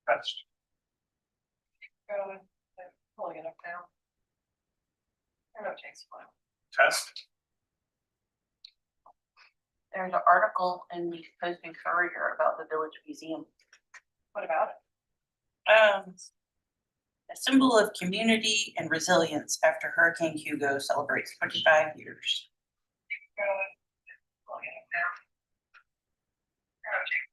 Test. Go and pulling it up now. I don't change file. Test. There's an article in the Post and Courier about the Village Museum. What about it? A symbol of community and resilience after Hurricane Hugo celebrates 25 years. Go and pulling it up now. I don't change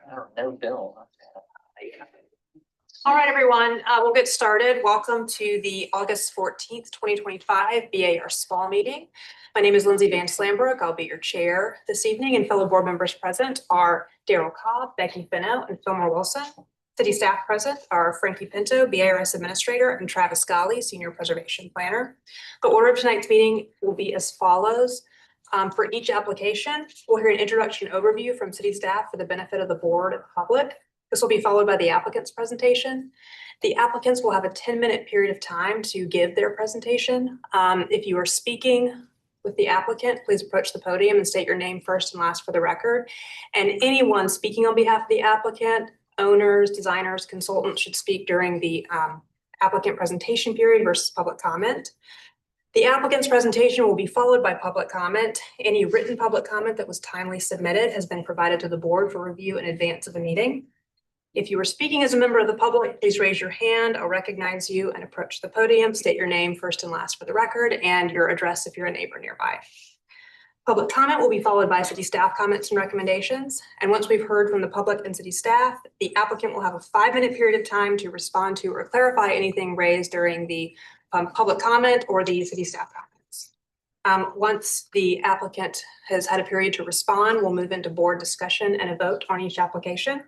No bill. All right, everyone, we'll get started. Welcome to the August 14th, 2025 BAR SPAL meeting. My name is Lindsay Van Slambrook. I'll be your chair this evening, and fellow board members present are Daryl Cobb, Becky Finno, and Fillmore Wilson. City staff present are Frankie Pinto, BARS Administrator, and Travis Golly, Senior Preservation Planner. The order of tonight's meeting will be as follows. For each application, we'll hear an introduction overview from city staff for the benefit of the board and the public. This will be followed by the applicant's presentation. The applicants will have a 10-minute period of time to give their presentation. If you are speaking with the applicant, please approach the podium and state your name first and last for the record. And anyone speaking on behalf of the applicant, owners, designers, consultants should speak during the applicant presentation period versus public comment. The applicant's presentation will be followed by public comment. Any written public comment that was timely submitted has been provided to the board for review in advance of the meeting. If you are speaking as a member of the public, please raise your hand. I'll recognize you and approach the podium. State your name first and last for the record and your address if you're a neighbor nearby. Public comment will be followed by city staff comments and recommendations. And once we've heard from the public and city staff, the applicant will have a 5-minute period of time to respond to or clarify anything raised during the public comment or the city staff comments. Once the applicant has had a period to respond, we'll move into board discussion and a vote on each application.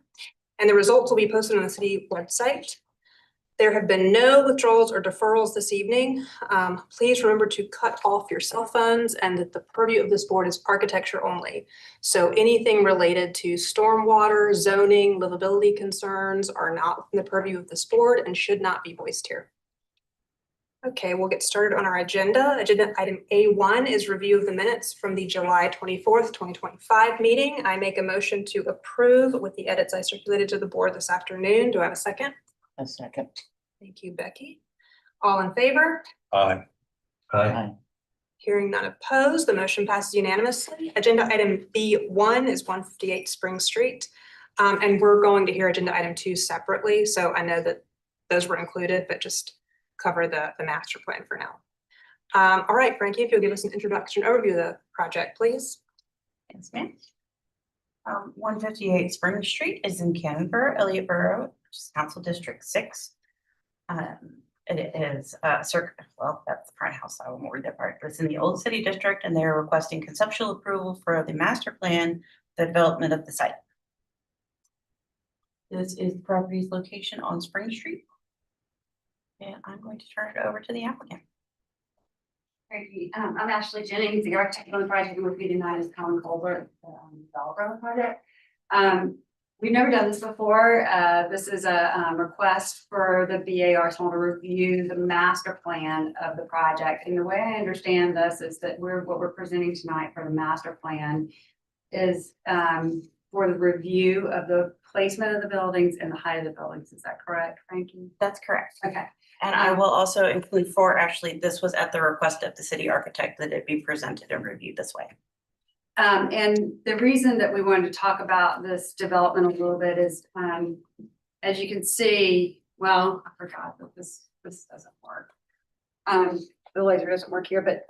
And the results will be posted on the city website. There have been no withdrawals or deferrals this evening. Please remember to cut off your cell phones and that the purview of this board is architecture only. So anything related to stormwater, zoning, livability concerns are not within the purview of this board and should not be voiced here. Okay, we'll get started on our agenda. Agenda item A1 is review of the minutes from the July 24th, 2025 meeting. I make a motion to approve with the edits I circulated to the board this afternoon. Do I have a second? A second. Thank you, Becky. All in favor? Aye. Aye. Hearing none opposed, the motion passes unanimously. Agenda item B1 is 158 Spring Street. And we're going to hear agenda item 2 separately. So I know that those were included, but just cover the master plan for now. All right, Frankie, if you'll give us an introduction overview of the project, please. Yes, ma'am. 158 Spring Street is in Canonburg, Elliott Borough, which is Council District 6. It is well, that's the front house. I won't read that part, but it's in the Old City District, and they're requesting conceptual approval for the master plan, the development of the site. This is the property's location on Spring Street. And I'm going to turn it over to the applicant. Great. I'm Ashley Jennings, the architect on the project, and with me tonight is Colin Colbert, the developer on the project. We've never done this before. This is a request for the BAR to review the master plan of the project. And the way I understand this is that what we're presenting tonight for the master plan is for the review of the placement of the buildings and the height of the buildings. Is that correct, Frankie? That's correct. Okay. And I will also include actually, this was at the request of the city architect that it be presented and reviewed this way. And the reason that we wanted to talk about this development a little bit is, as you can see, well, I forgot that this doesn't work. The laser doesn't work here, but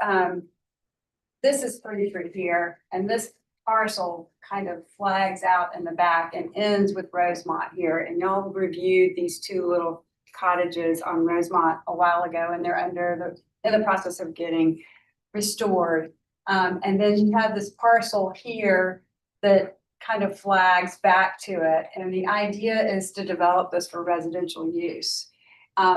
this is 33 here, and this parcel kind of flags out in the back and ends with Rosemont here. And y'all reviewed these two little cottages on Rosemont a while ago, and they're in the process of getting restored. And then you have this parcel here that kind of flags back to it. And the idea is to develop this for residential use.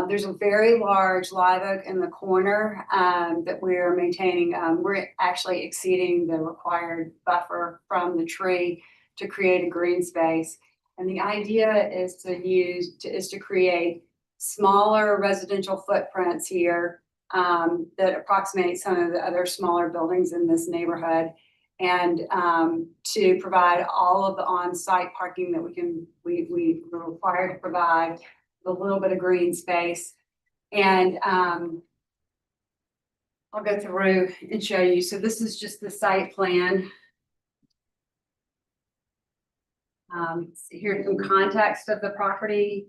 There's a very large live oak in the corner that we're maintaining. We're actually exceeding the required buffer from the tree to create a green space. And the idea is to create smaller residential footprints here that approximate some of the other smaller buildings in this neighborhood, and to provide all of the on-site parking that we were required to provide, a little bit of green space. And I'll go through and show you. So this is just the site plan. Here's some context of the property.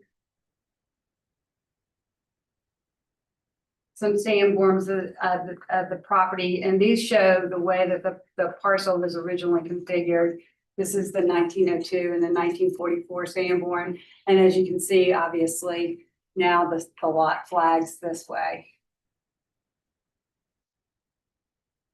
Some sandworms of the property, and these show the way that the parcel was originally configured. This is the 1902 and the 1944 Sanborn. And as you can see, obviously, now the lot flags this way.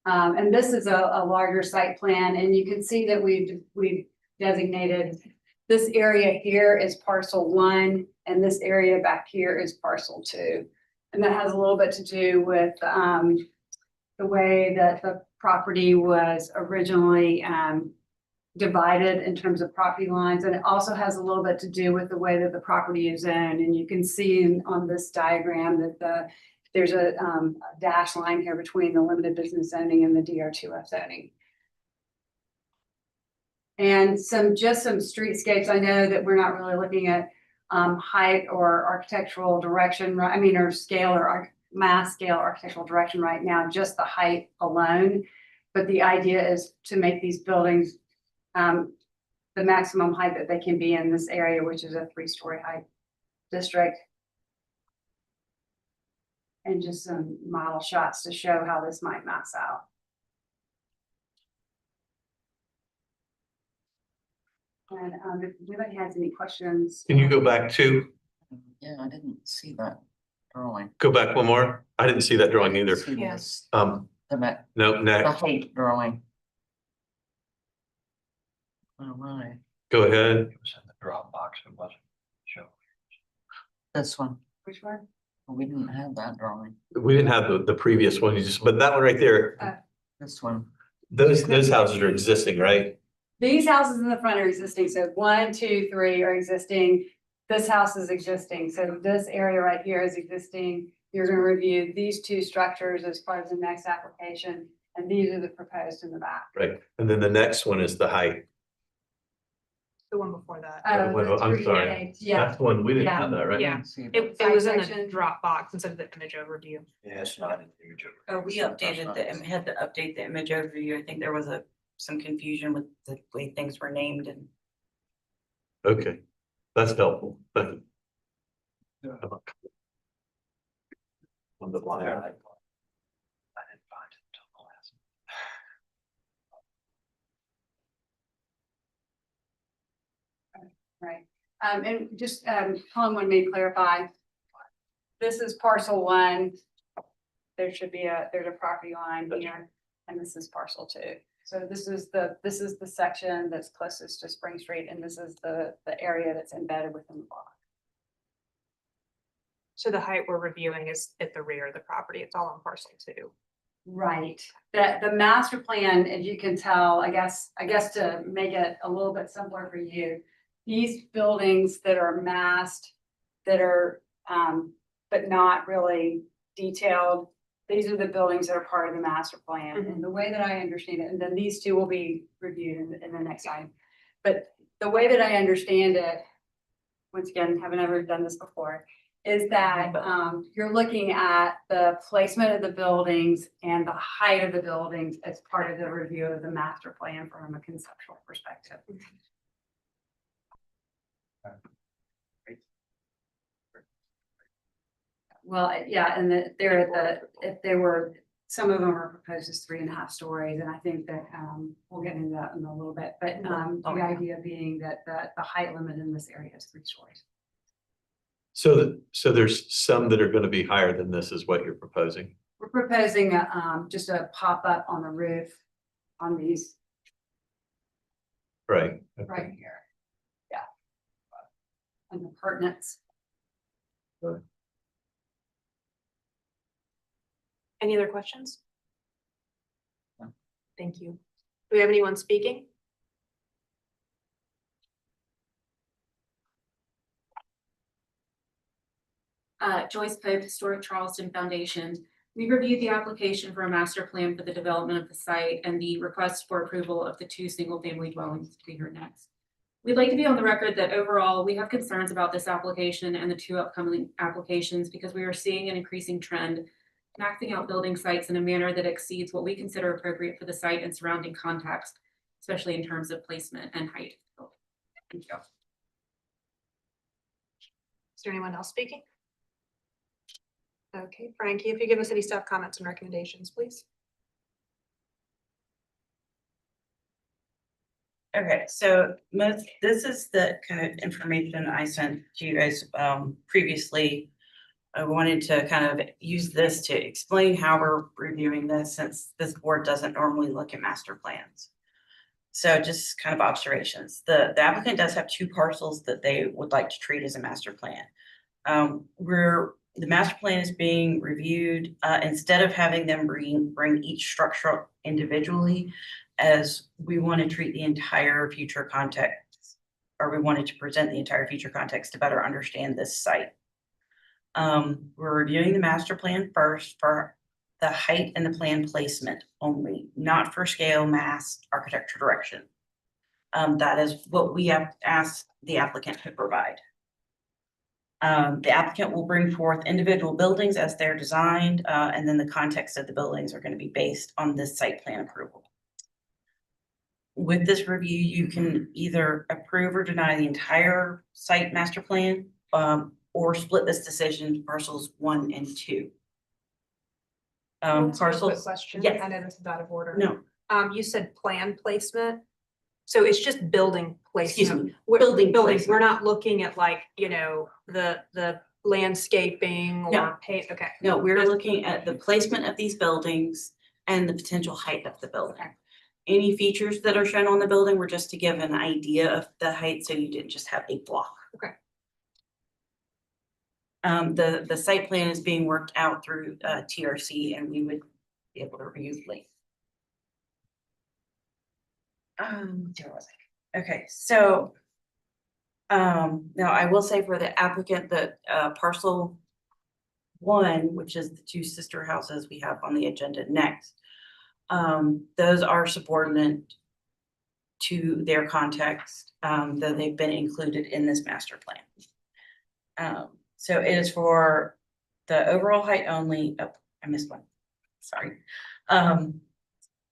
And this is a larger site plan, and you can see that we've designated this area here is parcel 1, and this area back here is parcel 2. And that has a little bit to do with the way that the property was originally divided in terms of property lines. And it also has a little bit to do with the way that the property is zoned. And you can see on this diagram that there's a dash line here between the limited business zoning and the DR2F zoning. And just some streetscapes. I know that we're not really looking at height or architectural direction, I mean, or scale or mass scale architectural direction right now, just the height alone. But the idea is to make these buildings the maximum height that they can be in this area, which is a 3-story height district. And just some model shots to show how this might mass out. And if anybody has any questions. Can you go back Yeah, I didn't see that drawing. go back one more? I didn't see that drawing either. See Yes. The No, the next, height drawing. Oh, my, go ahead. It was in the Dropbox, it wasn't showing. this one, Which one? we didn't have that drawing, We didn't have the previous one, you just, but that one right there, this one. those houses are existing, right? These houses in the front are existing, so 1, 2, 3 are existing. This house is existing, so this area right here is existing. You're gonna review these 2 structures as part of the next application, and these are the proposed in the back. Right, and then the next one is the height. The one before that. Well, I'm sorry. 388, yeah, That's the one, we didn't Yeah. have that, right? Yeah. Didn't see that. It was in the Section. Dropbox instead of the image overview. Yeah, it's not in the image. Oh, we updated had to update the image overview. I think there was some confusion with the way things were named and. Okay, that's helpful. Thank you. On the line. I didn't find it until the last. right. And just, Colin wanted me to clarify. This is parcel 1. There's a property line here, and this is parcel 2. So this is the section that's closest to Spring Street, and this is the area that's embedded within the block. So the height we're reviewing is at the rear of the property. It's all on parcel 2. Right, the master plan, as you can tell, I guess to make it a little bit simpler for you, these buildings that are massed, that are, but not really detailed, these are the buildings that are part of the master plan. And the way that I understand it, and then these 2 will be reviewed in the next item. But the way that I understand it, once again, haven't ever done this before, is that you're looking at the placement of the buildings and the height of the buildings as part of the review of the master plan from a conceptual perspective. Well, yeah, and some of them are proposed as 3.5 stories, and I think that we'll get into that in a little bit. But the idea being that the height limit in this area is 3 stories. So there's some that are gonna be higher than this is what you're proposing. We're proposing just a pop-up on the roof on these Right. right here. Yeah. And the pertinence. Any other questions? No. Thank you. Do we have anyone speaking? Joyce Pope, Historic Charleston Foundation. We reviewed the application for a master plan for the development of the site and the request for approval of the 2 single-family dwellings to be heard next. We'd like to be on the record that overall, we have concerns about this application and the 2 upcoming applications because we are seeing an increasing trend maxing out building sites in a manner that exceeds what we consider appropriate for the site and surrounding context, especially in terms of placement and height. Thank you. Is there anyone else speaking? Okay, Frankie, if you give us any staff comments and recommendations, please. Okay, so this is the kind of information I sent to you guys previously. I wanted to kind of use this to explain how we're reviewing this, since this board doesn't normally look at master plans. So just kind of observations. The applicant does have two parcels that they would like to treat as a master plan. The master plan is being reviewed, instead of having them bring each structure individually, as we want to treat the entire future context, or we wanted to present the entire future context to better understand this site. We're reviewing the master plan first for the height and the plan placement only, not for scale, mass, architecture direction. That is what we have asked the applicant to provide. The applicant will bring forth individual buildings as they're designed, and then the context of the buildings are going to be based on this site plan approval. With this review, you can either approve or deny the entire site master plan, or split this decision to parcels 1 and 2. Quick Parcels, question. yes. I know this is out of order. no, You said plan placement. So it's just building excuse placement. me, We're- building Buildings, placement. we're not looking at like, the landscaping No. or paint, okay. No, we're looking at the placement of these buildings and the potential height of the building. Okay. Any features that are shown on the building were just to give an idea of the height, so you didn't just have a block. Okay. The site plan is being worked out through TRC, and we would be able to review late. Where was I? Okay, so now I will say for the applicant that parcel 1, which is the 2 sister houses we have on the agenda next, those are subordinate to their context, though they've been included in this master plan. So it is for the overall height only. Oh, I missed one. Sorry.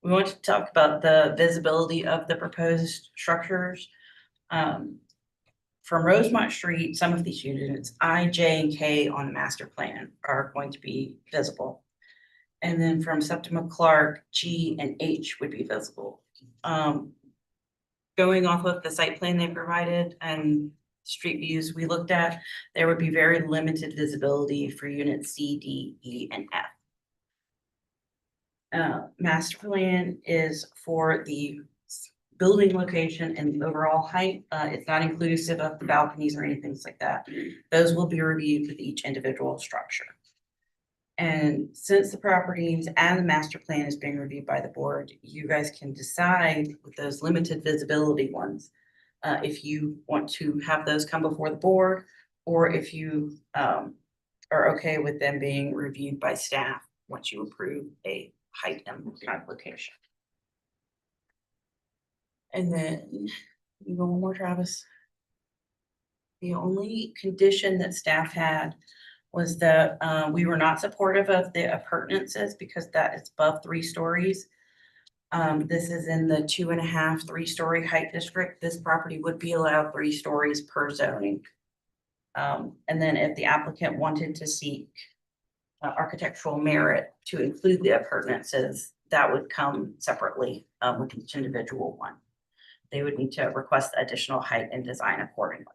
We want to talk about the visibility of the proposed structures. From Rosemont Street, some of these units, I, J, and K on the master plan are going to be visible. And then from Septima Clark, G and H would be visible. Going off of the site plan they provided and street views we looked at, there would be very limited visibility for units C, D, E, and F. Master plan is for the building location and the overall height. It's not inclusive of the balconies or anything like that. Those will be reviewed with each individual structure. And since the properties and the master plan is being reviewed by the board, you guys can decide with those limited visibility ones, if you want to have those come before the board, or if you are okay with them being reviewed by staff once you approve a height and kind of location. And then you go one more, Travis. The only condition that staff had was that we were not supportive of the appurtenances because that is above 3 stories. This is in the 2.5, 3-story height district. This property would be allowed 3 stories per zoning. And then if the applicant wanted to seek architectural merit to include the appurtenances, that would come separately with each individual one. They would need to request additional height and design accordingly.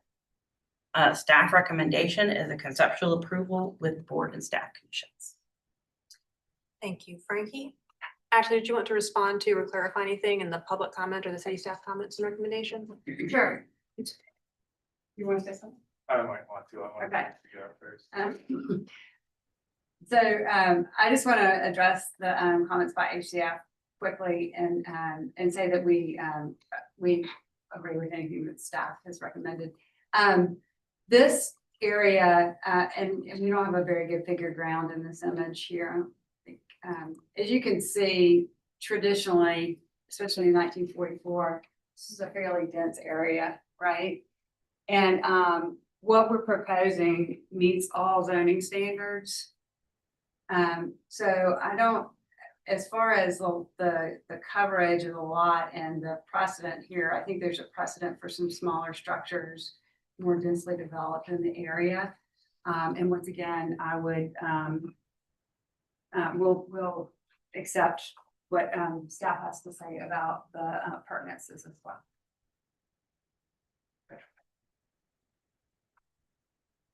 Staff recommendation is a conceptual approval with board and staff conditions. Thank you, Frankie. Ashley, did you want to respond to or clarify anything in the public comment or the city staff comments and recommendations? Sure. You want to say something? I might want to, I want Okay. to go first. So I just want to address the comments by HCF quickly and say that we agree with anything that staff has recommended. This area, and we don't have a very good figure ground in this image here. I don't think, as you can see, traditionally, especially in 1944, this is a fairly dense area, right? And what we're proposing meets all zoning standards. So I don't, as far as the coverage of the lot and the precedent here, I think there's a precedent for some smaller structures more densely developed in the area. And once again, I would, we'll accept what staff has to say about the appurtenances as well.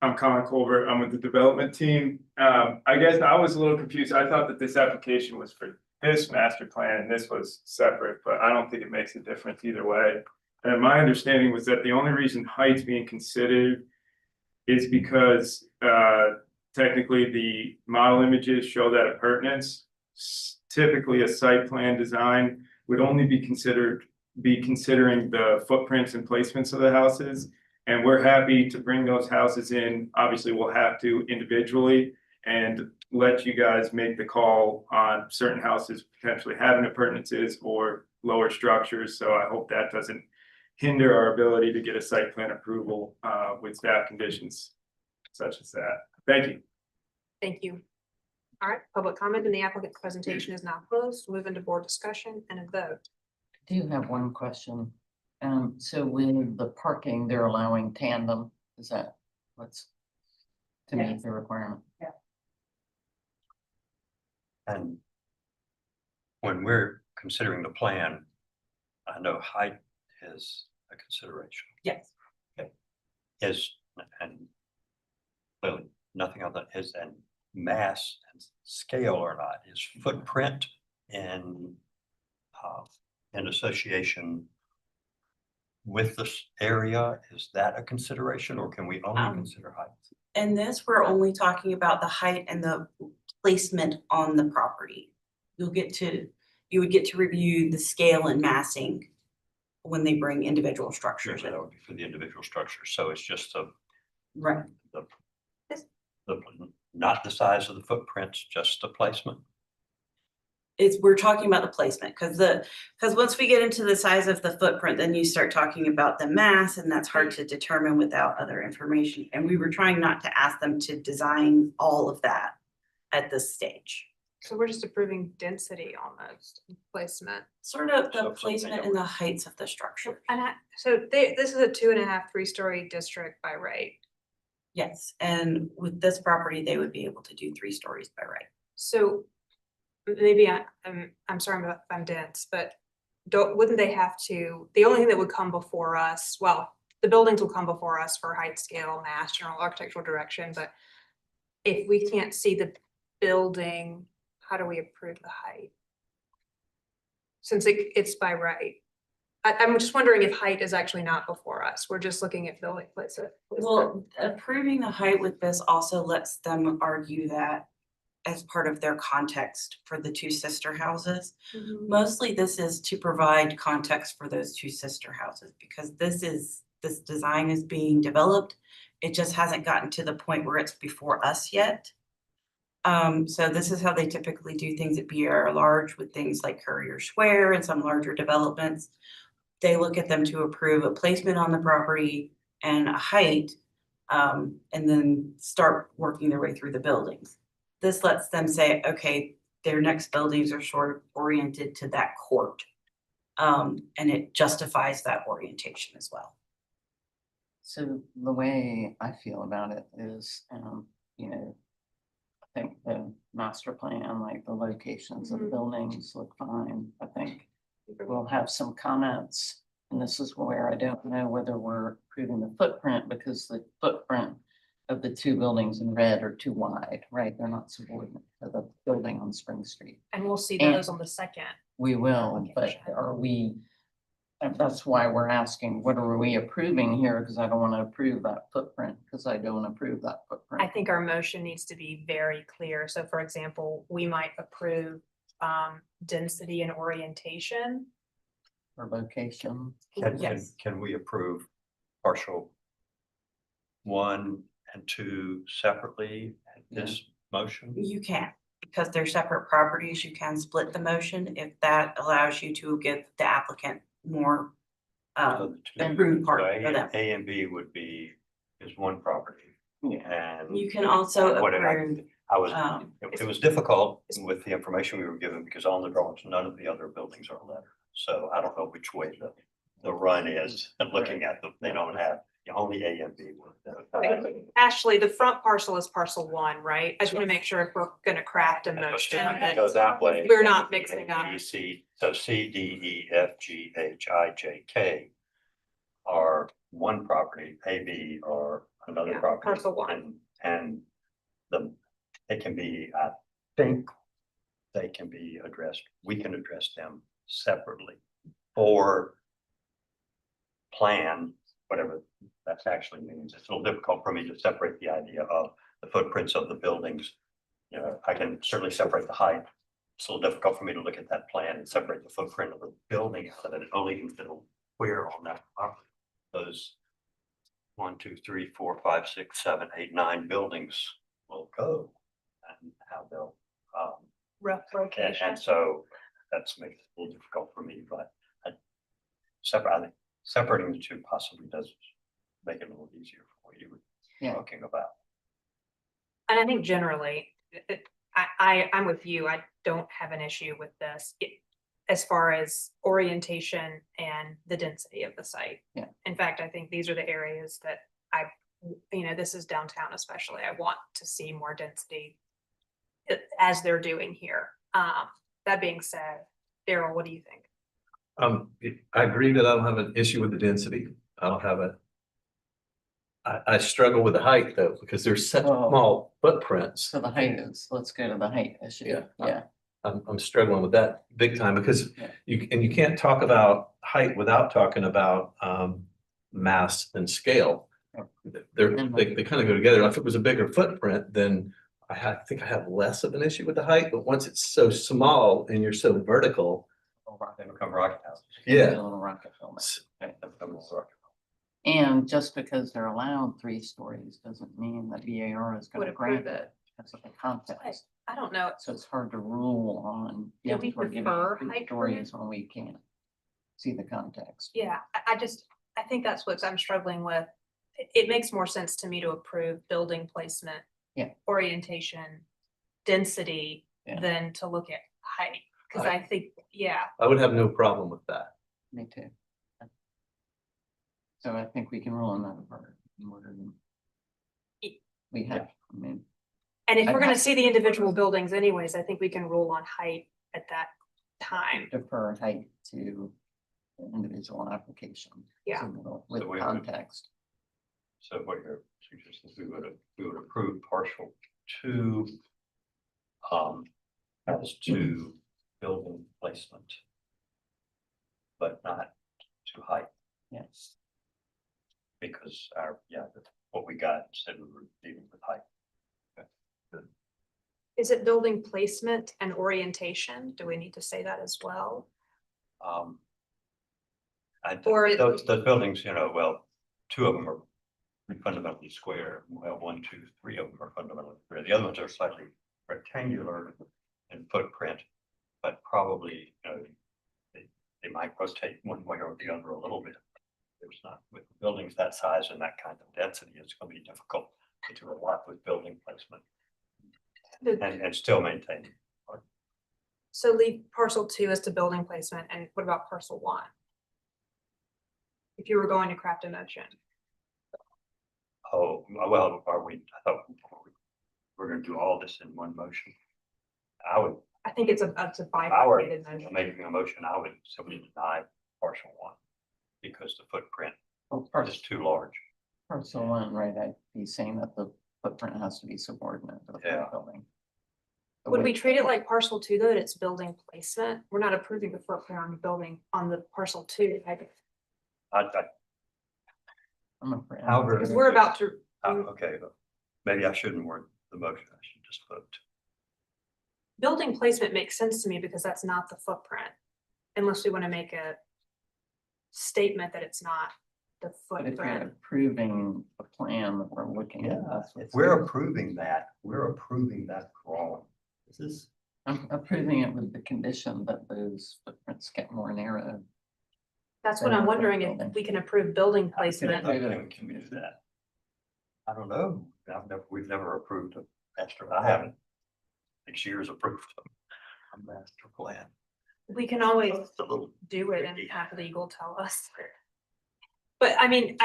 I'm Colin Colbert. I'm with the development team. I guess I was a little confused. I thought that this application was for this master plan and this was separate, but I don't think it makes a difference either way. And my understanding was that the only reason height's being considered is because technically the model images show that appurtenance. Typically, a site plan design would only be considering the footprints and placements of the houses. And we're happy to bring those houses in. Obviously, we'll have to individually and let you guys make the call on certain houses potentially having appurtenances or lower structures. So I hope that doesn't hinder our ability to get a site plan approval with staff conditions such as that. Thank you. Thank you. All right, public comment in the applicant's presentation is now closed. Move into board discussion and a vote. I do have one question. So with the parking, they're allowing tandem, is that what's to meet the requirement? And when we're considering the plan, I know height is a consideration. Yes. Is, and clearly nothing other is, and mass and scale or not, is footprint in association with this area, is that a consideration, or can we only consider height? In this, we're only talking about the height and the placement on the property. You would get to review the scale and massing when they bring individual structures in. That would be for the individual structures, so it's just Right. not the size of the footprints, just the placement. We're talking about the placement, because once we get into the size of the footprint, then you start talking about the mass, and that's hard to determine without other information. And we were trying not to ask them to design all of that at this stage. So we're just approving density almost, placement. Sort of So the placement and the heights of the structure. And this is a 2.5, 3-story district by right. Yes, and with this property, they would be able to do 3 stories by right. So maybe I'm sorry if I'm dense, but wouldn't they have to, the only thing that would come before us, well, the buildings will come before us for height, scale, mass, general architectural direction, but if we can't see the building, how do we approve the height? Since it's by right. I'm just wondering if height is actually not before us. We're just looking at building placement. Well, approving the height with this also lets them argue that as part of their context for the 2 sister houses. Mhm. Mostly this is to provide context for those 2 sister houses, because this design is being developed. It just hasn't gotten to the point where it's before us yet. So this is how they typically do things at BR Large with things like Courier Square and some larger developments. They look at them to approve a placement on the property and a height, and then start working their way through the buildings. This lets them say, okay, their next buildings are sort of oriented to that court. And it justifies that orientation as well. So the way I feel about it is, I think the master plan, like the locations of the buildings look fine. I think we'll have some comments, and this is where I don't know whether we're approving the footprint, because the footprint of the 2 buildings in red are too wide, right? They're not subordinate to the building on Spring Street. And we'll see those on the second. We will, but are we, and that's why we're asking, what are we approving here? Because I don't want to approve that footprint, because I don't approve that footprint. I think our motion needs to be very clear. So for example, we might approve density and orientation. Or location. Yes. Can we approve partial 1 and 2 separately in this motion? You can, because they're separate properties, you can split the motion if that allows you to give the applicant more So the two- room part so for them. A and B would be, is 1 property. And You can also what did approve, I was, um, it was difficult with the information we were given, because on the drawings, none of the other buildings are lettered. So I don't know which way the run is, and looking at them, they don't have, only A and B. Ashley, the front parcel is parcel 1, right? I just want to make sure if we're gonna craft a motion that Go that way. we're not mixing up. B, C, so C, D, E, F, G, H, I, J, K are 1 property, A, B are another Yeah, property. parcel one. And it can be, I think they can be addressed, we can address them separately. Or plan, whatever that actually means. It's a little difficult for me to separate the idea of the footprints of the buildings. You know, I can certainly separate the height. It's a little difficult for me to look at that plan and separate the footprint of the building so that it only can fit where on that property. Those 1, 2, 3, 4, 5, 6, 7, 8, 9 buildings will go and how they'll Rough location. and so that's makes it a little difficult for me, but I think separating the two possibly does make it a little easier for what you were Yeah. talking about. And I think generally, I'm with you. I don't have an issue with this. As far as orientation and the density of the site. Yeah. In fact, I think these are the areas that this is downtown especially. I want to see more density as they're doing here. That being said, Daryl, what do you think? I agree that I don't have an issue with the density. I don't have I struggle with the height though, because there's such Oh. small footprints. So the height is, let's go to the height issue. Yeah. Yeah. I'm struggling with that big time because Yeah. you can't talk about height without talking about mass and scale. They kind of go together. If it was a bigger footprint, then I think I have less of an issue with the height, but once it's so small and you're so vertical. They become rocket houses. Yeah. Little rocket building. They become little rocket And just because they're allowed 3 stories doesn't mean that BAR is Would gonna approve grant it. That's what the context. I don't know. So it's hard to rule on. Do Yes, we we're giving prefer 3 height stories when we can't see the context. Yeah, I think that's what I'm struggling with. It makes more sense to me to approve building placement. Yeah. Orientation, density, Yeah. than to look at height. Cause I think, yeah, I would have no problem with that. Me too. So I think we can rule on that apart. More than we have, I mean, and if I- we're gonna see the individual buildings anyways, I think we can rule on height at that time. defer height to the individual application. Yeah. With So we would- context. So what you're suggesting is we would approve partial 2 as to building placement. But not to height, Yes. because what we got said we were dealing with height. Is it building placement and orientation? Do we need to say that as well? Or those buildings, well, 2 of them are fundamentally square. Well, 1, 2, 3 of them are fundamentally square. The other ones are slightly rectangular in footprint, but probably, they might rotate one way or the other a little bit. There's not, with buildings that size and that kind of density, it's going to be difficult to do a lot with building placement and still maintain. So leave parcel 2 as to building placement, and what about parcel 1? If you were going to craft a motion. Oh, well, I thought we're going to do all this in one motion. I think it's a If I were bifurcated motion. making a motion, I would simply deny partial 1 because the footprint is too large. Parcel 1, right, I'd be saying that the footprint has to be subordinate to the Yeah. full building. Would we treat it like parcel 2 though, that it's building placement? We're not approving the footprint on the building on the parcel 2. I'm afraid. However- Because we're about to, Okay, but maybe I shouldn't word the motion. I should just vote. building placement makes sense to me because that's not the footprint. Unless we want to make a statement that it's not the But if you're footprint. approving the plan that we're looking at, that's If what's. we're approving that drawing. This is. I'm approving it with the condition that those footprints get more narrow. That's what I'm wondering, if we can approve building placement. Can we do that? I don't know. We've never approved a master. I haven't. 6 years approved a master plan. We can always It's a little do it and tricky. have legal tell us. But I mean,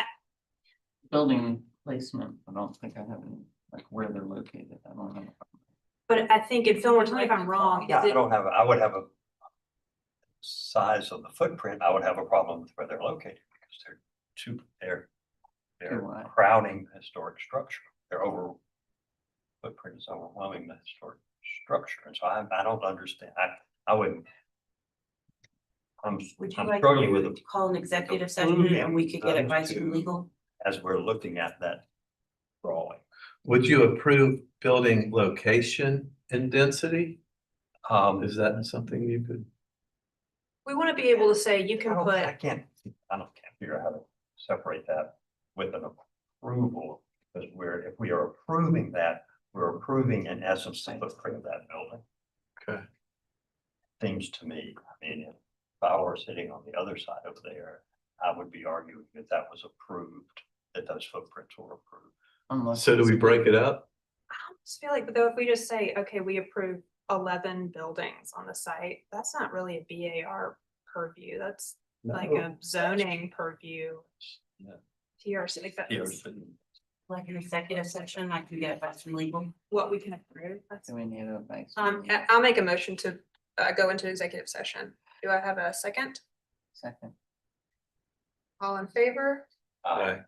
Building placement, I don't think I have any, like where they're located, I don't know. but I think in Fillmore, tell me if I'm wrong, Yeah, is it, I would have a size of the footprint, I would have a problem with where they're located because they're Too wide. crowding the historic structure. Their over footprint is overwhelming the historic structure. And so I don't understand. I wouldn't. I'm Would you I'm like struggling with to it call an executive session and we could get Those advice from two. legal? as we're looking at that drawing. Would you approve building location and density? Is that something you could? We want to be able to say you can put, I can't figure out how to separate that with an approval. Because if we are approving that, we're approving in essence the footprint of that building. Okay. Seems to me, I mean, if I were sitting on the other side over there, I would be arguing that that was approved, that those footprints were approved. Unless So do we break it up? I just feel like though, if we just say, okay, we approve 11 buildings on the site, that's not really a BAR purview. That's like a zoning purview. Yeah. TRC, like that's Like an executive session, I can get advice from legal. what we can approve. That's, Do we need advice? I'll make a motion to go into executive session. Do I have a second? Second. All in favor? Aye.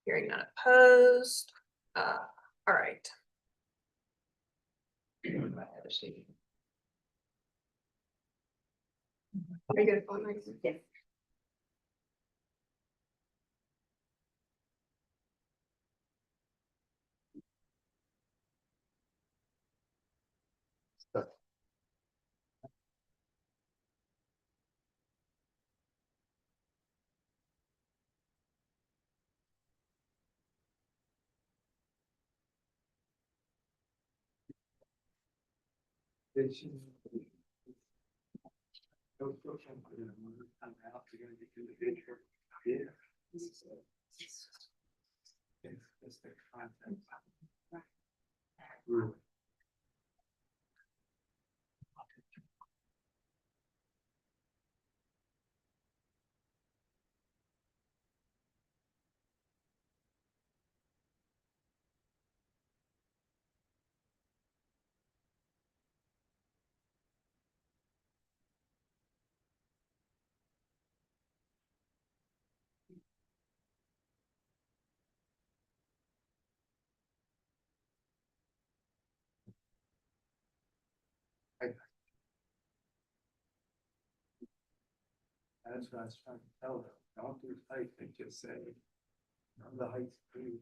Hearing none opposed. All right. Are you good? Yeah. That's what I was trying to tell them, don't do height, they just say, the height's pretty.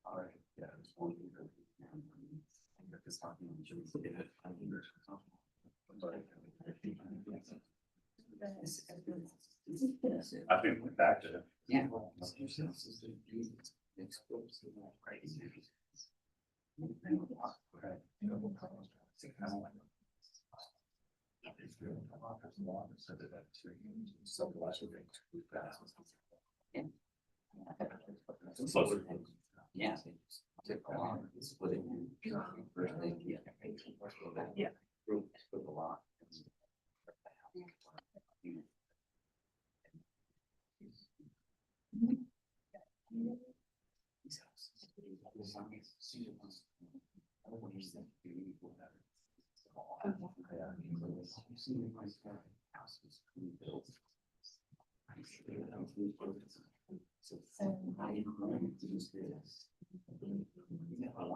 All right, yeah. I think we're back to. Yeah. Yeah. Yeah.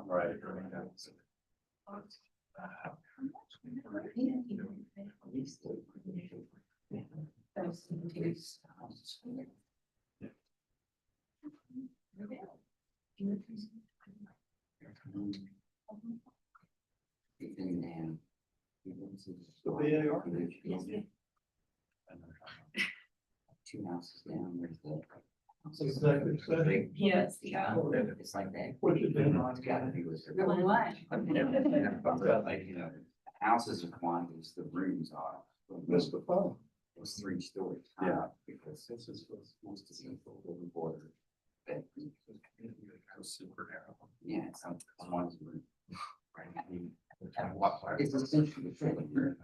Right. Two houses down, there's the. Exactly, exactly. Yes. Yeah, it's like that. What you doing? It's gotta be with. Really what? Like, you know, houses are quantities, the rooms are. That's the phone. It's 3 stories. Yeah. Because this is what's most of the living border. Super narrow. Yeah, it's one's room. Right. I mean, it's essentially a trailer.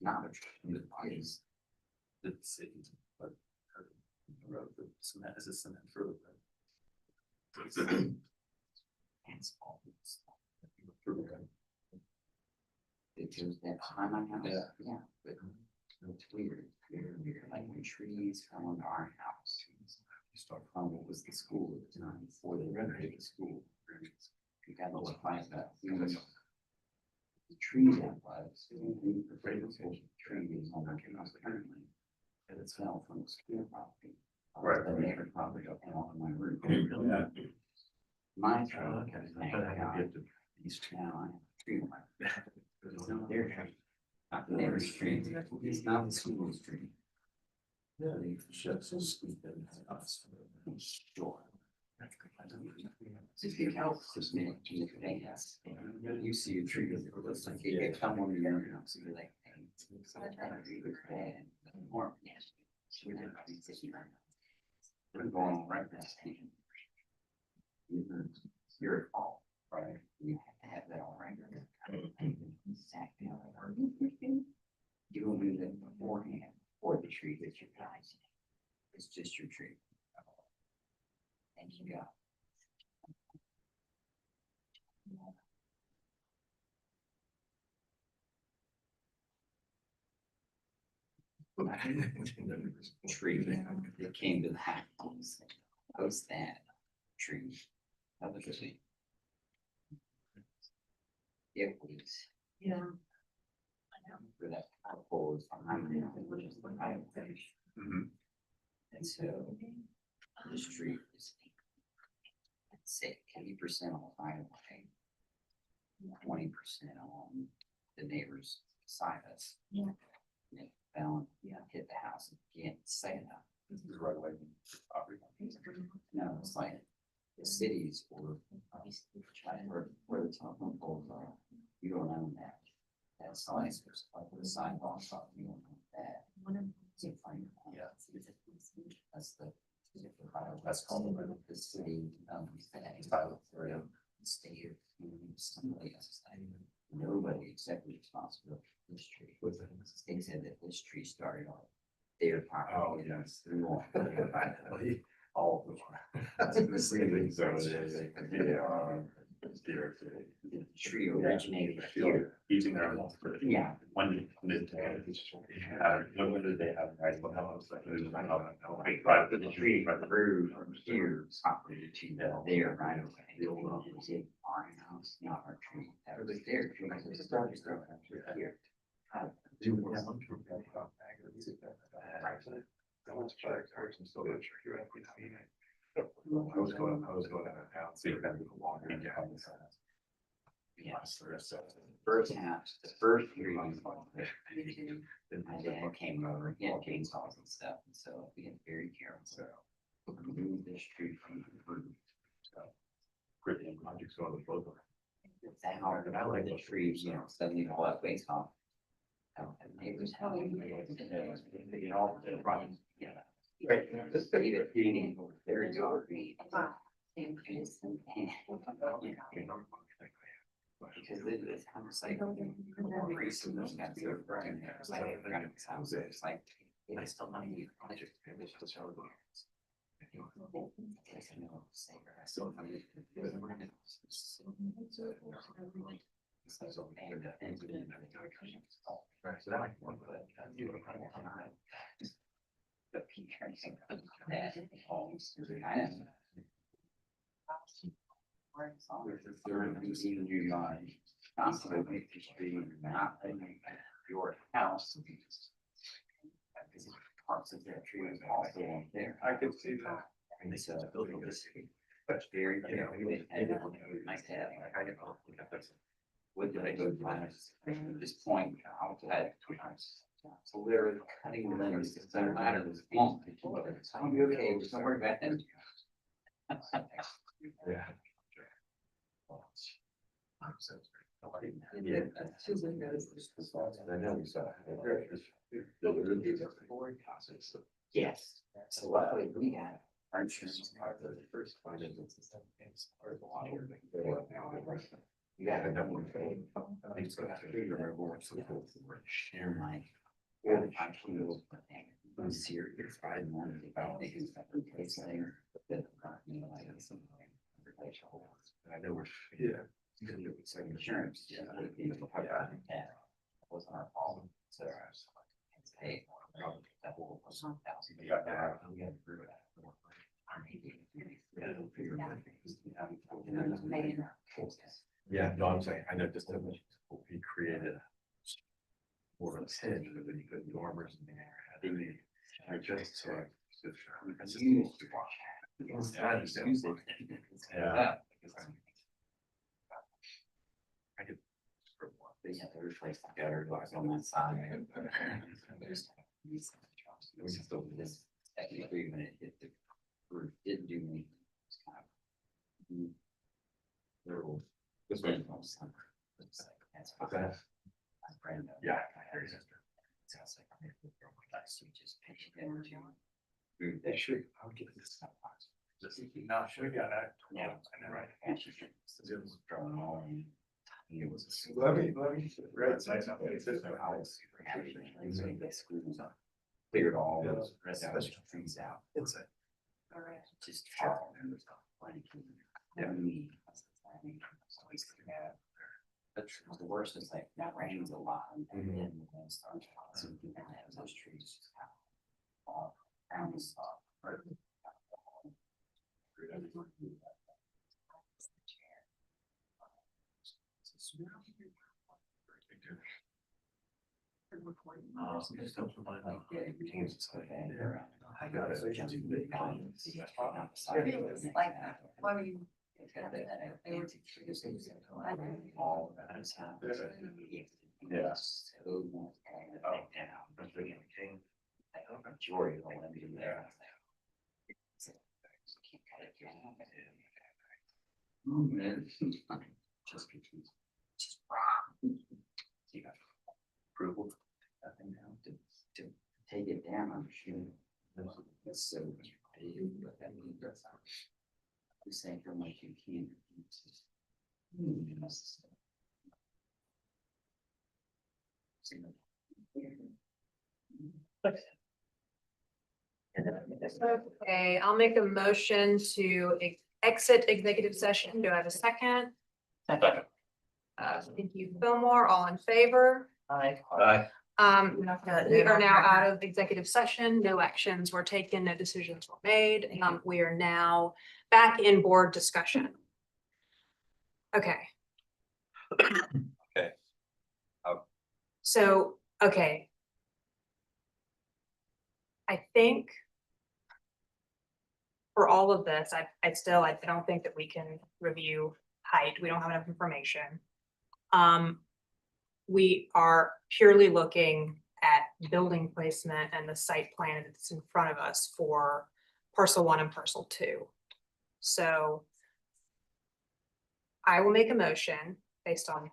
Not a trailer, it is. The city, but the road, the cement is a cement through it. And small. It goes that behind my house. Yeah, but it's weird, like when trees fell on our house. You start from what was the school at the time, before they renovated the school. You got those fights about. The tree that was, the greatest tree is on our house currently. And it fell from the school property. Right. The neighbor property up on my roof. Yeah. My tree has hanging out. Now I have a tree on my. It's not their tree. Not the neighbor's tree. It's not the school's tree. Yeah, you should just squeeze it in the house. Sure. So if you help this man, you see a tree that looks like it could come on your house, you're like, hey, that tree looks bad. Or, yes. We're going on right next to him. You're at fault, right? You have to have that on record. Exactly. You don't do that beforehand, or the tree that you're guys. It's just your tree. And you go. Tree that came to the house. Post that tree. That was it. It was. Yeah. For that pole is behind me, which is the high place. And so the street is. Let's say 80% on the highway. 20% on the neighbors beside us. Yeah. And it fell, hit the house again, say that. Right away. No, it's like the cities or where the telephone poles are, you don't own that. That's like the sidewalks, you don't own that. Yeah. That's the. That's called the city, state, somebody else's thing. Nobody accepted responsibility for this tree. They said that this tree started on their property. Oh, yes. All of them. The tree originated here. Using their own. Yeah. When did they have right? But the tree grew from here, operated to there right away. It was in our house, not our tree. That was their tree. It started growing up here. I was going out, so you're gonna be longer. Yes, first house, the first three ones. Then my dad came over, he had chainsaws and stuff, and so we had very careful. Remove this tree from the roof. Pretty projects on the boat. That hard, I like the trees, suddenly all that weight off. Neighbors having. They all the right. Yeah. Right. Just leave it being very dark. Because it's kind of like. It's like. It's still not even. Your house. Parts of that tree is also on there. I could see that. And so that's very, very nice to have. With the regular planners, at this point, I've had. So they're cutting the limbs, it doesn't matter, it's long. I'll be okay, just don't worry about them. Yeah. Two windows. Yes, so luckily we had our insurance part of the first part of the system. Part of the water. You got a double. Share my. I'm serious, I wanted about these place there. I know we're. Yeah. It's like insurance. Yeah. Wasn't our fault. So I was like, hey. That whole was $1,000. We had to prove it. Yeah, no, I'm saying, I know just that he created. More of a head, but then you put dormers in there. I just saw. Yeah. I could. They have to replace the gutter blocks on that side. We still did this, technically, when it hit the roof, didn't do anything. It's kind of. Little. This way. That's. Okay. Brand. Yeah. Sounds like. So you just pitch it in. They should, I'll get this. Just not sure, yeah, that. Yeah. Right. Drawing all in. It was. Let me, right, say something. It's just a house. Cleared all those residential trees out. It's a. All right. Just. Yeah. But the worst is like, that rains a lot and then the wind starts. So you can have those trees just kind of fall around the spot. I got it. Like, what were you? Yeah. Majority of the land in there. Just confused. Just approval. Nothing now to take it down, I'm sure. It's so big, but that means that's. I'm saying how much you can. Okay, I'll make a motion to exit executive session. Do I have a second? Second. Thank you, Fillmore. All in favor? Aye. We are now out of executive session. No actions were taken, no decisions were made. We are now back in board discussion. Okay. Okay. So, okay. I think for all of this, I don't think that we can review height. We don't have enough information. We are purely looking at building placement and the site plan that's in front of us for parcel 1 and parcel 2. So I will make a motion based on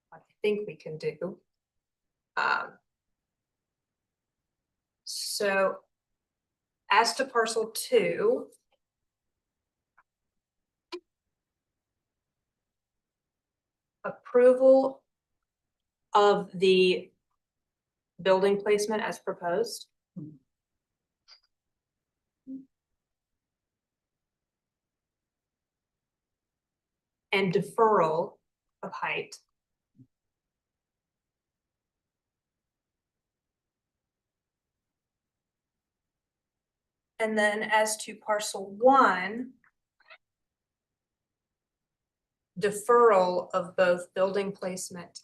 what I think we can do. So as to parcel 2, approval of the building placement as proposed. And deferral of height. And then as to parcel 1, deferral of both building placement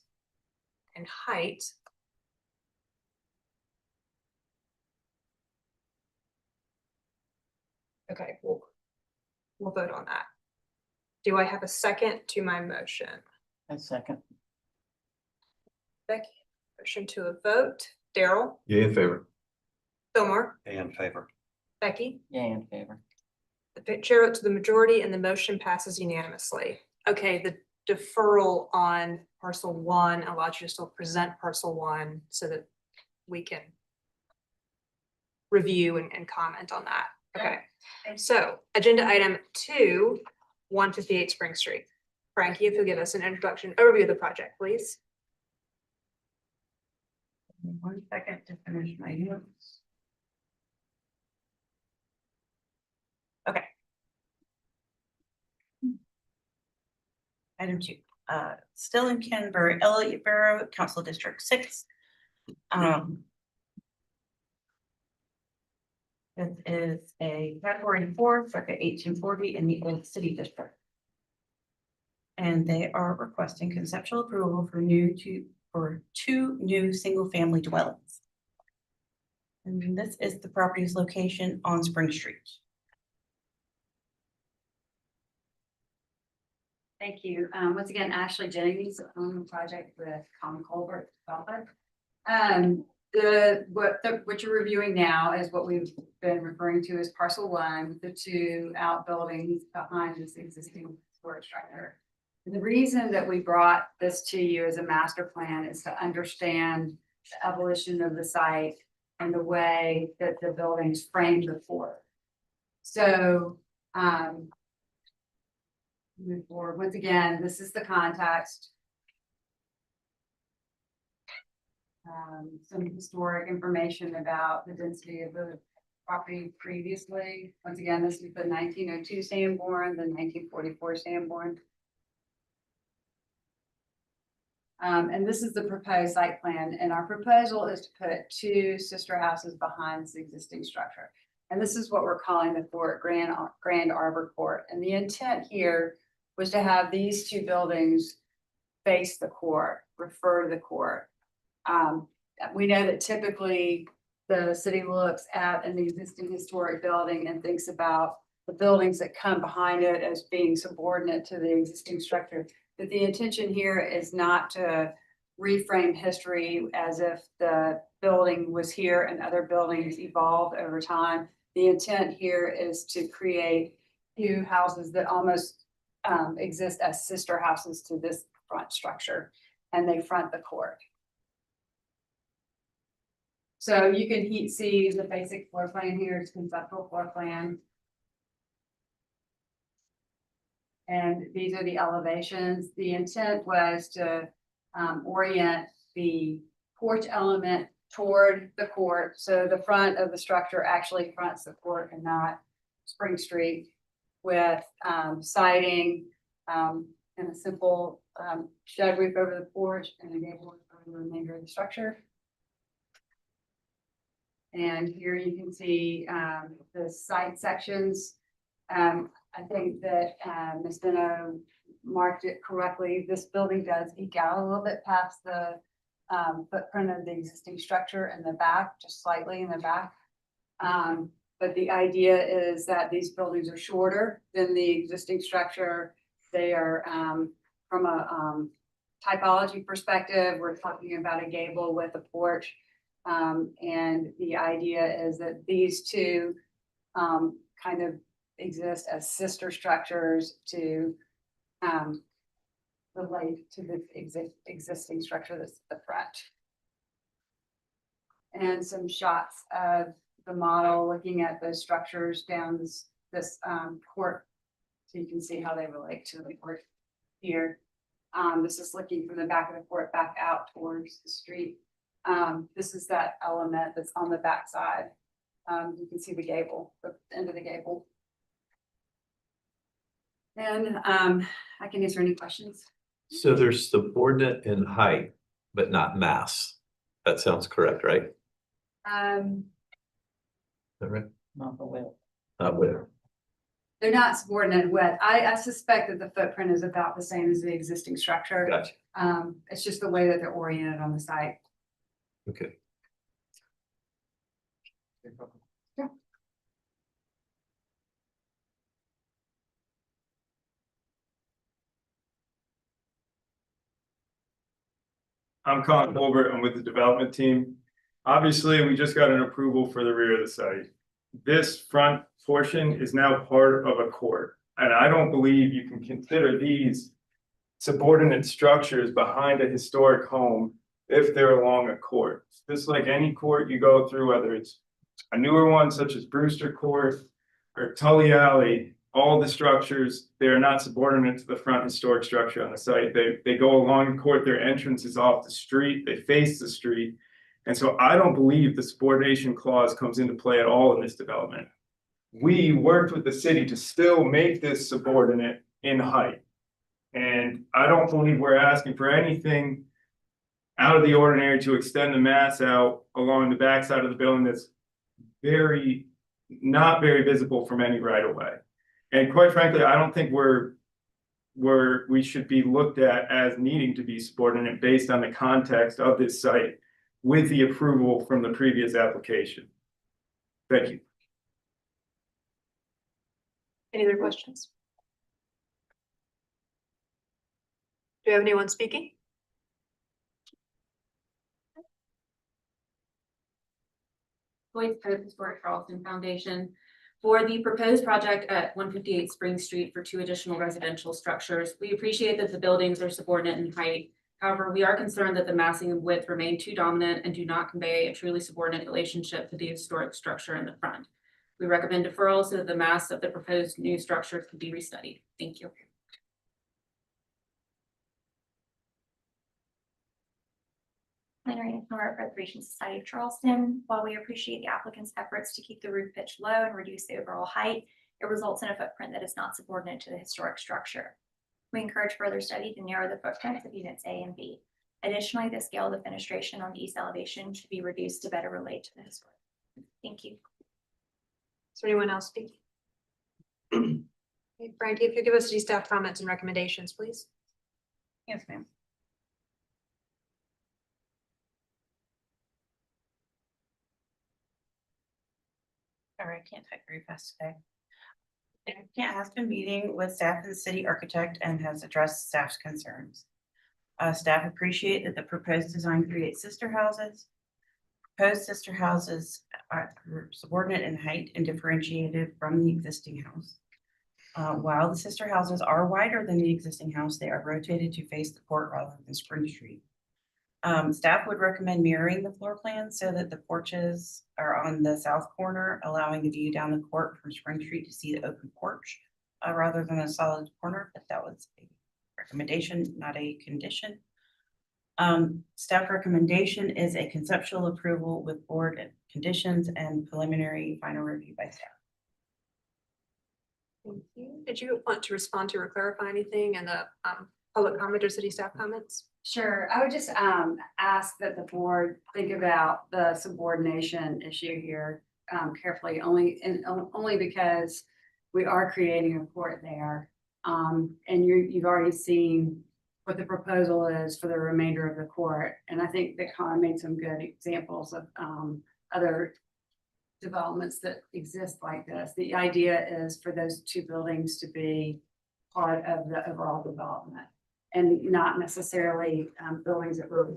and height. Okay, we'll vote on that. Do I have a second to my motion? A second. Becky, motion to a vote. Daryl, Yay in favor. Fillmore, In favor. Becky, Yay in favor. the chair votes to the majority and the motion passes unanimously. Okay, the deferral on parcel one allows you to still present parcel one so that we can review and comment on that. Okay, so agenda item 2, 158 Spring Street. Frankie, if you'll give us an introduction overview of the project, please. 1 second to finish my notes. Okay. Item 2, still in Canberra, Elliott Borough, Council District 6. This is a category 4, circa 1840 in the Old City District. And they are requesting conceptual approval for two new single-family dwellings. And this is the property's location on Spring Street. Thank you. Once again, Ashley Jennings on the project with Tom Colbert Development. What you're reviewing now is what we've been referring to as parcel 1, the 2 outbuildings behind this existing storage structure. The reason that we brought this to you as a master plan is to understand the evolution of the site and the way that the buildings framed the fort. So, move forward. Once again, this is the context. Some historic information about the density of the property previously. Once again, this is the 1902 Sanborn, the 1944 Sanborn. And this is the proposed site plan, and our proposal is to put 2 sister houses behind this existing structure. And this is what we're calling the Fort Grand Arbor Court. And the intent here was to have these 2 buildings face the court, refer to the court. We know that typically the city looks at an existing historic building and thinks about the buildings that come behind it as being subordinate to the existing structure. But the intention here is not to reframe history as if the building was here and other buildings evolved over time. The intent here is to create 2 houses that almost exist as sister houses to this front structure, and they front the court. So you can see the basic floor plan here, it's conceptual floor plan. And these are the elevations. The intent was to orient the porch element toward the court. So the front of the structure actually fronts the court and not Spring Street, with siding and a simple shed roof over the porch and a gable roof over the remainder of the structure. And here you can see the side sections. I think that Ms. Beno marked it correctly. This building does eke out a little bit past the footprint of the existing structure in the back, just slightly in the back. But the idea is that these buildings are shorter than the existing structure. They are from a typology perspective, we're talking about a gable with a porch. And the idea is that these 2 kind of exist as sister structures to relate to the existing structure that's the front. And some shots of the model looking at those structures down this court, so you can see how they relate to the court here. This is looking from the back of the court back out towards the street. This is that element that's on the back side. You can see the gable, the end of the gable. And I can answer any questions. So they're subordinate in height, but not mass. That sounds correct, right? Is that right? Not the width. Not width. They're not subordinate width. I suspect that the footprint is about the same as the existing structure. Gotcha. It's just the way that they're oriented on the site. Okay. Yeah. I'm Colin Colbert. I'm with the development team. Obviously, we just got an approval for the rear of the site. This front portion is now part of a court, and I don't believe you can consider these subordinate structures behind a historic home if they're along a court. Just like any court you go through, whether it's a newer one such as Brewster Court or Tully Alley, all the structures, they are not subordinate to the front historic structure on the site. They go along the court, their entrance is off the street, they face the street. And so I don't believe the subordination clause comes into play at all in this development. We worked with the city to still make this subordinate in height. And I don't believe we're asking for anything out of the ordinary to extend the mass out along the backside of the building that's not very visible from any right of way. And quite frankly, I don't think we should be looked at as needing to be subordinate based on the context of this site with the approval from the previous application. Thank you. Any other questions? Do you have anyone speaking? Joyce Pope, Historic Charleston Foundation. For the proposed project at 158 Spring Street for 2 additional residential structures, we appreciate that the buildings are subordinate in height. However, we are concerned that the massing and width remain too dominant and do not convey a truly subordinate relationship to the historic structure in the front. We recommend deferral so that the mass of the proposed new structure can be restudied. Thank you. Planning for Preservation Society of Charleston. While we appreciate the applicant's efforts to keep the roof pitch low and reduce the overall height, it results in a footprint that is not subordinate to the historic structure. We encourage further study to narrow the footprints of units A and B. Additionally, the scale of the fenestration on the east elevation should be reduced to better relate to the historic. Thank you. Is there anyone else speaking? Okay, Frankie, if you give us the staff comments and recommendations, please. Yes, ma'am. Sorry, I can't type very fast today. Applicant has been meeting with staff and the city architect and has addressed staff's concerns. Staff appreciate that the proposed design creates sister houses. Proposed sister houses are subordinate in height and differentiated from the existing house. While the sister houses are wider than the existing house, they are rotated to face the court rather than Spring Street. Staff would recommend mirroring the floor plan so that the porches are on the south corner, allowing the view down the court from Spring Street to see the open porch, rather than a solid corner, but that was a recommendation, not a condition. Staff recommendation is a conceptual approval with board conditions and preliminary final review by staff. Thank you. Did you want to respond to or clarify anything in the public comment or city staff comments? Sure, I would just ask that the board think about the subordination issue here carefully, only because we are creating a court there. And you've already seen what the proposal is for the remainder of the court. And I think that Colin made some good examples of other developments that exist like this. The idea is for those 2 buildings to be part of the overall development, and not necessarily buildings that were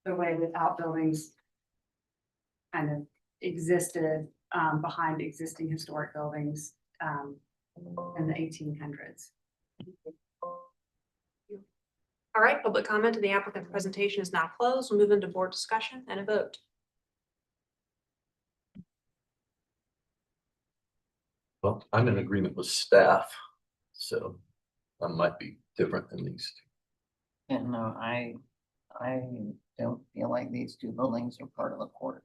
the way that outbuildings kind of existed behind existing historic buildings in the 1800s. All right, public comment to the applicant presentation is now closed. We'll move into board discussion and a vote. Well, I'm in agreement with staff, so I might be different than these two. And no, I don't feel like these 2 buildings are part of the court.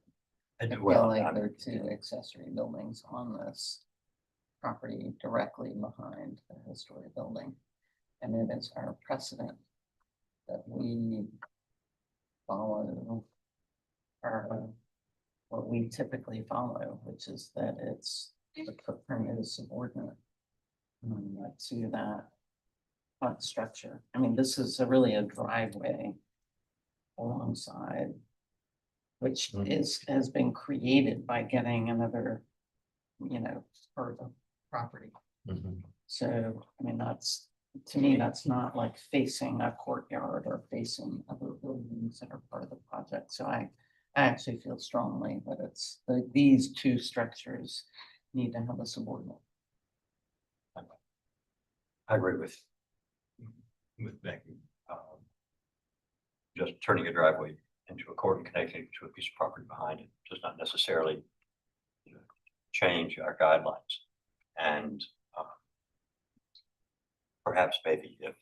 I I do feel well. like they're 2 accessory buildings on this property directly behind the historic building. And it is our precedent that we follow what we typically follow, which is that it's the footprint is subordinate to that front structure. I mean, this is really a driveway alongside, which has been created by getting another, part of the property. So, I mean, that's To me, that's not like facing a courtyard or facing other buildings that are part of the project. So I actually feel strongly that it's, these two structures need to have a subordinate. I agree with Becky. Just turning a driveway into a court and connecting it to a piece of property behind it does not necessarily, you know, change our guidelines. And perhaps maybe if,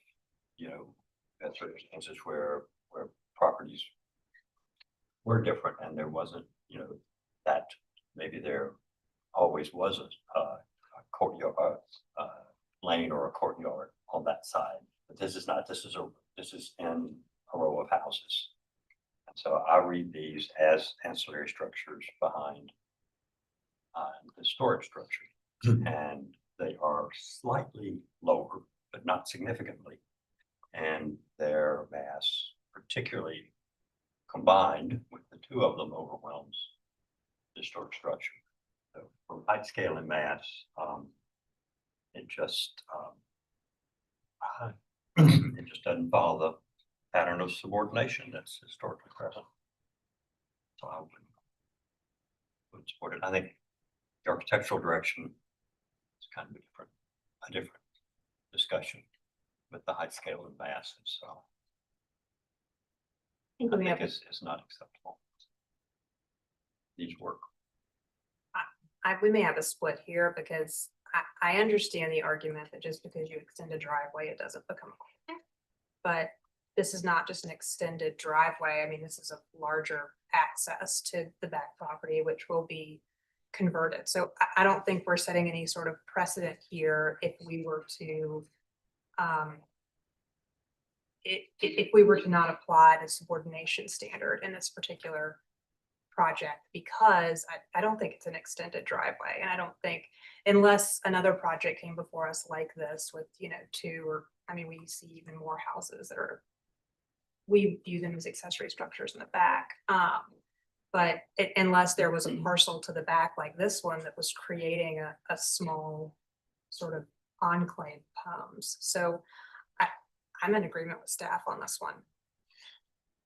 you know, that's circumstances where properties were different and there wasn't, you know, that maybe there always was a courtyard, lane or a courtyard on that side. But this is not, this is in a row of houses. And so I read these as ancillary structures behind the storage structure. And they are slightly lower, but not significantly. And their mass, particularly combined with the two of them, overwhelms the storage structure. So from height, scale, and mass, it just it just doesn't follow the pattern of subordination that's historically present. So I would support it. I think the architectural direction is kind of a different discussion with the height, scale, and mass. And so I think it's not acceptable. These work. We may have a split here because I understand the argument that just because you extend a driveway, it doesn't become a court. But this is not just an extended driveway. I mean, this is a larger access to the back property, which will be converted. So I don't think we're setting any sort of precedent here if we were to if we were to not apply the subordination standard in this particular project, because I don't think it's an extended driveway. And I don't think, unless another project came before us like this with, you know, two or, I mean, we see even more houses that are, we view them as accessory structures in the back. But unless there was a parcel to the back like this one that was creating a small sort of enclave homes. So I'm in agreement with staff on this one.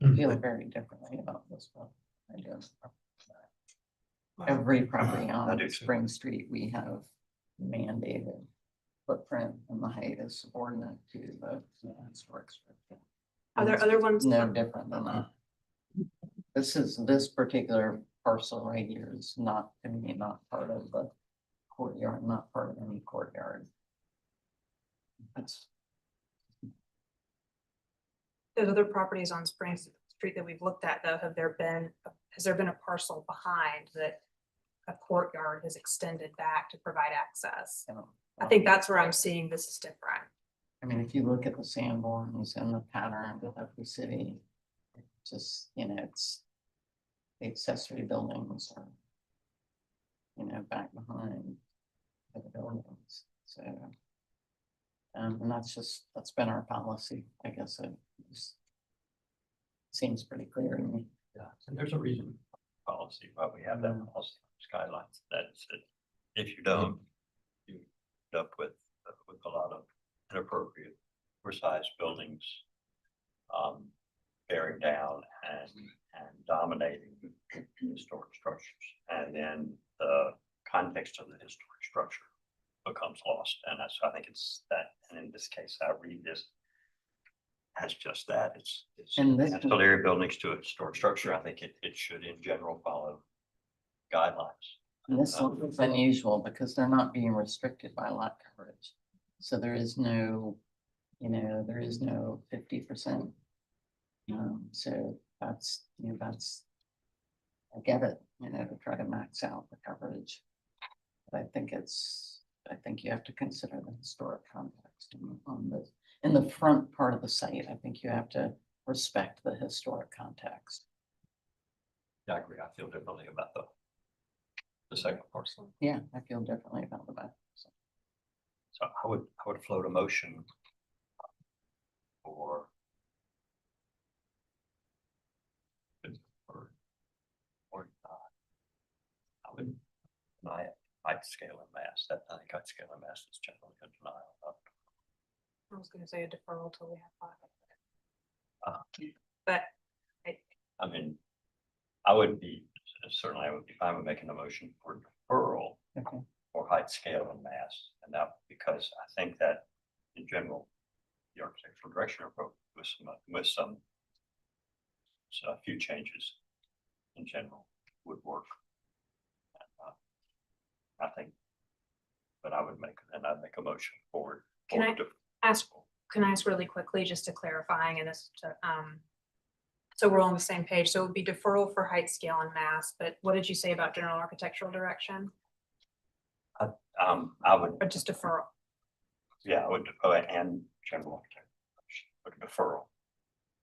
I feel very differently about this one. I do. Every property on Spring Street, we have mandated footprint and the height is subordinate to the historic structure. Are there other ones? No different than that. This particular parcel right here is not, to me, not part of the courtyard, not part of any courtyard. That's There's other properties on Spring Street that we've looked at though. Has there been a parcel behind that a courtyard has extended back to provide access? I think that's where I'm seeing this is different. I mean, if you look at the Sanborns and the pattern of every city, just, you know, it's the accessory buildings are, you know, back behind the buildings. So, and that's been our policy. I guess it seems pretty clear to me. Yeah, and there's a reason policy why we have that policy guidelines. That's it. If you don't, you end up with a lot of inappropriate oversized buildings bearing down and dominating historic structures, and then the context of the historic structure becomes lost. And that's, I think it's that. And in this case, I read this as just that. It's ancillary buildings to a historic structure. I think it should in general follow guidelines. And this is unusual because they're not being restricted by lot coverage. So there is no, you know, there is no 50%. So that's, you know, I get it, you know, to try to max out the coverage. But I think you have to consider the historic context in the front part of the site. I think you have to respect the historic context. Yeah, I agree. I feel differently about the second parcel. Yeah, I feel differently about the back. So I would float a motion for I would deny it. Height, scale, and mass. That I think height, scale, and mass is generally a denial. was gonna say a deferral till we have five. Uh, But I mean, I would be, certainly I would be fine with making a motion for deferral Okay. for height, scale and mass. And that, because I think that in general, the architectural direction approach with some so a few changes in general would work. I think, but I'd make a motion forward. Can I ask really quickly, just to clarifying and this to, so we're all on the same page. So it would be deferral for height, scale and mass, but what did you say about general architectural direction I would, or just deferral? yeah, I would defer and general architecture, but deferral.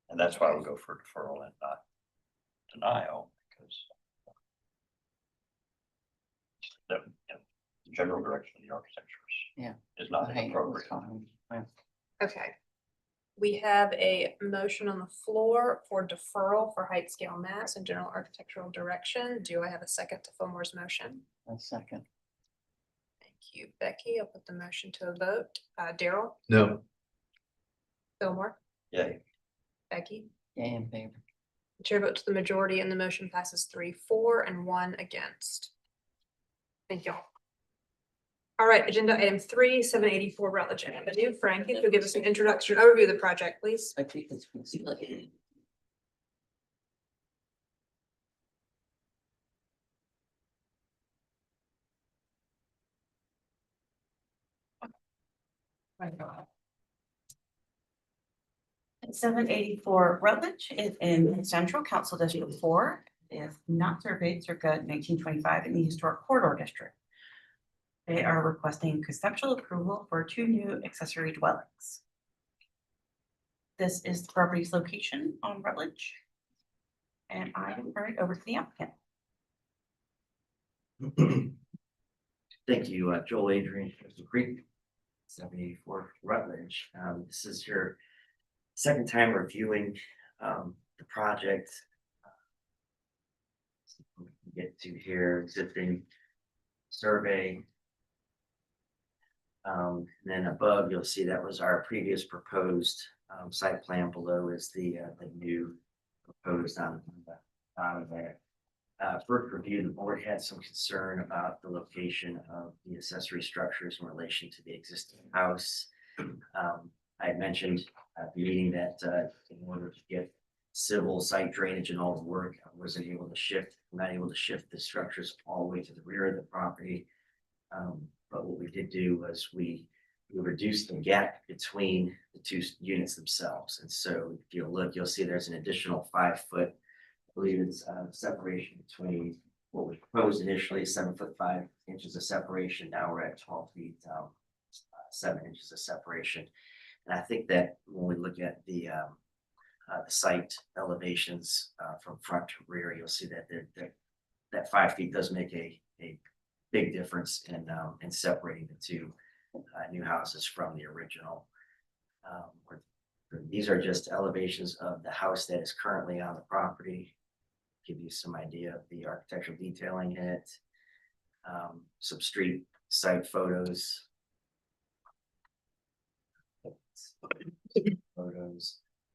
And that's why I would go for deferral and not denial, because the, the general direction of the architecture Yeah. is not The height was inappropriate. fine. Yeah. Okay. We have a motion on the floor for deferral for height, scale, mass and general architectural direction. Do I have a second to Fillmore's motion? A second. Thank you, Becky. I'll put the motion to a vote. Daryl, No, Fillmore, Yay. Becky. Yay in favor. The chair votes the majority and the motion passes 3-4 and 1 against. Thank you all. All right, agenda item 3, 784 Rutledge Avenue. Frank, if you'll give us an introduction overview of the project, please. I think it's. Seven 784 Rutledge is in Central Council District 4. It is not surveyed circa 1925 in the Historic Corridor District. They are requesting conceptual approval for 2 new accessory dwellings. This is the property's location on Rutledge. And I will turn it over to the applicant. Thank you, Joel Adrian, Crystal Creek, 784 Rutledge. This is your second time reviewing the project. We can get to here, existing survey. Then above, you'll see that was our previous proposed site plan. Below is the new proposed on the bottom there. First review, the board had some concern about the location of the accessory structures in relation to the existing house. I had mentioned at the meeting that in order to get civil site drainage and all the work, I wasn't able to shift, not able to shift the structures all the way to the rear of the property. But what we did do was we reduced the gap between the 2 units themselves. And so if you look, you'll see there's an additional 5 foot, I believe it's separation between what was proposed initially, 7 foot 5 inches of separation. Now we're at 12 feet, 7 inches of separation. And I think that when we look at the site elevations from front to rear, you'll see that that 5 feet does make a big difference in separating the 2 new houses from the original. These are just elevations of the house that is currently on the property. Give you some idea of the architectural detailing in it. Some street site photos.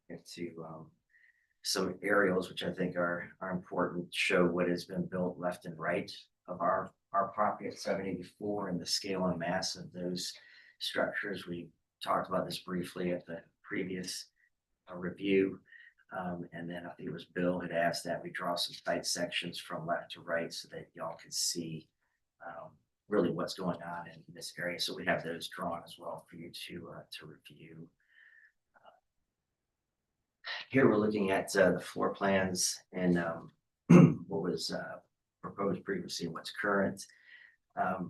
Get to some aerials, which I think are important, show what has been built left and right of our property at 784 and the scale and mass of those structures. We talked about this briefly at the previous review. And then I think it was Bill had asked that we draw some site sections from left to right so that y'all can see really what's going on in this area. So we have those drawn as well for you to review. Here we're looking at the floor plans and what was proposed previously and what's current.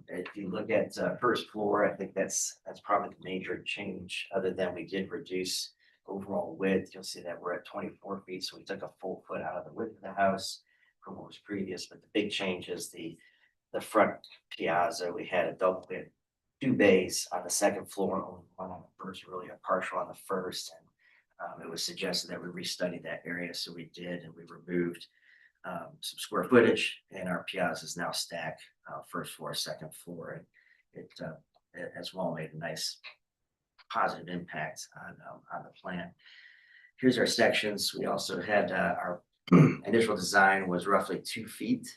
If you look at first floor, I think that's probably the major change, other than we did reduce overall width. You'll see that we're at 24 feet, so we took a full foot out of the width of the house from what was previous. But the big change is the front piazza. We had we had 2 bays on the second floor, only one on the first, really a partial on the first. And it was suggested that we restudy that area, so we did, and we removed some square footage, and our piazzas now stack first floor, second floor, and it as well made a nice positive impact on the plan. Here's our sections. We also had our initial design was roughly 2 feet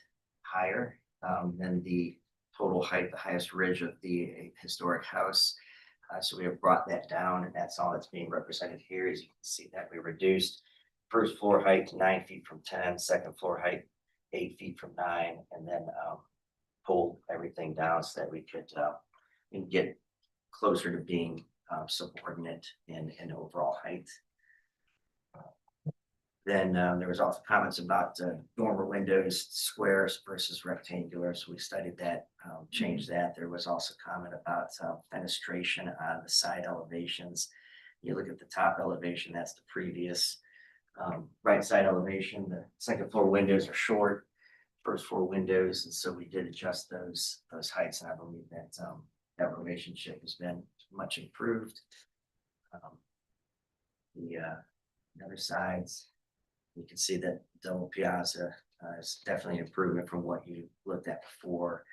higher than the total height, the highest ridge of the historic house. So we have brought that down, and that's all that's being represented here. As you can see that we reduced first floor height to 9 feet from 10, second floor height 8 feet from 9, and then pulled everything down so that we could get closer to being subordinate in overall height. Then there was also comments about dormer windows, squares versus rectangular. So we studied that, changed that. There was also comment about fenestration on the side elevations. You look at the top elevation, that's the previous right side elevation. The second floor windows are short, first floor windows. And so we did adjust those heights. And I believe that that relationship has been much improved. The other sides, you can see that double piazza is definitely an improvement from what you looked at before.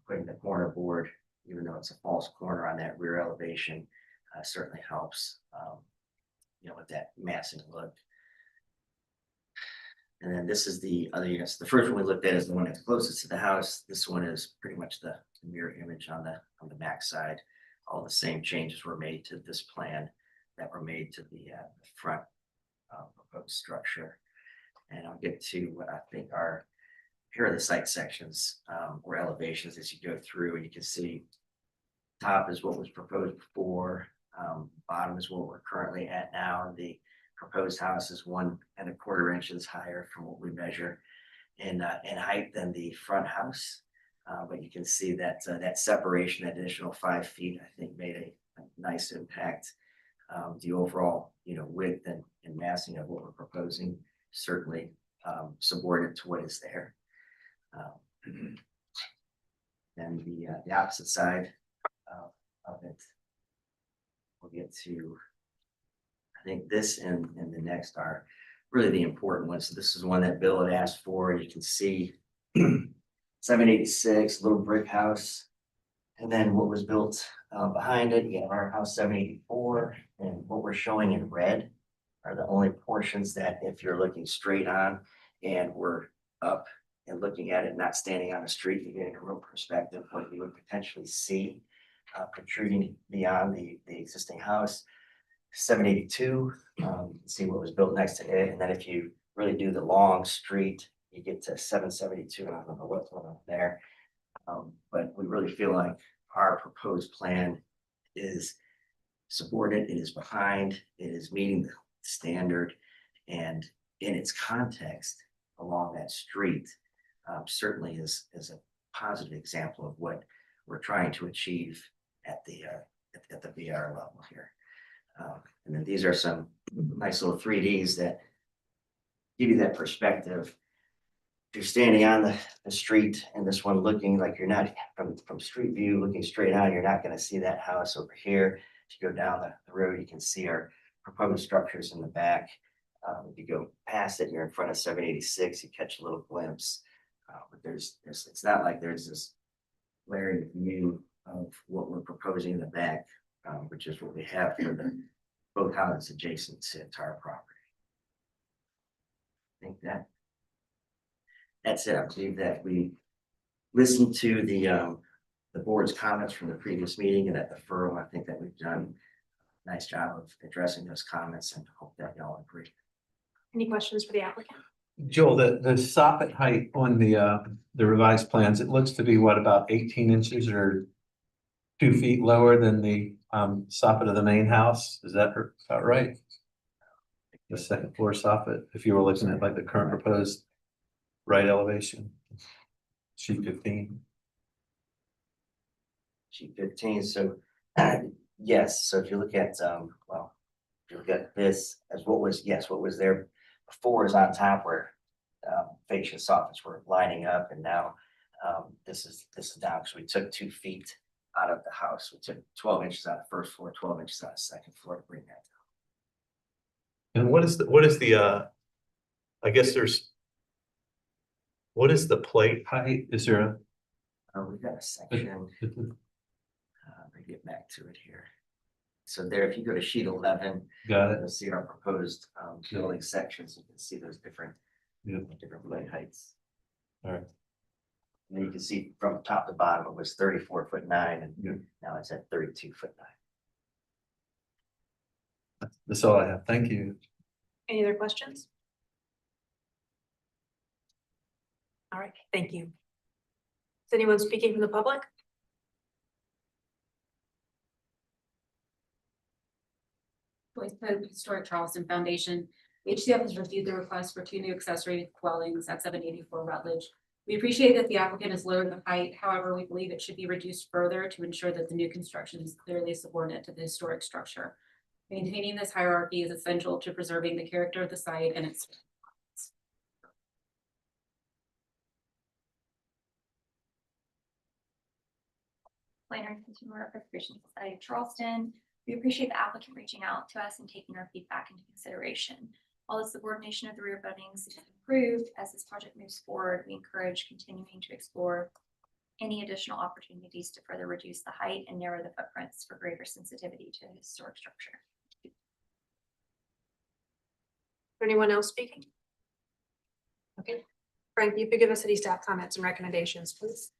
Putting the corner board, even though it's a false corner on that rear elevation, certainly helps, with that massing look. And then this is the other units. The first one we looked at is the one that's closest to the house. This one is pretty much the mirror image on the back side. All the same changes were made to this plan that were made to the front proposed structure. And I'll get to what I think here are the site sections or elevations as you go through, and you can see top is what was proposed before, bottom is what we're currently at now. The proposed house is 1¼ inches higher from what we measure in height than the front house. But you can see that that separation, that additional 5 feet, I think made a nice impact. The overall, width and massing of what we're proposing certainly subordinate to what is there. And the opposite side of it, we'll get to. I think this and the next are really the important ones. So this is one that Bill had asked for. You can see 786 little brick house. And then what was built behind it, you have our house 784, and what we're showing in red are the only portions that if you're looking straight on and we're up and looking at it, not standing on the street, you're getting a real perspective of what you would potentially see protruding beyond the existing house. 782, you can see what was built next to it. And then if you really do the long street, you get to 772, and I don't know what's going on there. But we really feel like our proposed plan is subordinate, it is behind, it is meeting the standard, and in its context along that street certainly is a positive example of what we're trying to achieve at the VR level here. And then these are some nice little 3Ds that give you that perspective. If you're standing on the street and this one looking like you're not from street view looking straight on, you're not going to see that house over here. If you go down the road, you can see our proposed structures in the back. If you go past it, you're in front of 786, you catch a little glimpse. But it's not like there's this glaring view of what we're proposing in the back, which is what we have for both houses adjacent to our property. I think that's it. I believe that we listened to the board's comments from the previous meeting, and at the forum, I think that we've done a nice job of addressing those comments, and hope that y'all agree. Any questions for the applicant? Joel, the soffit height on the revised plans, it looks to be what, about 18 inches or 2 feet lower than the soffit of the main house. Is that about right? The second floor soffit, if you were looking at like the current proposed right elevation, sheet 15. Sheet 15. So yes. So if you look at if you look at this as what was there before is on top where fascia soffits were lining up, and now this is down because we took 2 feet out of the house. We took 12 inches out of the first floor, 12 inches out of the second floor to bring that down. And what is the I guess what is the plate height? Is there We've got a section. Let me get back to it here. So there, if you go to sheet 11, Got it. you'll see our proposed building sections. You can see those different Yeah. different blade heights. All right. And then you can see from top to bottom, it was 34'9" and Yeah. now it's at 32'9". That's all I have. Thank you. Any other questions? All right, thank you. Is anyone speaking from the public? Joyce Pope, Historic Charleston Foundation. HCF has reviewed the request for 2 new accessory dwellings at 784 Rutledge. We appreciate that the applicant has lowered the height. However, we believe it should be reduced further to ensure that the new construction is clearly subordinate to the historic structure. Maintaining this hierarchy is essential to preserving the character of the site and its. Planner and Consumer Representation Society of Charleston. We appreciate the applicant reaching out to us and taking our feedback into consideration. While the subordination of the rear buildings is improved, as this project moves forward, we encourage continuing to explore any additional opportunities to further reduce the height and narrow the footprints for greater sensitivity to the historic structure. Anyone else speaking? Okay, Frank, you could give us city staff comments and recommendations, please.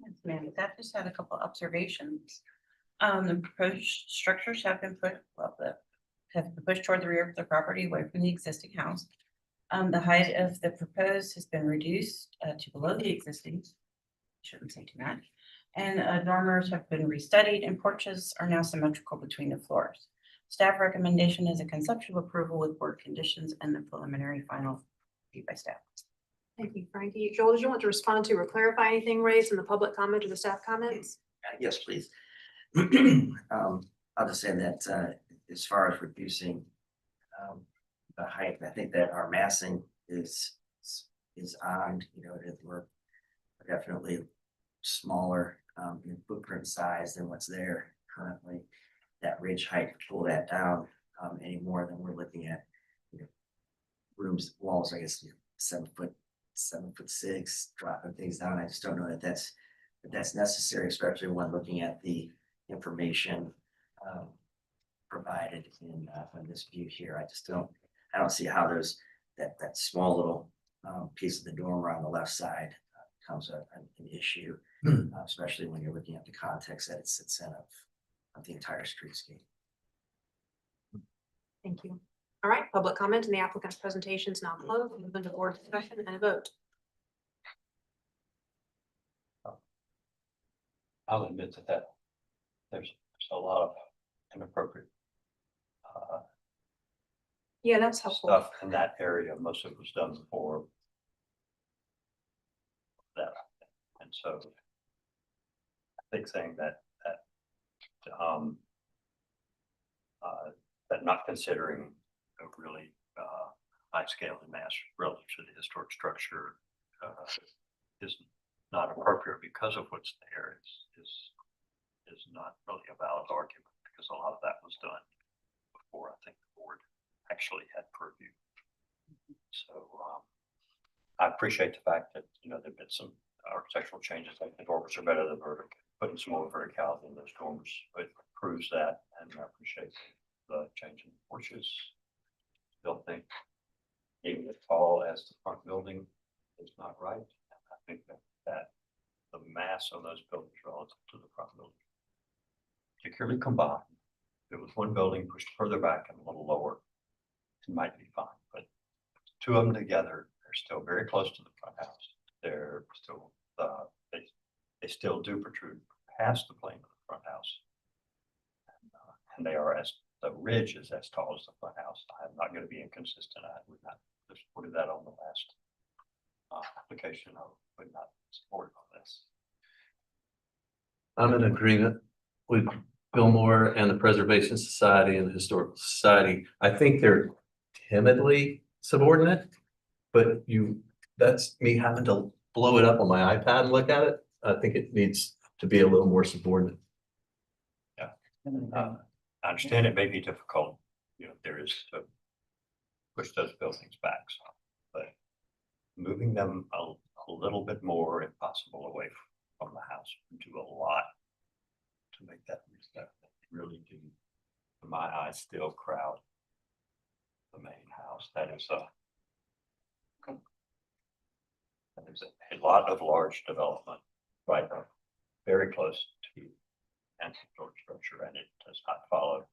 Yes, ma'am. That just had a couple observations. The proposed structures have been pushed toward the rear of the property away from the existing house. The height of the proposed has been reduced to below the existing. Shouldn't say too much. And dormers have been restudied and porches are now symmetrical between the floors. Staff recommendation is a conceptual approval with board conditions and the preliminary final review by staff. Thank you, Frankie. Joel, did you want to respond to or clarify anything raised in the public comment or the staff comments? Yes, please. I'll just say that as far as reducing the height, I think that our massing is on, we're definitely smaller in footprint size than what's there currently. That ridge height, pull that down any more than we're looking at, rooms, walls, I guess, 7'6", dropping things down. I just don't know that that's necessary, especially when looking at the information provided in this view here. I don't see how that small little piece of the dormer on the left side becomes an issue, especially when you're looking at the context that it sits in of the entire streetscape. Thank you. All right, public comment and the applicant's presentation is now closed. We'll move into board discussion and a vote. I'll admit that there's a lot of inappropriate Yeah, that's helpful. stuff in that area. Most of it was done before that. And so I think saying that not considering a really high scale and mass relative to the historic structure is not appropriate because of what's there is not really a valid argument, because a lot of that was done before I think the board actually had purview. So I appreciate the fact that there've been some architectural changes, like the dormers are better than vertical, putting some more verticality in those dormers, but it proves that, and I appreciate the change in porches. Still think even as tall as the front building is not right. And I think that the mass of those buildings relative to the front building, particularly combined, if it was one building pushed further back and a little lower, it might be fine, but two of them together, they're still very close to the front house. They're still they still do protrude past the plane of the front house, and they are the ridge is as tall as the front house. I'm not going to be inconsistent. I would not have supported that on the last application. I would not support on this. I'm in agreement with Bill Moore and the Preservation Society and the Historical Society. I think they're timidly subordinate, but that's me having to blow it up on my iPad and look at it. I think it needs to be a little more subordinate. Yeah. I understand it may be difficult, there is to push those buildings back some, but moving them a little bit more, if possible, away from the house, do a lot to make that respect. Really do, in my eyes, still crowd the main house. That is a lot of large development right now, very close to historic structure, and it does not follow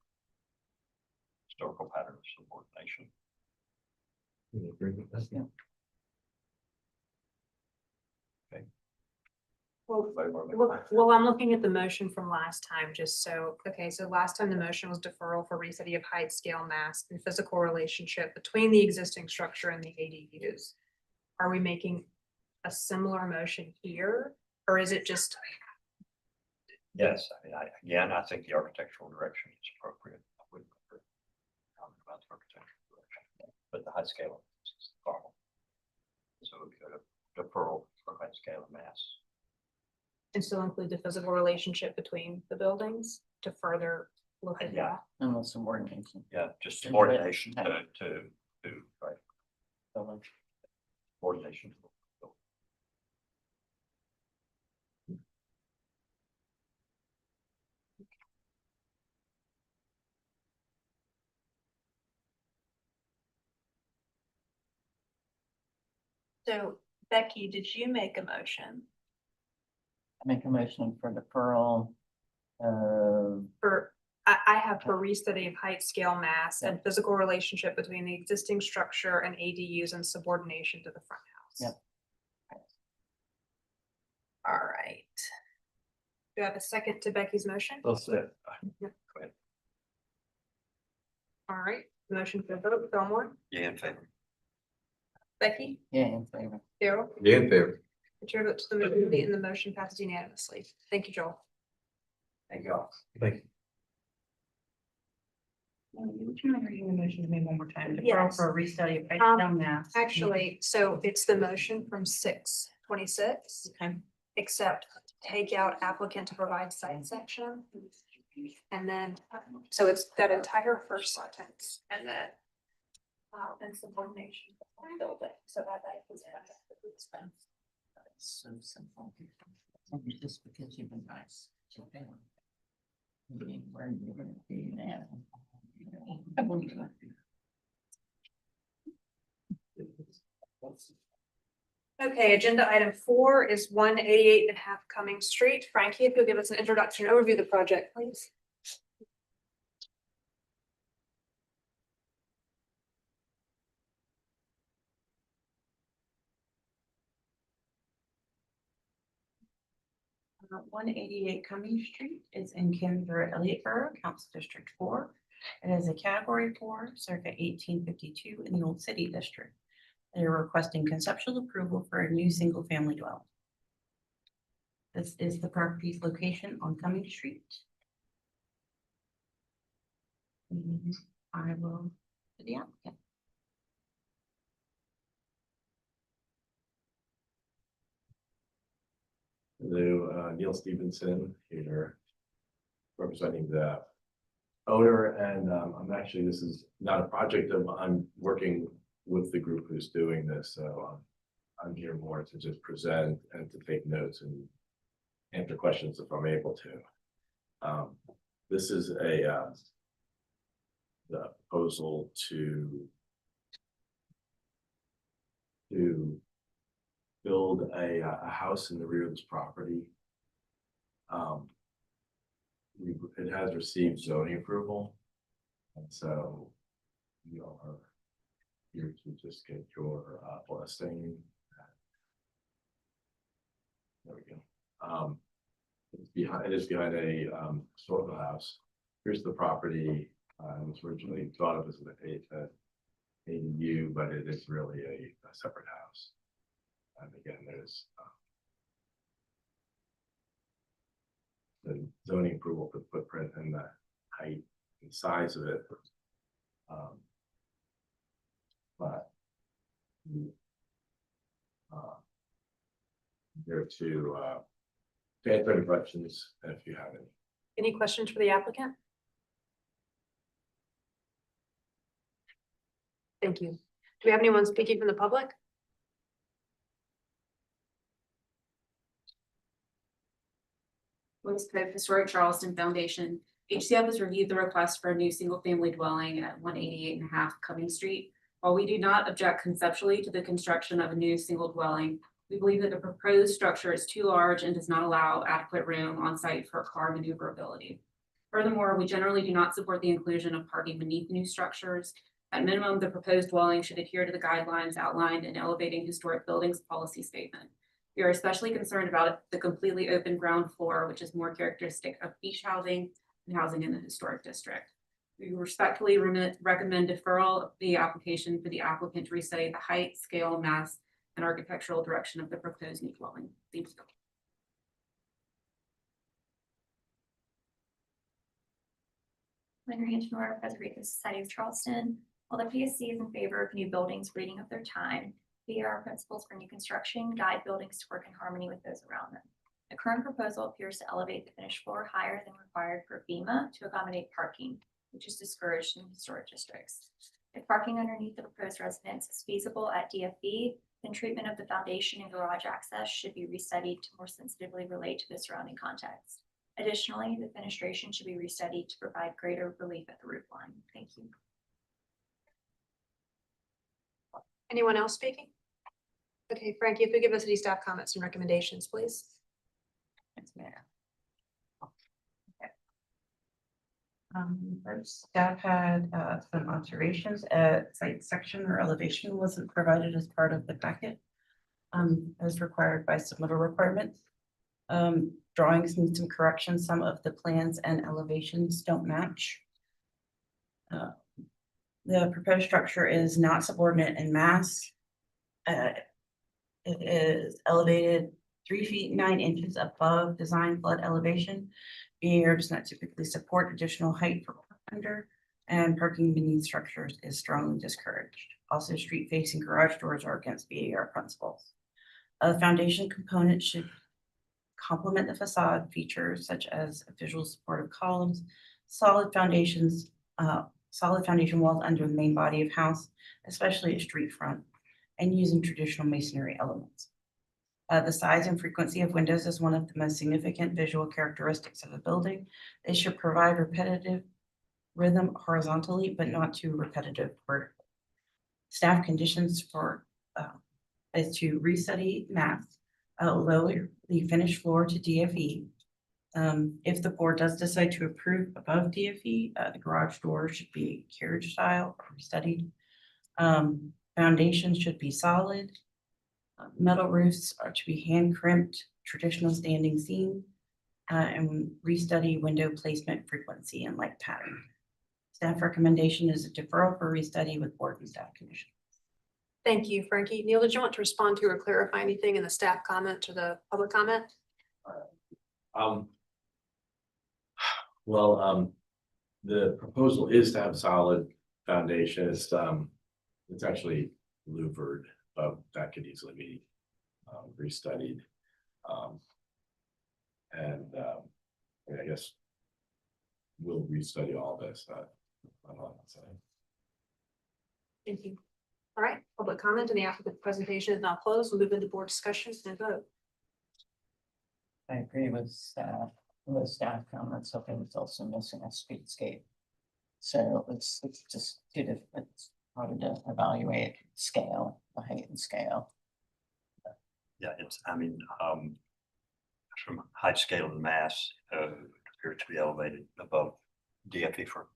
historical pattern of subordination. You agree with that? Yeah. Well, I'm looking at the motion from last time, just so, okay, so last time the motion was deferral for restudy of height, scale, mass, and physical relationship between the existing structure and the ADUs. Are we making a similar motion here, or is it just? Yes, I mean, I think the architectural direction is appropriate. I wouldn't comment about the architectural direction, but the high scale is the problem. So we go to deferral for high scale and mass. And still include the physical relationship between the buildings to further look at Yeah. that. And the subordination. Yeah, just subordination to right, So, subordination. So Becky, did you make a motion? I make a motion for deferral of For, I have for restudy of height, scale, mass, and physical relationship between the existing structure and ADUs and subordination to the front house. Yep. All right. Do I have a second to Becky's motion? That's it. All right, motion for vote, Fillmore, Yeah, in favor. Becky, yeah, in favor. Daryl, Yeah, in favor. the chair votes to the majority and the motion passes unanimously. Thank you, Joel. Thank you all. Thank you. Would you mind reading the motion to me one more time? Deferral Yes. for a restudy of height, Um, scale, mass. Actually, so it's the motion from 6/26, Okay. except take out applicant to provide site section. And then, so it's that entire first sentence and then. And subordination of the building, so that is. So simple. Just because you've been nice. to them. I mean, where you're gonna be now. Okay, agenda item 4 is 188.5 Cummings Street. Frankie, if you'll give us an introduction overview of the project, please. One 188 Cummings Street is in Canberra, Elliott Borough, Council District 4. It is a category 4, circa 1852 in the Old City District. They are requesting conceptual approval for a new single-family dwelling. This is the property's location on Cummings Street. I will, to the applicant. Hello, Neil Stevenson here, representing the owner, and I'm actually, this is not a project of, I'm working with the group who's doing this, so I'm here more to just present and to take notes and answer questions if I'm able to. This is the proposal to build a house in the rear of this property. It has received zoning approval, and so you are here to just get your blessing. There we go. It is behind a historical house. Here's the property. It was originally thought of as an ADU, but it is really a separate house. And again, there's the zoning approval for the footprint and the height and size of it. But there to answer any questions if you have any. Any questions for the applicant? Thank you. Do we have anyone speaking from the public? Joyce Pope, Historic Charleston Foundation. HCF has reviewed the request for a new single-family dwelling at 188.5 Cumming Street. While we do not object conceptually to the construction of a new single dwelling, we believe that the proposed structure is too large and does not allow adequate room on site for car maneuverability. Furthermore, we generally do not support the inclusion of parking beneath new structures. At minimum, the proposed dwelling should adhere to the guidelines outlined in Elevating Historic Buildings Policy Statement. We are especially concerned about the completely open ground floor, which is more characteristic of beach housing and housing in the historic district. We respectfully recommend deferral of the application for the applicant to restudy the height, scale, mass, and architectural direction of the proposed new dwelling. Thank you. Larry Antonor, Preservation Society of Charleston. While the PSC is in favor of new buildings reading of their time, BAR principles for new construction guide buildings to work in harmony with those around them. The current proposal appears to elevate the finished floor higher than required for FEMA to accommodate parking, which is discouraged in historic districts. If parking underneath the proposed residence is feasible at DFE, then treatment of the foundation and garage access should be restudied to more sensitively relate to the surrounding context. Additionally, the fenestration should be restudied to provide greater relief at the roof line. Thank you. Anyone else speaking? Okay, Frankie, if you give us any staff comments and recommendations, please. Thanks, Mayor. First, staff had some observations. Site section or elevation wasn't provided as part of the packet as required by submittal requirements. Drawings need some corrections. Some of the plans and elevations don't match. The proposed structure is not subordinate in mass. It is elevated 3 feet 9 inches above design flood elevation. BAR does not typically support additional height for under, and parking beneath structures is strongly discouraged. Also, street facing garage doors are against BAR principles. Foundation components should complement the facade features such as visual supportive columns, solid foundation walls under the main body of house, especially at street front, and using traditional masonry elements. The size and frequency of windows is one of the most significant visual characteristics of the building. They should provide repetitive rhythm horizontally, but not too repetitive vertically. Staff conditions for is to restudy mass, lower the finished floor to DFE. If the board does decide to approve above DFE, the garage door should be carriage style or restudied. Foundations should be solid. Metal roofs are to be hand crimped, traditional standing seam, and restudy window placement frequency and light pattern. Staff recommendation is a deferral for restudy with board and staff condition. Thank you, Frankie. Neil, did you want to respond to or clarify anything in the staff comment or the public comment? The proposal is to have solid foundation. It's actually louvered, but that could easily be restudied. I guess we'll restudy all this. Thank you. All right, public comment and the applicant presentation is now closed. We'll move into board discussions and vote. I agree with staff comments. I think it's also missing a streetscape. So it's just too difficult. It's hard to evaluate scale, the height and scale. Yeah, from height, scale, and mass, appear to be elevated above DFE for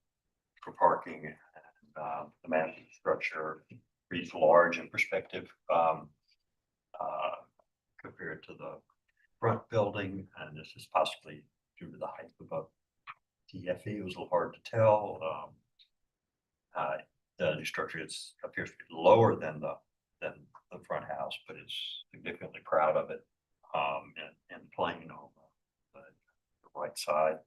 parking, and the mass structure reads large in perspective compared to the front building, and this is possibly due to the height above DFE. It was a little hard to tell. The new structure appears to be lower than the front house, but it's significantly proud of it. And plain on the right side,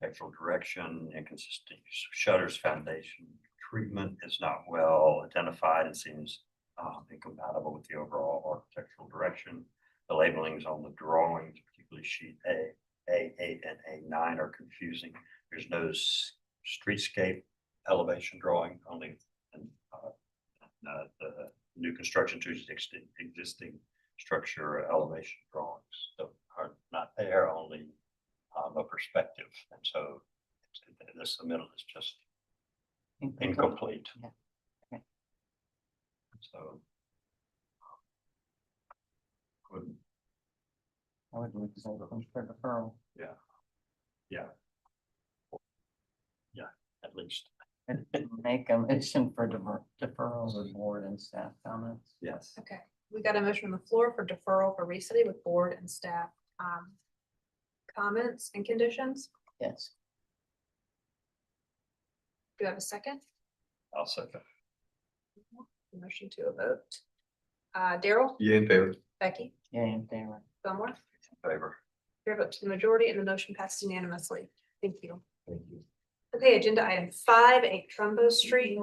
actual direction, inconsistent use of shutters, foundation treatment is not well identified and seems incompatible with the overall architectural direction. The labelings on the drawings, particularly sheet A8 and A9, are confusing. There's no streetscape elevation drawing, only the new construction to existing structure elevation drawings that are not there, only a perspective, and so this, the middle is just incomplete. Yeah. Okay. So. Good. I would move this over for deferral. At least. And make a motion for deferral with board and staff comments. Yes. Okay, we got a motion on the floor for deferral for recently with board and staff comments and conditions. Yes. Do you have a second? I'll second. Motion to a vote. Daryl, You in favor? Becky, Yeah, in favor. Fillmore, Favor. your vote to the majority and the motion passes unanimously. Thank you. Thank you. Okay, agenda item 5, 8 Trumbo Street.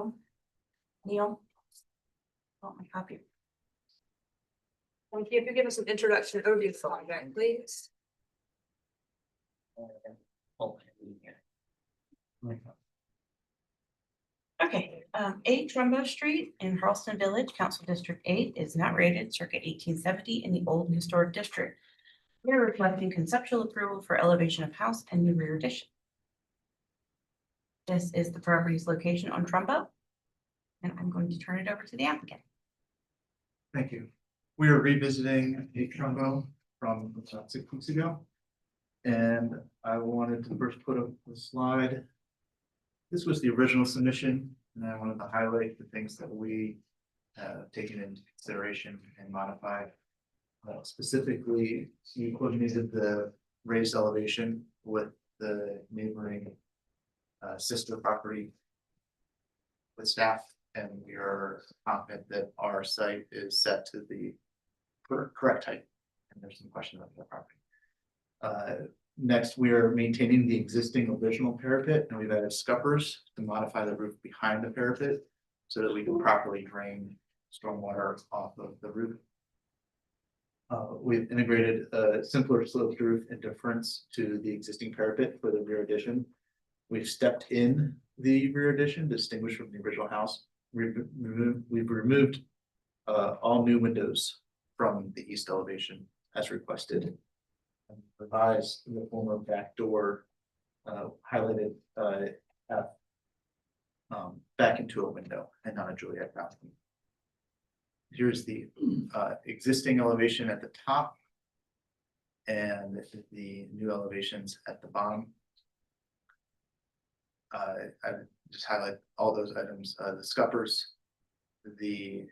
Neil? Want my copy? Thank you. If you give us an introduction overview of the project, please. Okay, 8 Trumbo Street in Charleston Village, Council District 8 is not rated circa 1870 in the Old Historic District. We are requesting conceptual approval for elevation of house and new rear addition. This is the property's location on Trumbo. And I'm going to turn it over to the applicant. Thank you. We are revisiting a Trumbo from about 6 weeks ago. And I wanted to first put up the slide. This was the original submission, and I wanted to highlight the things that we have taken into consideration and modified. Specifically, we coordinated the raised elevation with the neighboring sister property with staff, and we are confident that our site is set to the correct height. And there's some question about the property. Next, we are maintaining the existing original parapet, and we've added scuppers to modify the roof behind the parapet so that we can properly drain stormwater off of the roof. We've integrated a simpler sloped roof in deference to the existing parapet for the rear addition. We've stepped in the rear addition, distinguished from the original house. We've removed all new windows from the east elevation as requested. And revised the former back door highlighted back into a window and not a Juliet balcony. Here's the existing elevation at the top and the new elevations at the bottom. I just highlight all those items, the scuppers, the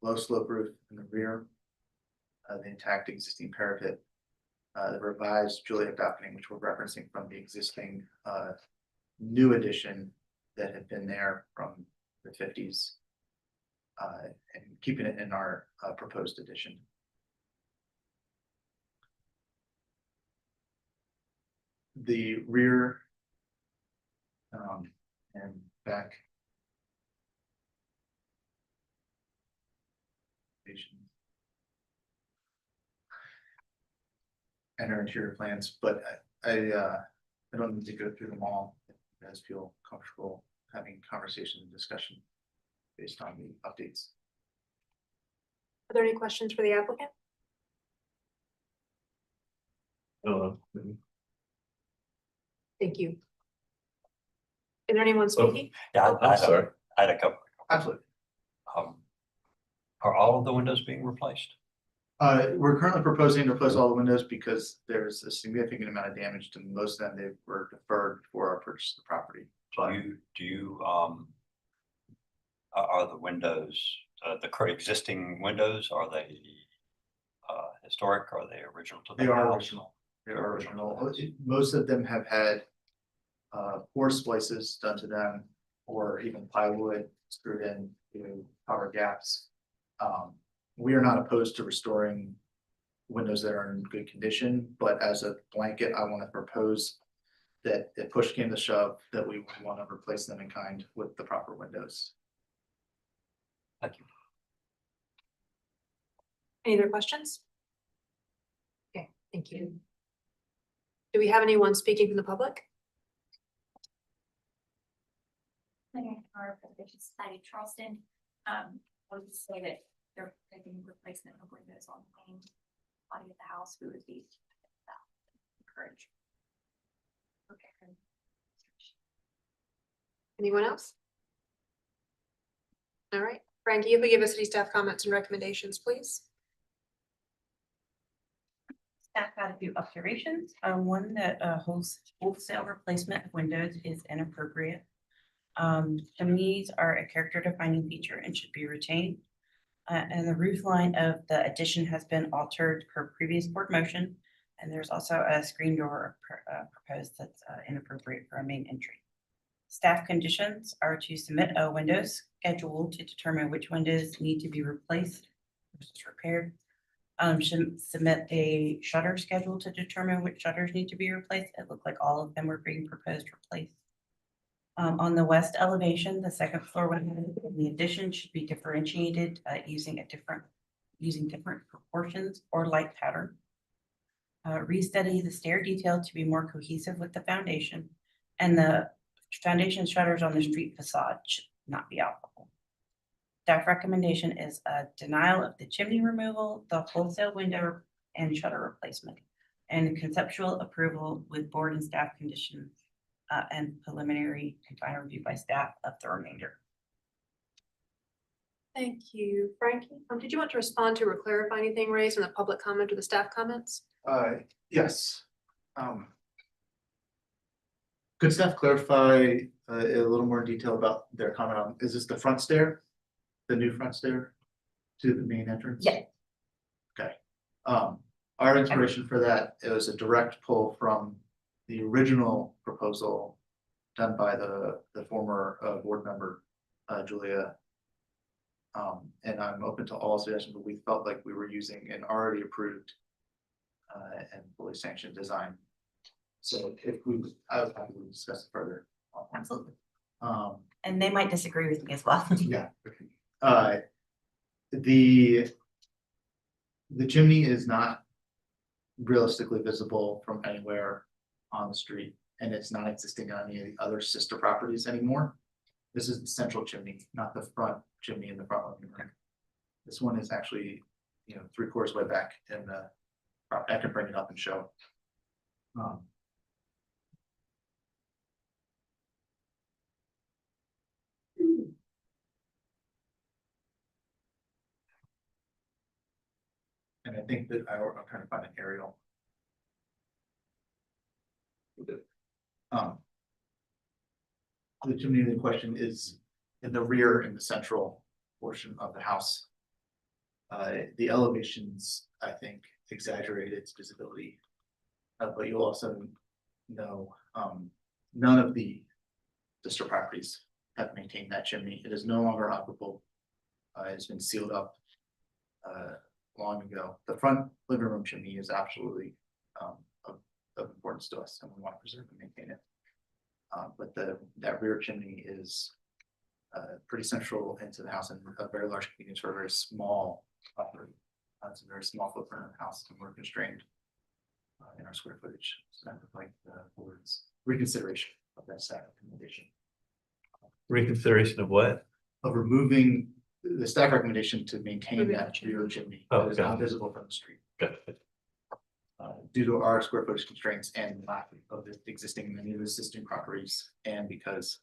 low slope roof in the rear, the intact existing parapet, the revised Juliet balcony, which we're referencing from the existing new addition that had been there from the 50s, and keeping it in our proposed addition. The rear and back and our interior plans, but I don't need to go through them all. If you guys feel comfortable having conversation and discussion based on the updates. Are there any questions for the applicant? Thank you. Is there anyone speaking? Yeah, I'm sorry. I had a couple. Absolutely. Are all of the windows being replaced? We're currently proposing to replace all the windows because there's a significant amount of damage to most of them. They were deferred before our purchase of the property. Do you, are the windows, the current existing windows, are they historic? Are they original to the They are house? original. They are original. Most of them have had or splices done to them, or even plywood screwed in to cover gaps. We are not opposed to restoring windows that are in good condition, but as a blanket, I want to propose that if push came to shove, that we would want to replace them in kind with the proper windows. Thank you. Any other questions? Okay, thank you. Do we have anyone speaking from the public? Our Preservation Society Charleston, I would just say that they're taking replacement of windows on the main body of the house. We would be encourage. Okay. Anyone else? All right, Frankie, if we give us city staff comments and recommendations, please. Staff had a few observations. One that wholesale replacement of windows is inappropriate. Chimneys are a character defining feature and should be retained. And the roof line of the addition has been altered per previous board motion. And there's also a screen door proposed that's inappropriate for a main entry. Staff conditions are to submit a windows schedule to determine which windows need to be replaced versus repaired. Should submit a shutter schedule to determine which shutters need to be replaced. It looked like all of them were being proposed replaced. On the west elevation, the second floor window in the addition should be differentiated using different proportions or light pattern. Restudy the stair detail to be more cohesive with the foundation, and the foundation shutters on the street facade should not be applicable. Staff recommendation is a denial of the chimney removal, the wholesale window and shutter replacement, and conceptual approval with board and staff conditions and preliminary and final review by staff of the remainder. Thank you, Frankie. Did you want to respond to or clarify anything raised in the public comment or the staff comments? Yes. Could staff clarify a little more detail about their comment on, is this the front stair? The new front stair to the main entrance? Yeah. Okay. Our inspiration for that, it was a direct pull from the original proposal done by the former board member, Julia. And I'm open to all suggestions, but we felt like we were using an already approved and fully sanctioned design. So if we, I was happy to discuss it further. Absolutely. And they might disagree with me as well. Yeah. The chimney is not realistically visible from anywhere on the street, and it's not existing on any of the other sister properties anymore. This is the central chimney, not the front chimney in the front living room. This one is actually, 3/4 way back in the, I can bring it up and show. And I think that I'm trying to find an aerial. The chimney in question is in the rear in the central portion of the house. The elevations, I think, exaggerate its visibility. But you'll also know, none of the sister properties have maintained that chimney. It is no longer operable. It's been sealed up long ago. The front living room chimney is absolutely of importance to us, and we want to preserve and maintain it. But that rear chimney is pretty central into the house and a very large convenience for a very small property. It's a very small footprint of the house, and we're constrained in our square footage. So I would like the board's reconsideration of that staff recommendation. Reconsideration of what? Of removing the staff recommendation to maintain that rear chimney that is Okay. not visible from the street. Okay. Due to our square footage constraints and lack of the existing in many of the existing properties, and because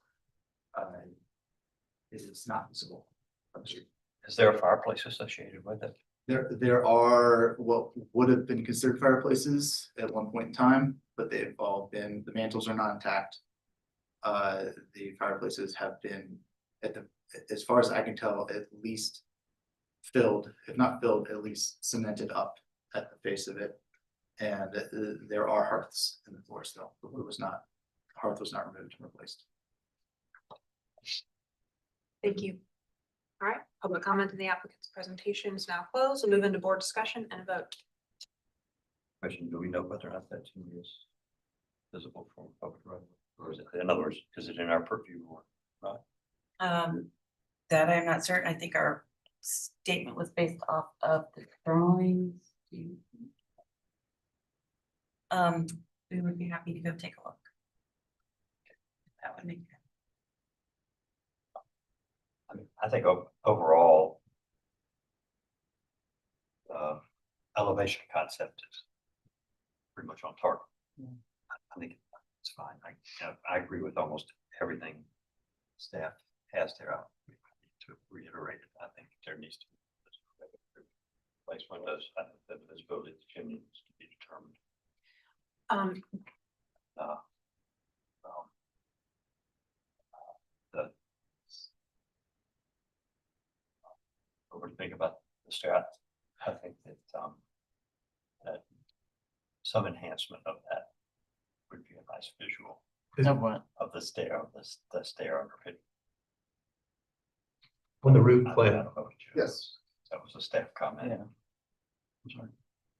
it is not visible from the street. Is there a fireplace associated with it? There are what would have been considered fireplaces at one point in time, but they've all been, the mantles are not intact. The fireplaces have been as far as I can tell, at least filled, if not filled, at least cemented up at the face of it. And there are hearths in the floor still. The wood was not, hearth was not removed and replaced. Thank you. All right, public comment in the applicant's presentation is now closed. We'll move into board discussion and a vote. Question, do we know whether or not that chimney is visible from public road? Or is it, in other words, is it in our purview or not? That I'm not certain. I think our statement was based off of the drawings. We would be happy to go take a look. That would make sense. I mean, I think overall, elevation concept is pretty much on target. I think it's fine. I agree with almost everything staff has there. To reiterate it, I think there needs to be place windows. I think that the visibility of the chimney needs to be determined. Uh, the What do you think about the staff? I think that some enhancement of that would be a nice visual Of what? of the stair, the stair underpinning. On the roof I plan, don't know what you- Yes. That was a staff comment. Yeah. I'm sorry.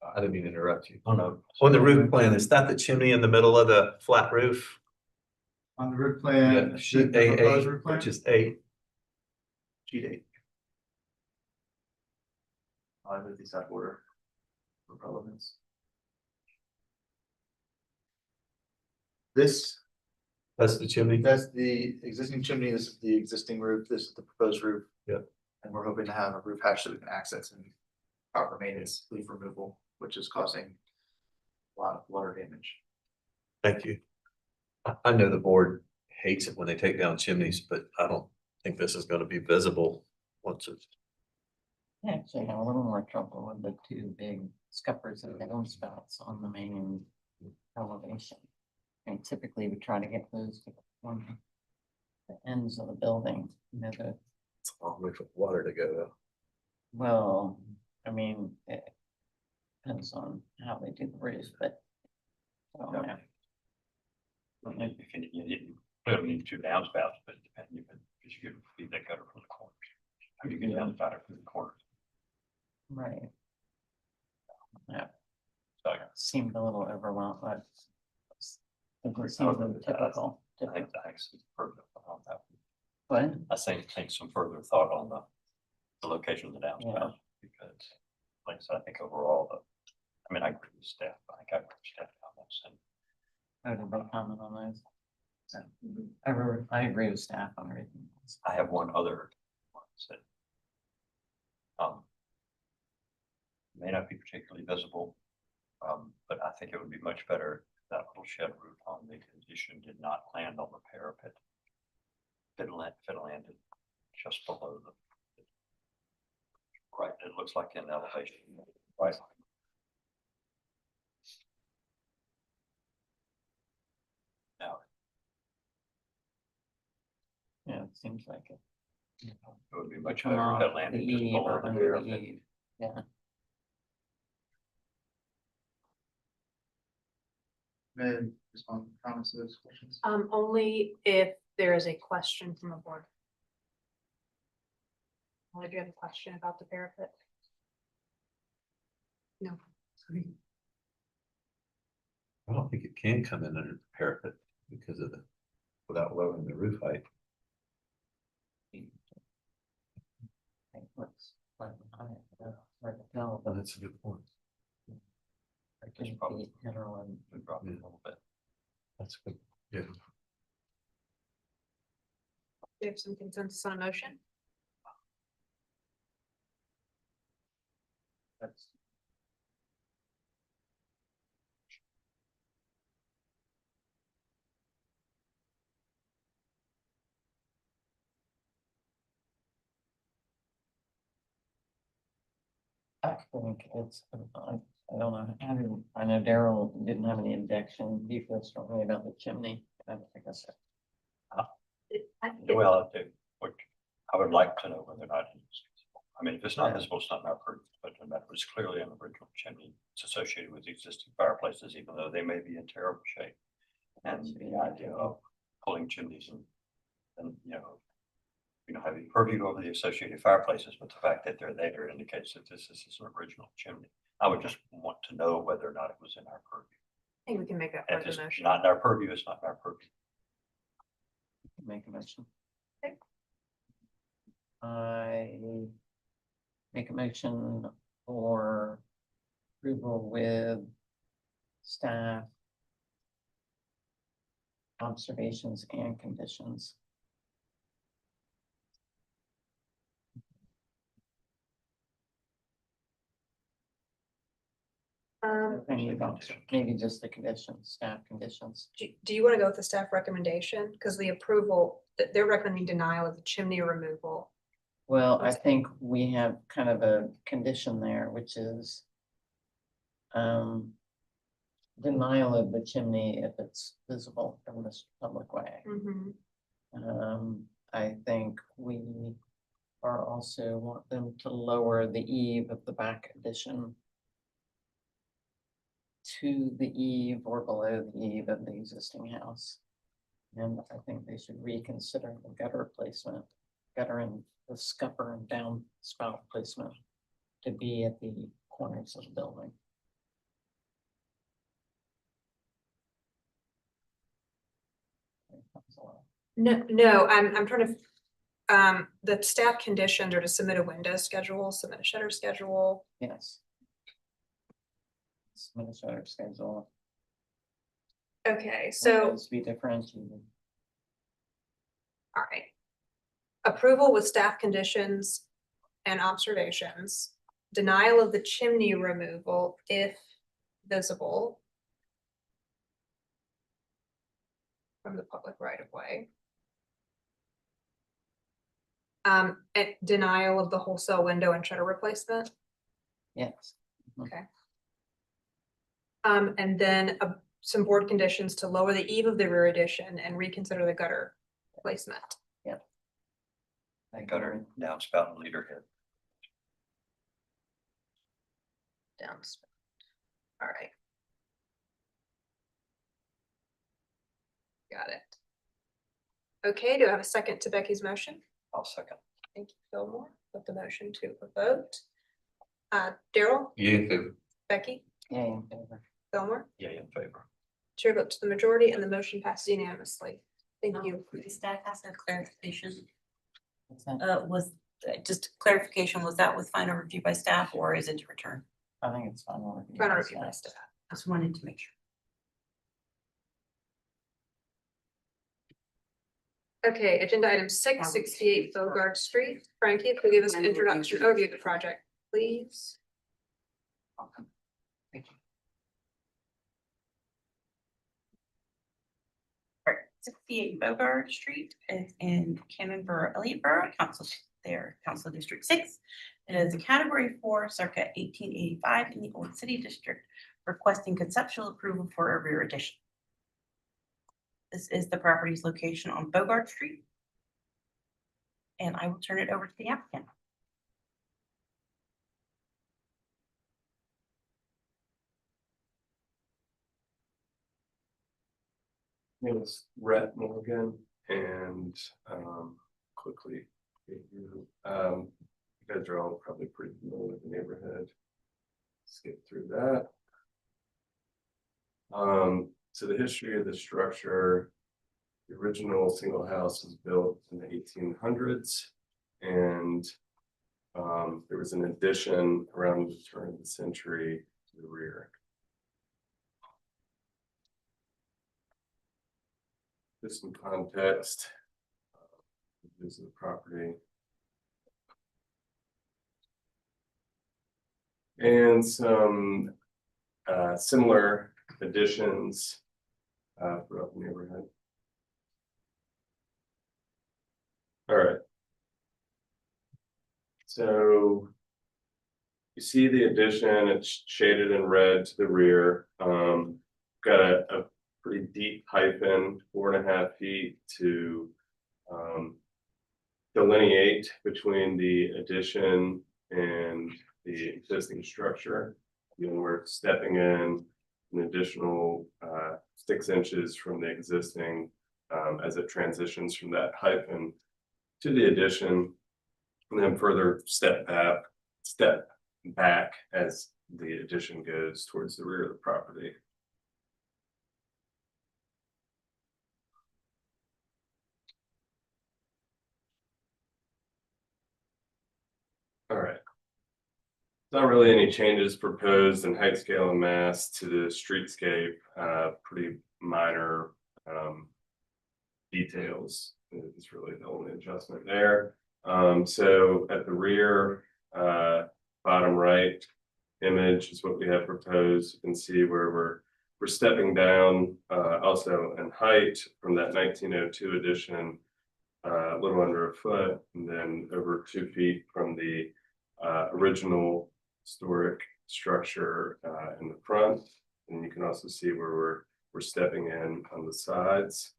I didn't mean to interrupt you. Oh, no. On the roof plan, is that the chimney in the middle of the flat roof? On the roof plan. Sheet the proposed AA, roof plan? which is A. Sheet 8. I move these out of order for relevance. This, That's the chimney. that's the existing chimney, this is the existing roof, this is the proposed roof. Yep. And we're hoping to have a roof hatch that we can access and proper maintenance, leaf removal, which is causing a lot of water damage. Thank you. I know the board hates it when they take down chimneys, but I don't think this is gonna be visible once it's. I actually have a little more trouble with the two big scuppers and downspouts on the main elevation. And typically we try to get those to one the ends of the building, you know, the, It's a long way for water to go though. well, I mean, it depends on how they do the roof, but. I don't know. You clearly need two downspouts, but depending, because you could feed that gutter from the corners. How you get downspout it from the corners. Right. Yeah, So seemed a little overwhelmed, but. It seems typical. I think some further thought on that. What? I think some further thought on the location of the downspout, because like I said, I think overall, I agree with staff, I think I agree with staff comments and I would have comment on those. I agree with staff on everything. I have one other one that may not be particularly visible, but I think it would be much better if that little shed roof on the addition did not land on the parapet. If it landed just below the right, it looks like in elevation, right? Now, Yeah, it seems like it. it would be much Come better if off it the landed just eave below or the under the parapet. eave. Yeah, May I respond to comments to those questions? Only if there is a question from the board. Would you have a question about the parapet? No. I don't think it can come in under the parapet because of without lowering the roof height. it looks like high, hard to tell, Oh, but that's a good point. I can probably- see everyone. We dropped it a little bit. That's good. Yeah. We have some consensus on a motion. That's. I think it's, I don't know, I know Daryl didn't have any objection, he feels strongly about the chimney, I think I said. Well, what I would like to know whether or not it's visible. If it's not visible, it's not in our purview, but that was clearly an original chimney. It's associated with existing fireplaces, even though they may be in terrible shape. And the idea of pulling chimneys and having purview over the associated fireplaces, but the fact that they're there indicates that this is an original chimney. I would just want to know whether or not it was in our purview. I think we can make that If part of it's the motion. not in our purview, it's not in our purview. Make a motion. Okay. I make a motion for approval with staff observations and conditions. Maybe just the conditions, staff conditions. Do you want to go with the staff recommendation? Because the approval, they're recommending denial of the chimney removal. Well, I think we have kind of a condition there, which is denial of the chimney if it's visible from this public way. I think we are also want them to lower the eave of the back addition to the eave or below the eave of the existing house. And I think they should reconsider the gutter placement, gutter and the scupper and downspout placement to be at the corners of the building. No, I'm trying to, the staff conditions are to submit a window schedule, submit a shutter schedule. Yes. Submit a shutter schedule. Okay, so, Windows be differentiated. all right. Approval with staff conditions and observations, denial of the chimney removal if visible from the public right of way. And denial of the wholesale window and shutter replacement. Yes. Okay. And then some board conditions to lower the eave of the rear addition and reconsider the gutter placement. And gutter, downspout, and leader head. Downspout. All right. Got it. Okay, do I have a second to Becky's motion? I'll second. Thank you, Fillmore. Put the motion to a vote. Daryl, Yeah, in favor. Becky, Yeah, in favor. Fillmore, Yeah, in favor. chair vote to the majority and the motion passes unanimously. Thank you. The staff has a clarification. What's that? Was just clarification, was that with final review by staff or is it to return? I think it's final. Final review by staff. Just wanted to make sure. Okay, agenda item 668 Bogart Street. Frankie, could you give us an introduction overview of the project, please? Thank you. 68 Bogart Street is in Cannonboro, Elliott Borough, Council District 6. It is a category 4 circa 1885 in the Old City District, requesting conceptual approval for a rear addition. This is the property's location on Bogart Street. And I will turn it over to the applicant. My name is Rhett Morgan and quickly, you guys are all probably pretty familiar with the neighborhood. Skip through that. So the history of the structure, the original single house was built in the 1800s and there was an addition around the turn of the century to the rear. Just some context. This is the property. And some similar additions throughout the neighborhood. All right. So you see the addition, it's shaded in red to the rear. Got a pretty deep hyphen, 4.5 feet to delineate between the addition and the existing structure. You know, we're stepping in an additional 6 inches from the existing as it transitions from that hyphen to the addition, and then further step back as the addition goes towards the rear of the property. All right. Not really any changes proposed in height, scale, and mass to the streetscape. Pretty minor details is really the only adjustment there. So at the rear, bottom right, image is what we have proposed. You can see where we're stepping down also in height from that 1902 edition, a little under a foot, and then over 2 feet from the original historic structure in the front. And you can also see where we're stepping in on the sides.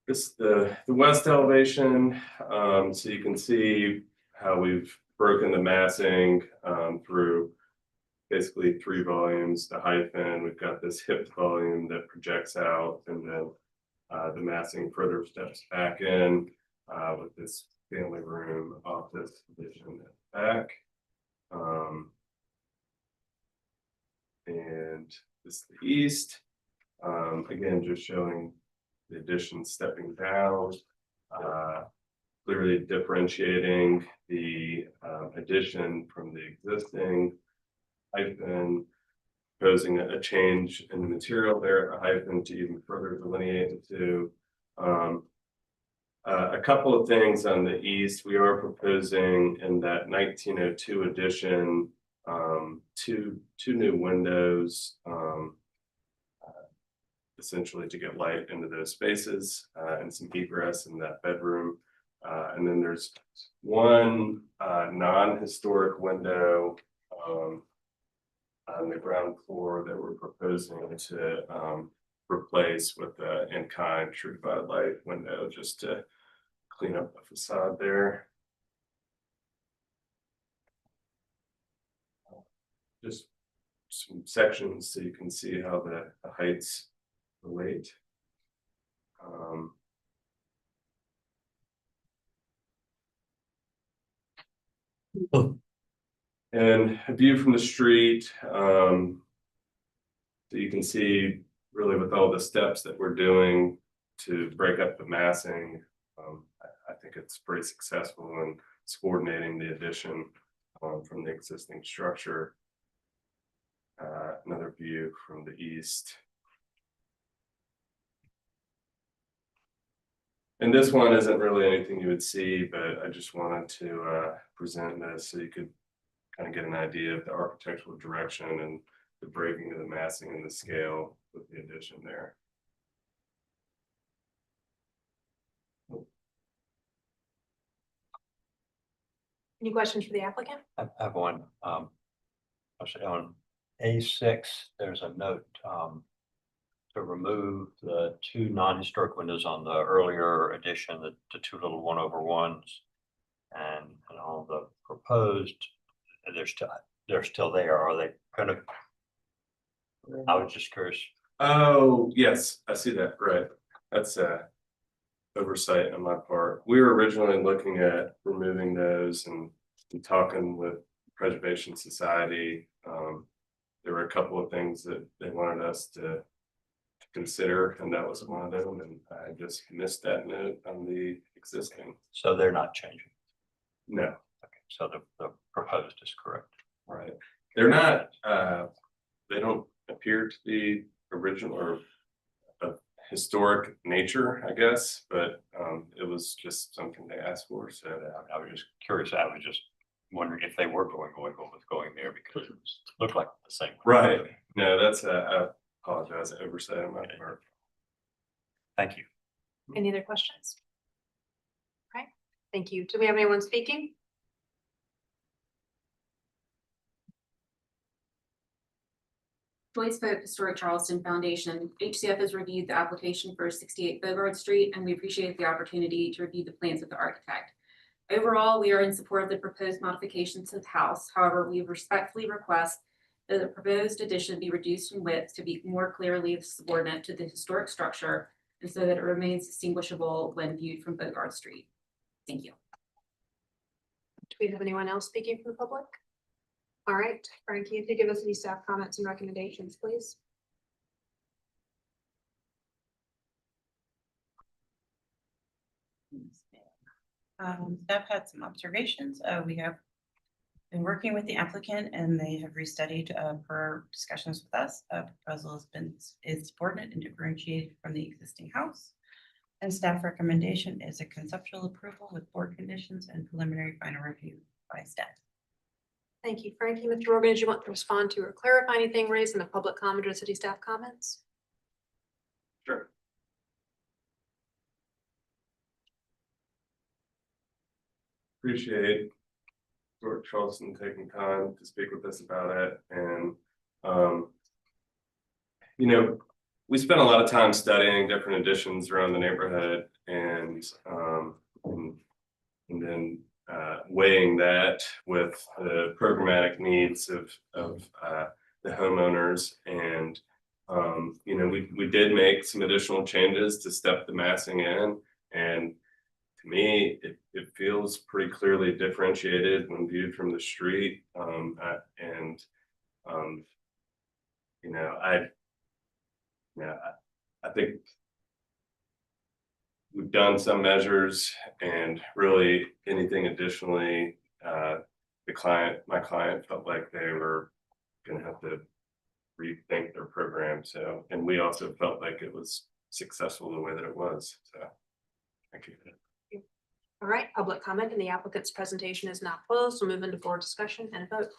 This the west elevation, so you can see how we've broken the massing through basically 3 volumes, the hyphen. We've got this hip volume that projects out, and then the massing further steps back in with this family room office addition at the back. And this is the east. Again, just showing the addition stepping down, clearly differentiating the addition from the existing hyphen, proposing a change in the material there at the hyphen to even further delineate the two. A couple of things on the east. We are proposing in that 1902 edition two new windows, essentially to get light into those spaces and some egress in that bedroom. And then there's one non-historic window on the ground floor that we're proposing to replace with an in-kind true divided light window, just to clean up the facade there. Just some sections so you can see how the heights relate. And a view from the street, so you can see really with all the steps that we're doing to break up the massing, I think it's pretty successful in coordinating the addition from the existing structure. Another view from the east. And this one isn't really anything you would see, but I just wanted to present this so you could kind of get an idea of the architectural direction and the breaking of the massing and the scale with the addition there. Any questions for the applicant? I have one. I'll say on A6, there's a note to remove the 2 non-historic windows on the earlier edition, the 2 little 1/1s, and on the proposed, they're still there. Are they gonna? I was just curious. Oh, yes, I see that. Right. That's oversight on my part. We were originally looking at removing those and talking with Preservation Society. There were a couple of things that they wanted us to consider, and that was one of them, and I just missed that note on the existing. So they're not changing. No. Okay, so the proposed is correct. Right. They're not, they don't appear to be original or of historic nature, I guess, but it was just something they asked for. So I was just curious. I was just wondering if they were going there because it looked like the same. right. No, that's I apologize, oversight on my part. Thank you. Any other questions? Okay, thank you. Do we have anyone speaking? Joyce Pope, Historic Charleston Foundation. HCF has reviewed the application for 68 Bogart Street, and we appreciate the opportunity to review the plans with the architect. Overall, we are in support of the proposed modifications to the house. However, we respectfully request that the proposed addition be reduced in width to be more clearly subordinate to the historic structure and so that it remains distinguishable when viewed from Bogart Street. Thank you. Do we have anyone else speaking from the public? All right, Frankie, if you give us any staff comments and recommendations, please. Staff had some observations. We have been working with the applicant and they have restudied per discussions with us. Proposal is subordinate and differentiated from the existing house. And staff recommendation is a conceptual approval with board conditions and preliminary final review by staff. Thank you, Frankie. Mr. Morgan, did you want to respond to or clarify anything raised in the public comment or city staff comments? Sure. Appreciate George Charleston taking time to speak with us about it, and you know, we spent a lot of time studying different additions around the neighborhood, and then weighing that with the programmatic needs of the homeowners, and you know, we did make some additional changes to step the massing in, and to me, it feels pretty clearly differentiated when viewed from the street. You know, I think we've done some measures, and really anything additionally, my client felt like they were gonna have to rethink their program. So, and we also felt like it was successful the way that it was. So, thank you. All right, public comment and the applicant's presentation is now closed. We'll move into board discussion and vote.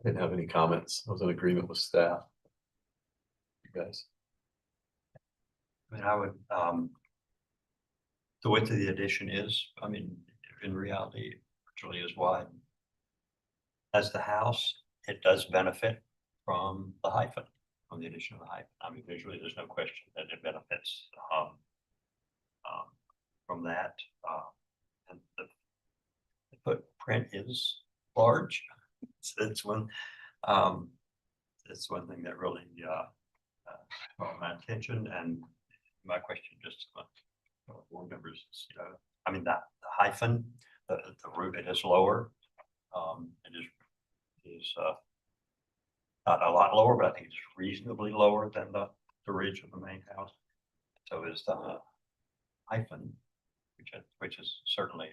I didn't have any comments. I was in agreement with staff. You guys. I mean, I would, the width of the addition is, I mean, in reality, it virtually is wide. As the house, it does benefit from the hyphen, from the addition of the hyphen. I mean, visually, there's no question that it benefits from that. And the footprint is large. It's one thing that really caught my attention, and my question just board members is, you know, I mean, that the hyphen, the root, it is lower. It is not a lot lower, but I think it's reasonably lower than the ridge of the main house. So is the hyphen, which is certainly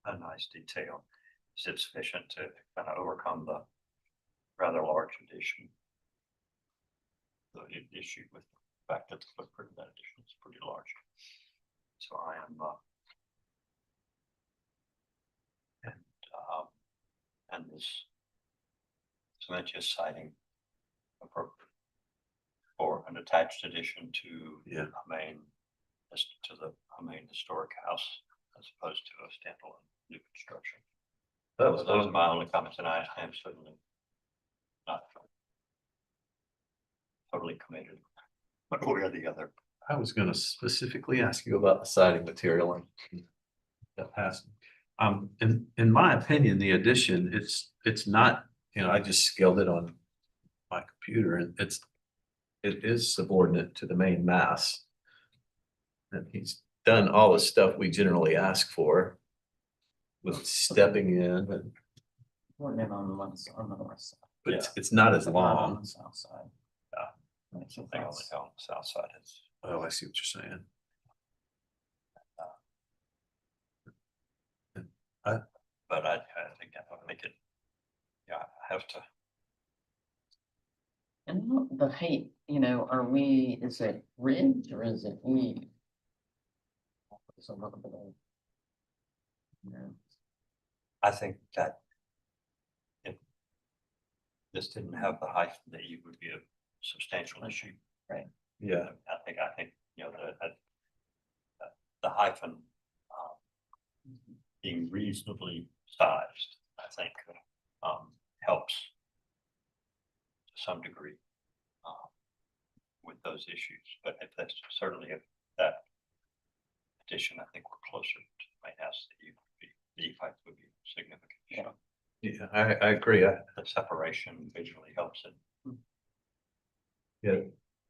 a nice detail. Is it sufficient to kind of overcome the rather large addition? The issue with the fact that the footprint of that addition is pretty large. So I am and this cementous siding appropriate for an attached addition to a main historic house as opposed to a standalone new construction. Those are my only comments, and I am certainly not totally committed one way or the other. I was gonna specifically ask you about the siding material and that passed. In my opinion, the addition, it's not, you know, I just scaled it on my computer, and it is subordinate to the main mass. And he's done all the stuff we generally ask for with stepping in, and We're in on the north side. but it's not as But not on long. the south side. Something on the south side is. Oh, I see what you're saying. But I think that would make it, yeah, I have to. And the height, you know, is it ridge or is it eve? It's a little bit of. Yeah. I think that if this didn't have the height, that you would be a substantial issue. Right. Yeah. I think, you know, the hyphen being reasonably sized, I think, helps to some degree with those issues. But if that's certainly if that addition, I think we're closer to the main house that you would be, the height would be significant. Yeah. Yeah, I agree. The separation visually helps it. Yeah,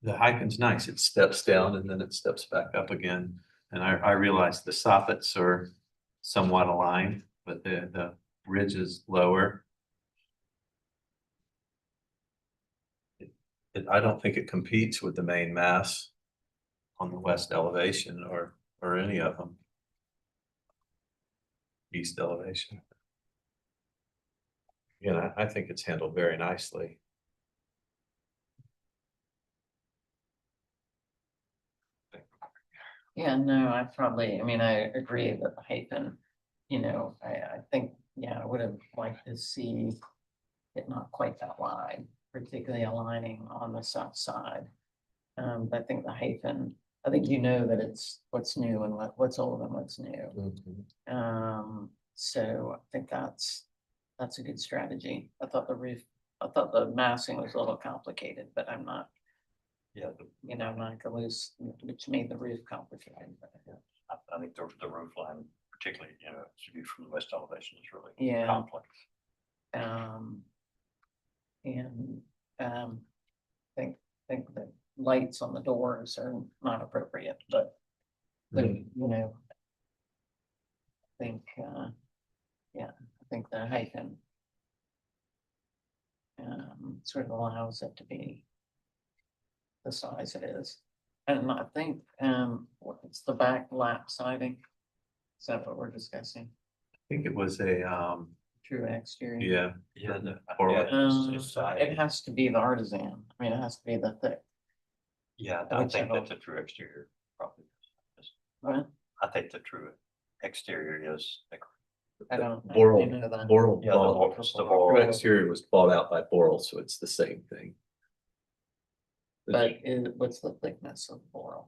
the hyphen's nice. It steps down and then it steps back up again. And I realize the soffits are somewhat aligned, but the ridge is lower. I don't think it competes with the main mass on the west elevation or any of them. East elevation. Again, I think it's handled very nicely. Yeah, no, I mean, I agree that the hyphen, I think, yeah, I would have liked to see it not quite that wide, particularly aligning on the south side. But I think the hyphen, I think that it's what's new and what's old and what's new. So I think that's a good strategy. I thought the massing was a little complicated, but I'm not, Yeah, I'm not gonna lose, which made the roof complicated. But, I think the roof line, particularly, it's viewed from the west elevation is really Yeah. complex. And, think that lights on the doors are not appropriate, but, I think, I think the hyphen sort of allows it to be the size it is. And I think, it's the back lap siding. Is that what we're discussing? I think it was a, True exterior? yeah. Yeah, It has to be the artisan. I mean, it has to be the thick. Yeah, I Which think I that the true exterior probably is. Right? I think the true exterior is. I don't. Boral, know that. Boral, Yeah, the ball- the true Boral. exterior was bought out by Boral, so it's the same thing. But what's the thickness of boral?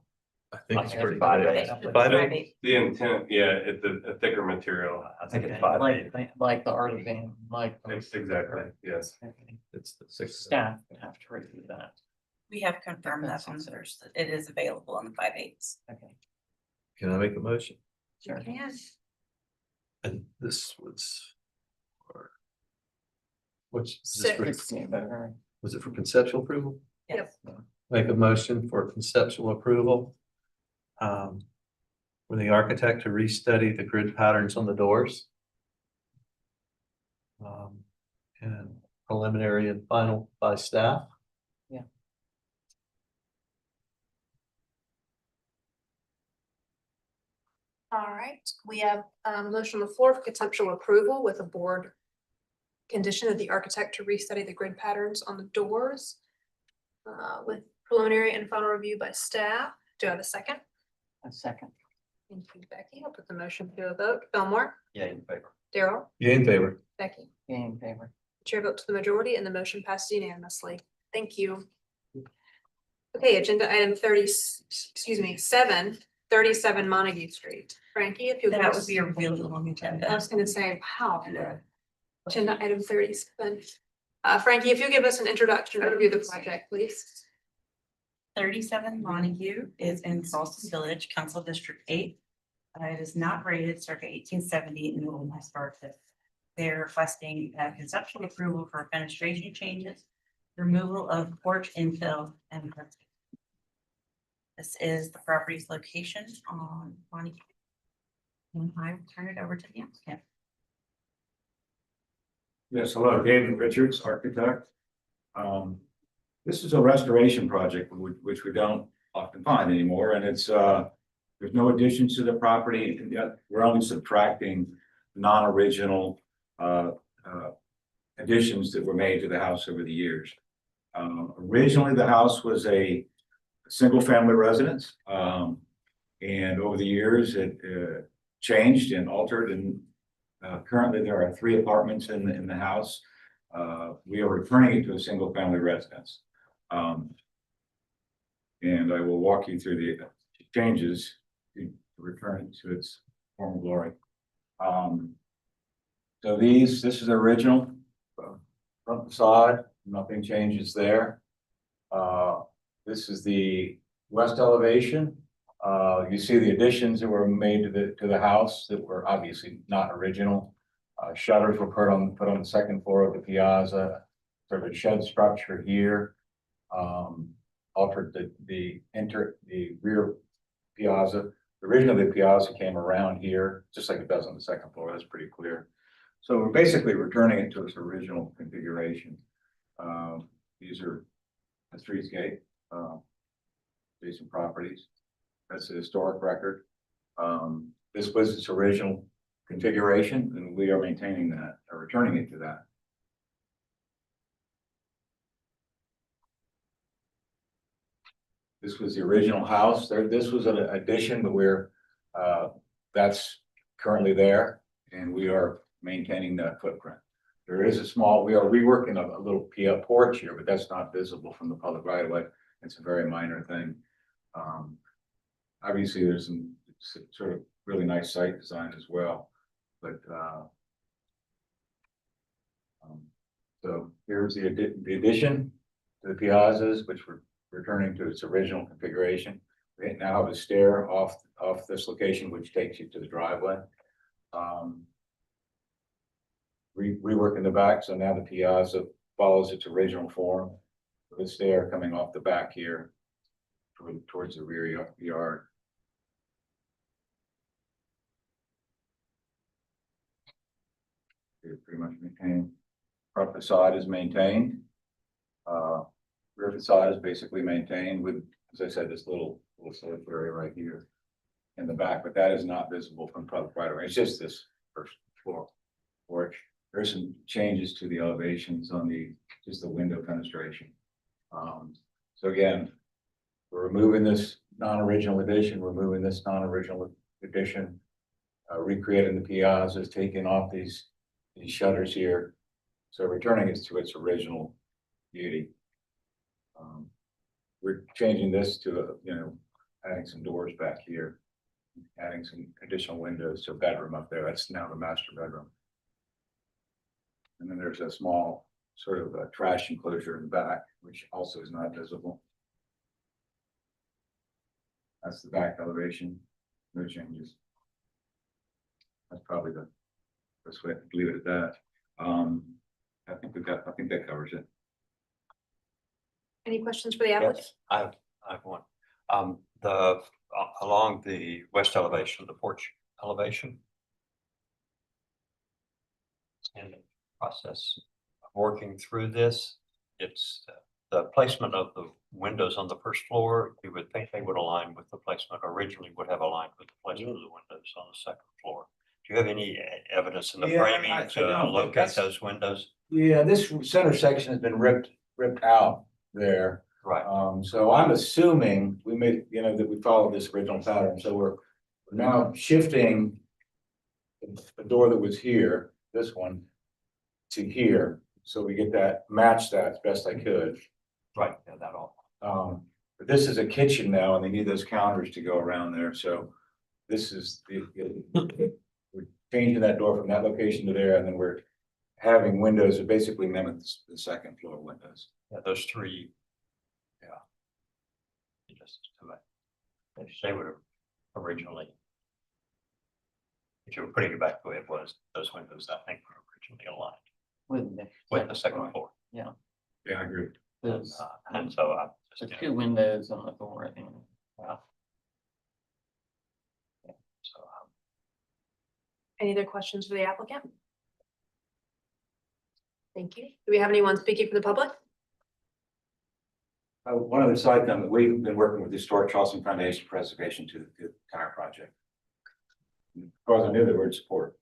I think it's I think pretty. 5/8. 5/8? The intent, yeah, it's a thicker material. I think it's Okay, 5/8. like the artisan, like. Exactly, yes. Okay. It's the six. Staff would have to review that. We have confirmed that on Thursday, that it is available in the 5/8. Okay, Can I make a motion? sure. And this was. Which, Six. was it for conceptual approval? Yep. Make a motion for conceptual approval. For the architect to restudy the grid patterns on the doors. And preliminary and final by staff. All right, we have a motion on the floor for conceptual approval with a board condition of the architect to restudy the grid patterns on the doors with preliminary and final review by staff. Do I have a second? A second. Thank you, Becky. I'll put the motion to a vote. Fillmore, Yeah, in favor. Daryl, Yeah, in favor. Becky. In favor. Chair vote to the majority and the motion passed unanimously. Thank you. Okay, agenda item 37 Montague Street. Frankie, if you would. That would be a really long I agenda. was gonna say, wow. Agenda item 37. Frankie, if you give us an introduction and review the project, please. 37 Montague is in Charleston Village, Council District 8. It is not rated circa 1870 in the old historic district. They're requesting conceptual approval for fenestration changes, removal of porch infill, and this is the property's location on Montague. And I will turn it over to the applicant. Yes, hello, David Richards, architect. This is a restoration project, which we don't often find anymore, and it's, there's no additions to the property, and yet we're only subtracting non-original additions that were made to the house over the years. Originally, the house was a single-family residence, and over the years, it changed and altered, and currently there are 3 apartments in the house. We are returning it to a single-family residence. And I will walk you through the changes to return it to its former glory. So this is the original front facade, nothing changes there. This is the west elevation. You see the additions that were made to the house that were obviously not original. Shutters were put on the second floor of the piazza, sort of a shed structure here. Altered the rear piazza. Originally, the piazza came around here, just like it does on the second floor. That's pretty clear. So we're basically returning it to its original configuration. These are the streetscape, adjacent properties. That's a historic record. This was its original configuration, and we are maintaining that, or returning it to that. This was the original house. This was an addition, but that's currently there, and we are maintaining that footprint. There is we are reworking a little porch here, but that's not visible from the public right of way. It's a very minor thing. Obviously, there's some sort of really nice site design as well, but so here's the addition to the piazzas, which we're returning to its original configuration. We now have a stair off this location, which takes you to the driveway. Reworking the back, so now the piazza follows its original form. The stair coming off the back here towards the rear yard. It's pretty much maintained. Front facade is maintained. Rear facade is basically maintained with, as I said, this little slip area right here in the back, but that is not visible from public right away. It's just this first floor porch. There's some changes to the elevations on just the window fenestration. So again, we're removing this non-original addition, removing this non-original addition, recreating the piazzas, taking off these shutters here. So returning it to its original beauty. We're changing this to, adding some doors back here, adding some additional windows to a bedroom up there. That's now the master bedroom. And then there's a small sort of a trash enclosure in the back, which also is not visible. That's the back elevation. No changes. That's probably the best way to leave it at that. I think that covers it. Any questions for the applicant? Yes, I have one. Along the west elevation, the porch elevation. In the process of working through this, it's the placement of the windows on the first floor. You would think they would align with the placement originally would have aligned with the placement of the windows on the second floor. Do you have any evidence in the Yeah, framing I to don't, locate that's- those windows? Yeah, this center section has been ripped out there. Right. So I'm assuming we made, that we followed this original pattern. So we're now shifting the door that was here, this one, to here. So we get that, match that as best I could. Right, yeah, that all. But this is a kitchen now and they need those counters to go around there. So this is we're changing that door from that location to there, and then we're having windows that basically mimic the second floor windows. Yeah, those three. Yeah. They would have originally. If you were putting it back the way it was, those windows, I think, were originally aligned with the second floor. Yeah. Yeah, I agree. There's And so I the just, two windows on the door. yeah. So, Any other questions for the applicant? Thank you. Do we have anyone speaking for the public? One other side note, we've been working with the Historic Charleston Foundation Preservation to the entire project. As far as I knew, they were in support.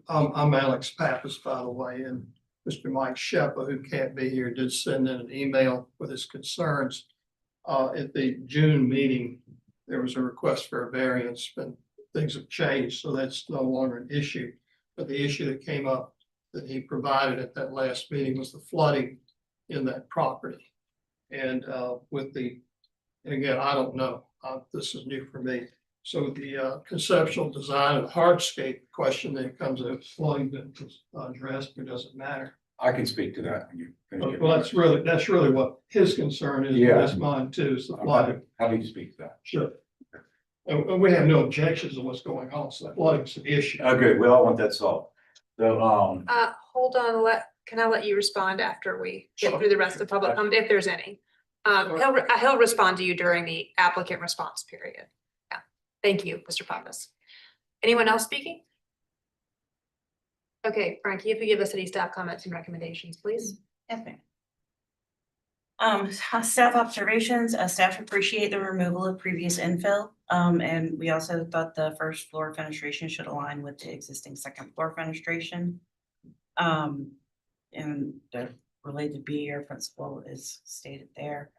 I'm Alex Pappas, by the way, and Mr. Mike Shepa, who can't be here, did send in an email with his concerns. At the June meeting, there was a request for a variance, but things have changed, so that's no longer an issue. But the issue that came up that he provided at that last meeting was the flooding in that property. And and again, I don't know, this is new for me. So the conceptual design and hardscape question that comes up, flooding that was addressed, or does it matter? I can speak to that. Well, that's really what his concern is. Yeah. That's mine too, is the I'm flooding. happy to speak to that. Sure. And we have no objections to what's going on, so that flooding's an issue. Oh, good. We all want that solved. So, Hold on, can I let you respond after we get Sure, through the rest of the sure. public comment, if there's any? He'll respond to you during the applicant response period. Yeah, thank you, Mr. Pappas. Anyone else speaking? Okay, Frankie, if you give us any staff comments and recommendations, please. Yes, ma'am. Staff observations, staff appreciate the removal of previous infill. And we also thought the first floor fenestration should align with the existing second floor fenestration. And the related BER principle is stated there.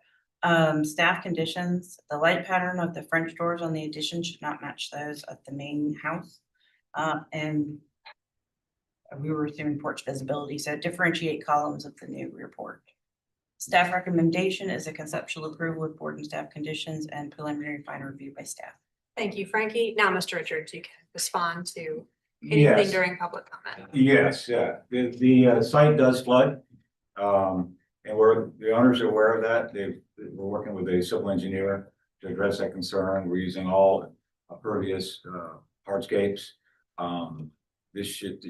Staff conditions, the light pattern of the French doors on the addition should not match those of the main house. And we were assuming porch visibility, so differentiate columns of the new rear porch. Staff recommendation is a conceptual approval with board and staff conditions and preliminary final review by staff. Thank you, Frankie. Now, Mr. Richards, you can respond to anything Yes, during public comment. yes, yeah, the site does flood. And the owners are aware of that. We're working with a civil engineer to address that concern. We're using all pervious hardscapes. It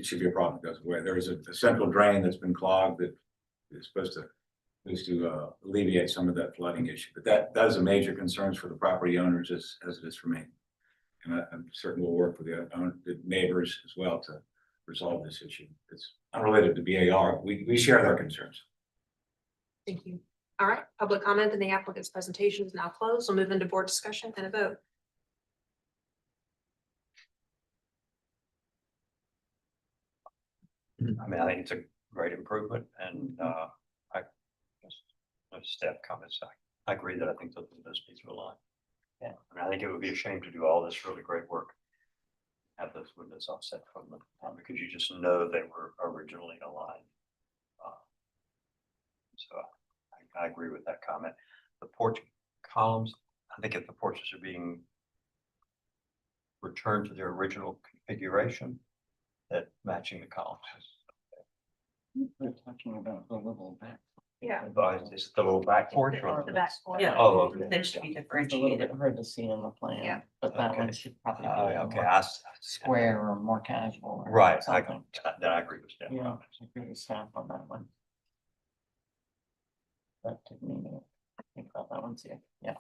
should be a problem that goes away. There's a central drain that's been clogged that is supposed to alleviate some of that flooding issue. But that is a major concern for the property owners as it is for me. And I'm certain we'll work with the neighbors as well to resolve this issue. It's unrelated to BAR. We share their concerns. Thank you. All right, public comment and the applicant's presentation is now closed. We'll move into board discussion and a vote. I mean, I think it's a great improvement and I just, no staff comments. I agree that I think those needs to align. Yeah. I mean, I think it would be a shame to do all this really great work. Have those windows offset from them because you just know they were originally aligned. So I agree with that comment. The porch columns, I think if the porches are being returned to their original configuration, that matching the columns. We're talking about the little back. Yeah. Is it the little back porch? The back porch. Yeah. Oh, okay. They should be It's a little differentiated. bit hard to see in the plan. Yeah. But that Okay. one should probably be Okay, more square or more casual. Or right, something. then I agree with staff Yeah, comments. I agree with staff on that one. That took me a minute. I think about that one too. Yeah.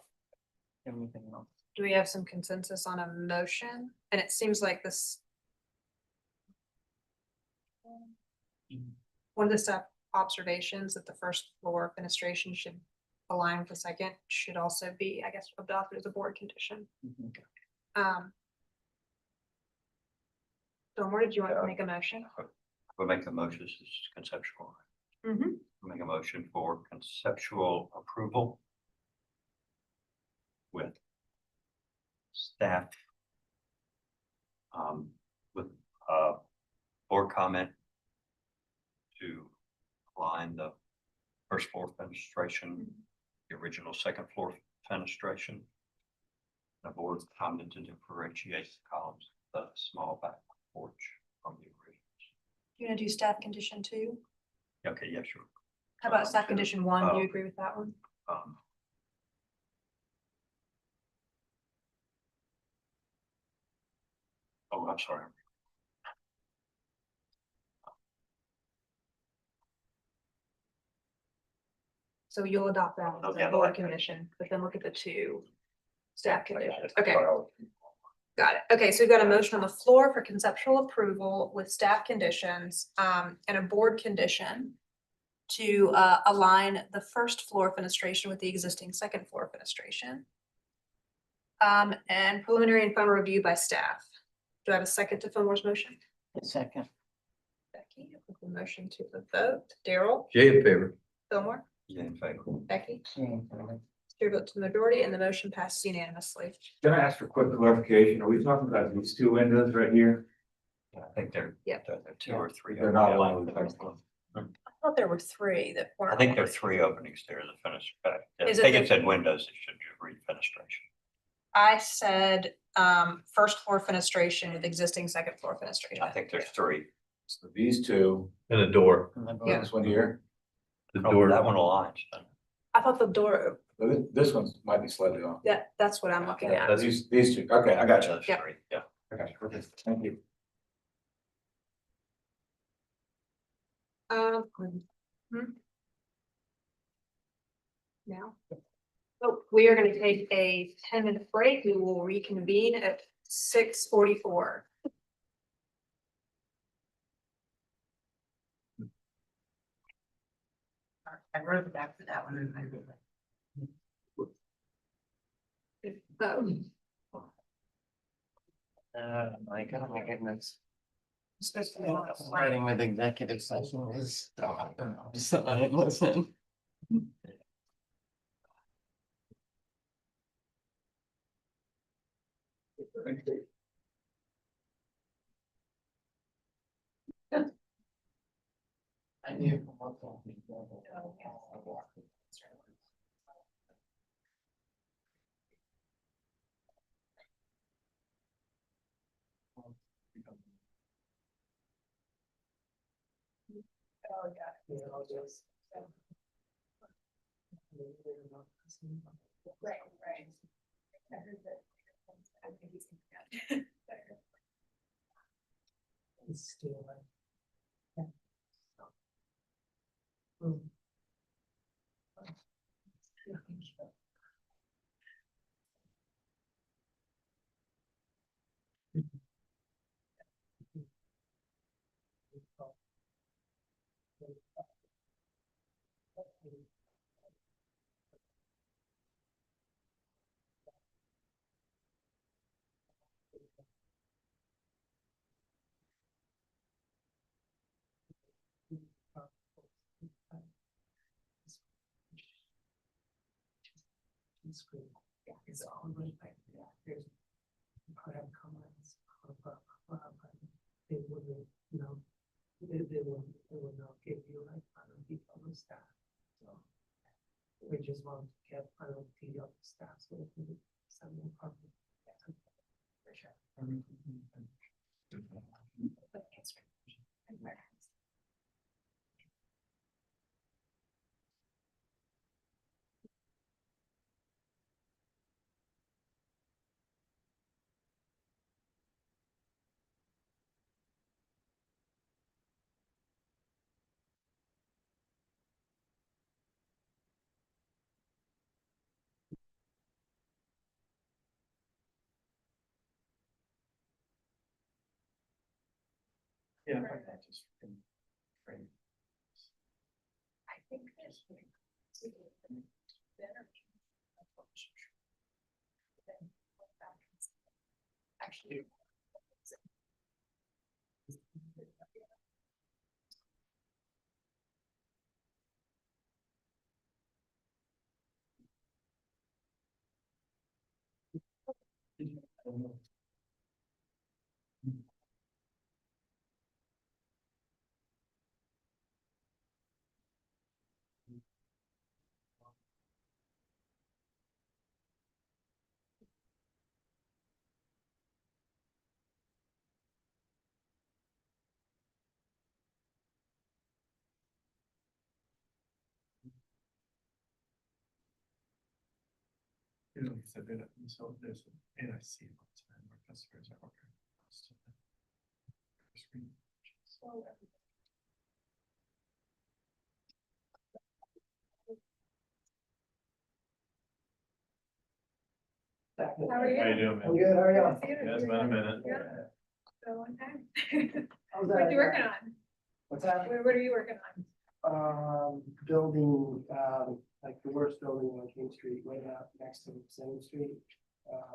Everything else. Do we have some consensus on a motion? And it seems like this. One of the staff observations that the first floor fenestration should align with the second should also be, I guess, adopted as a board condition. So where did you want to make a motion? We'll make a motion, this is conceptual. Mm-hmm. We'll make a motion for conceptual approval with staff with board comment to align the first floor fenestration, the original second floor fenestration. The board comment to differentiate the columns, the small back porch from the original. You gonna do staff condition 2? Okay, yeah, sure. How about staff condition 1? Do you agree with that one? Oh, I'm sorry. So you'll adopt that as Yeah, a board okay. condition, but then look at the 2 staff conditions. Okay. Got it. Okay, so we've got a motion on the floor for conceptual approval with staff conditions, and a board condition to align the first floor fenestration with the existing second floor fenestration. And preliminary and final review by staff. Do I have a second to Fillmore's motion? A second. Becky, with the motion to the vote. Daryl, Jay in favor. Fillmore, Yeah, in favor. Becky, Yeah. your vote to the majority, and the motion passes unanimously. Can I ask for quick clarification? Are we talking about these two windows right here? I think they're, Yep. they're 2 or 3. They're not aligned with the first one. I thought there were 3 that weren't. I think there are 3 openings there, the finish. I Is it think the- it said windows, it should just read fenestration. I said, first floor fenestration with existing second floor fenestration. I think there's 3. So these two, And a door, And then Yeah. this one here, the Oh, door. that one aligns. I thought the door, this one might be slightly off. that's what I'm looking at. These two, okay, I got you. Those Yep. 3, yeah. I got you. Okay, thank you. Now. Oh, we are gonna take a 10-minute break. We will reconvene at 6:44. I wrote it back for that one and I really. My God, my goodness. Starting with executive session is, so I listen. I knew. Oh, yeah. Right, right. I heard that. I think he's gonna get. It's still like. Yeah, it's all really like, yeah, there's. Comments. They wouldn't, you know, they will not give you like final detail on staff. So we just want to get final detail of the staff so we can some more problem. For sure. Yeah. I just. I think there's. Actually. You know, it's a bit of, so there's, and I see all the time where customers are ordering. Screen. How are you? How you doing, man? I'm good, how are you? Yeah, it's been a minute. Yeah. Been a long time. How's What are you that? working on? What's that? What are you working on? Building, like the worst building on King Street, right out next to Same Street.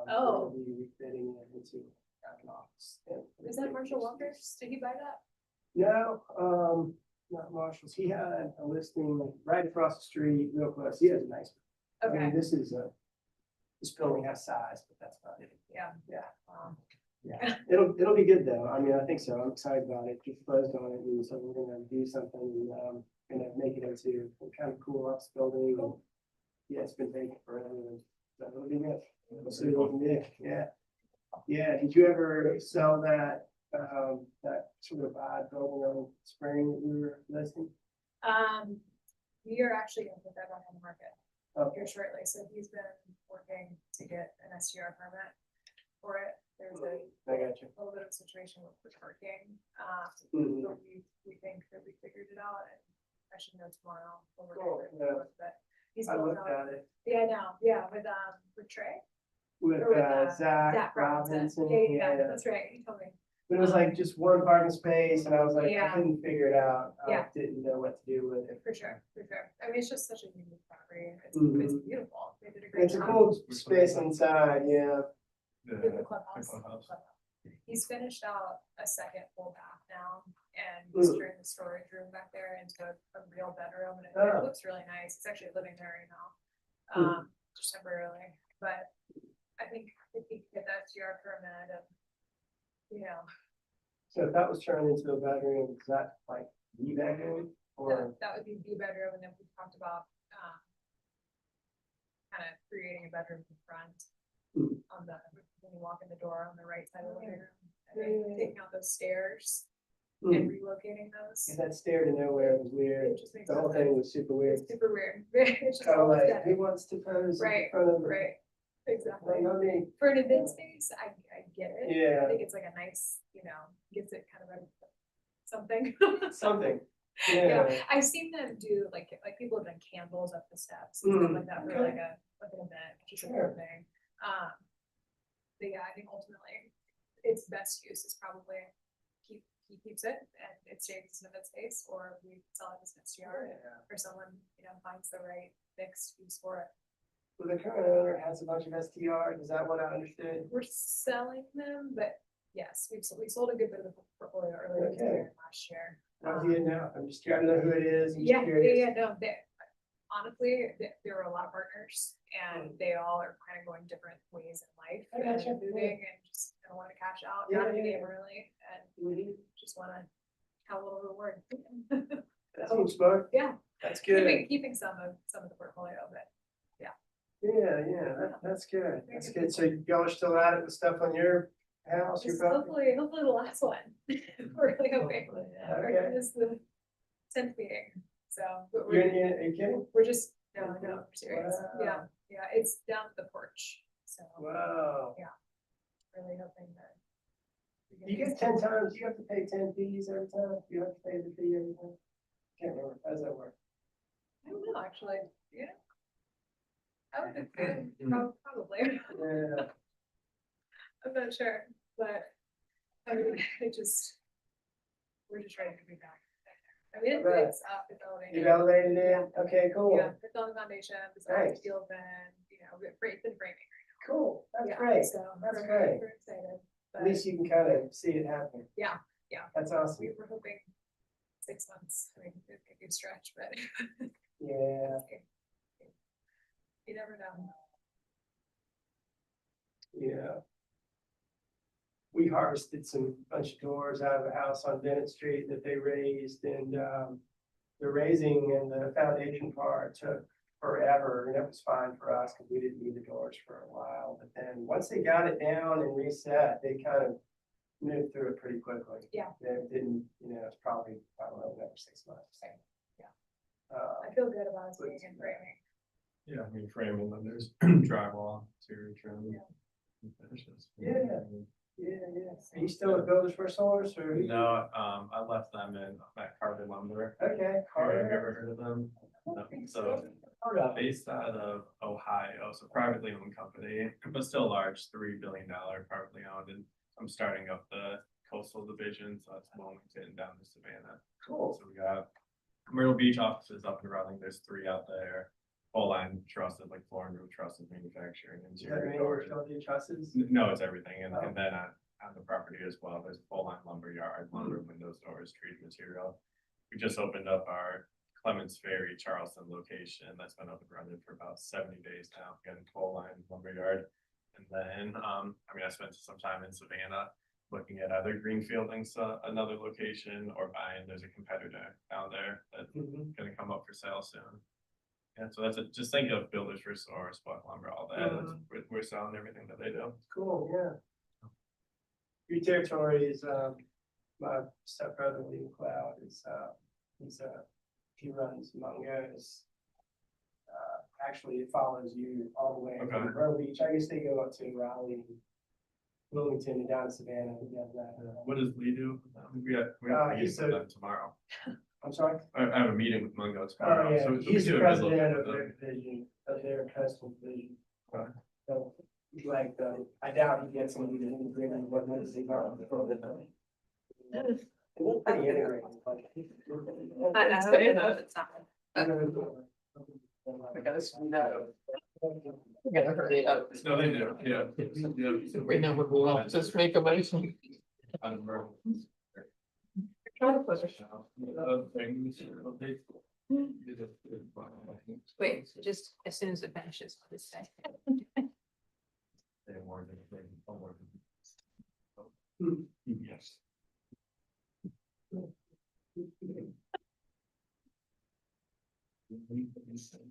Oh. We'll be refitting it into an office. Is that Marshall Walker's? Did he buy that? No, not Marshall's. He had a listing right across the street, real close. He has a nice. I mean, Okay, this is this building has size, but that's about it. yeah. Yeah. Wow. Yeah, it'll be good though. I mean, I think so. I'm excited about it. Just closed on it, and so we're gonna do something and gonna make it into a kind of cool office building. Cool. Yeah, it's been vacant forever, and so it'll be good. We'll see what we can do. Yeah. Yeah, did you ever sell that sort of odd building on Spring that we were listing? We are actually gonna put that one on the market Okay. here shortly. So he's been working to get an STR permit for it. There's a I got you. little bit of a situation with the parking. Mhm. But we think that we figured it out, and I should know tomorrow. When we're Cool, gonna yeah. but he's I building looked out. at it Yeah, I know. Yeah, with Trey. with Or with, Zach Zach Robinson. Robinson. Yeah, that's right. He told me. But it was like just one parking space and I was like, I Yeah. couldn't figure it out. I Yeah. didn't know what to do with it. For sure, for sure. I mean, it's just such a unique property. It's Mhm. beautiful. They did a great It's a job. cool space inside, yeah. With the clubhouse. He's finished out a second full bath now and he's turned the storage room back there into a real bedroom and it Oh. looks really nice. He's actually living there right now. Just temporarily, but I think if he could get that SDR permit and, you know, So if that was turned into a bedroom, is that like the bedroom or? that would be the bedroom and then we talked about, kind of creating a bedroom in front on the, when you walk in the door on the right side of the living room. And then taking out those stairs and relocating those. Cause that stair to nowhere was weird. It just makes The whole no thing sense. was super weird. It's super weird. It's just Kind of all like, aesthetic. who wants to pose in Right, front of? right, exactly. Like, I mean, For an event space, I get it. Yeah. I think it's like a nice, you know, gives it kind of a something. something, Yeah, yeah. I've seen them do like people have done candles up the steps and stuff like that for okay. like an event, which is a Sure. good thing. But yeah, I think ultimately its best use is probably he keeps it and it stays as an event space, or we sell it as an SDR Yeah. or someone, you know, finds the right fixed use for it. Well, the current owner has a bunch of STR, is that what I understood? We're selling them, but yes, we sold a good bit of the portfolio earlier this year and last year. How's he in now? I'm just curious, I don't know who it is, I'm just Yeah, curious. yeah, no, honestly, there are a lot of partners and they all are kind of going different ways in life. I And gotcha, moving and just kind of want to cash out, Yeah, out of the yeah, game early and Mhm. just want to have a little reward. That's what's smart, Yeah, that's good. keeping some of the portfolio, but That's good, that's good. So y'all are still at it with stuff on your house, your this is property? hopefully the last one. We're really hoping. Okay. This is the 10th meeting, so. but You're, we're- are you kidding? We're just, no, we're serious. Wow. Yeah, it's down at the porch, so Wow. really hoping that. You get 10 times, you have to pay 10 fees every time, you have to pay the fee every time? Can't remember, how does that work? I don't know, actually, yeah. I would think, probably, Yeah, I'm not sure, but I mean, we're just ready to be back. I mean, I bet. it's up, it's elevated. you've elevated it, okay, cool, Yeah, it's on the foundation, it's all Nice. steel been, you know, it's been framing. cool, that's Yeah, great, So. That's we're- great. We're excited. at least you can kind of see it happening. Yeah. That's awesome, We were hoping 6 months, I mean, it could be a stretch, but. yeah, You never know. yeah. We harvested some bunch of doors out of a house on Bennett Street that they raised and, the raising and the foundation part took forever and it was fine for us because we didn't need the doors for a while. But then once they got it down and reset, they kind of moved through it pretty quickly. Yeah. It didn't, you know, it's probably, I don't know, another 6 months. Yeah. Uh, I feel good about us being in framing. Yeah, I mean, framing, then there's drywall, exterior trim. and finishes. Yeah. yeah. Are you still at Builders for Source or? No, I left them in at Carbon Lumber. Okay, Have you Carter. ever heard of them? No, so based out of Ohio, so privately owned company, but still large, $3 billion privately owned, and I'm starting up the coastal division, so that's Wilmington down to Savannah. Cool. So we got Myrtle Beach offices up and running, there's 3 out there. Full line trusses, like floor and roof trusses, manufacturing, Is that interior main doors. utility trusses? No, it's everything, and Oh. then on the property as well, there's full line lumber yard, lumber, windows, doors, treated material. We just opened up our Clements Ferry, Charleston location, that's been up and running for about 70 days now, getting full line lumber yard. And then, I mean, I spent some time in Savannah, looking at either greenfielding another location or buying, there's a competitor down there that's gonna come up for sale soon. And so just think of Builders for Source, Buck Lumber, all that, we're selling everything that they do. Cool, yeah. Your territory is, my stepbrother Lee McLeod is, he runs Mungo's. Actually, it follows you all the way from Okay. Myrtle Beach, I guess they go up to Raleigh, Wilmington and down to Savannah, and down that. What does Lee do? We have a meeting he's with a- them tomorrow. I'm sorry? I have a meeting with Mungo Oh, tomorrow. yeah, so we he's do the a good look president at of them. their division, of their custom division. Okay. So, like, I doubt he gets some of the agreement, what was the. We gotta hurry up. No, they do, yeah. We never will, just make a motion. Wait, just as soon as it finishes, please say. Yes.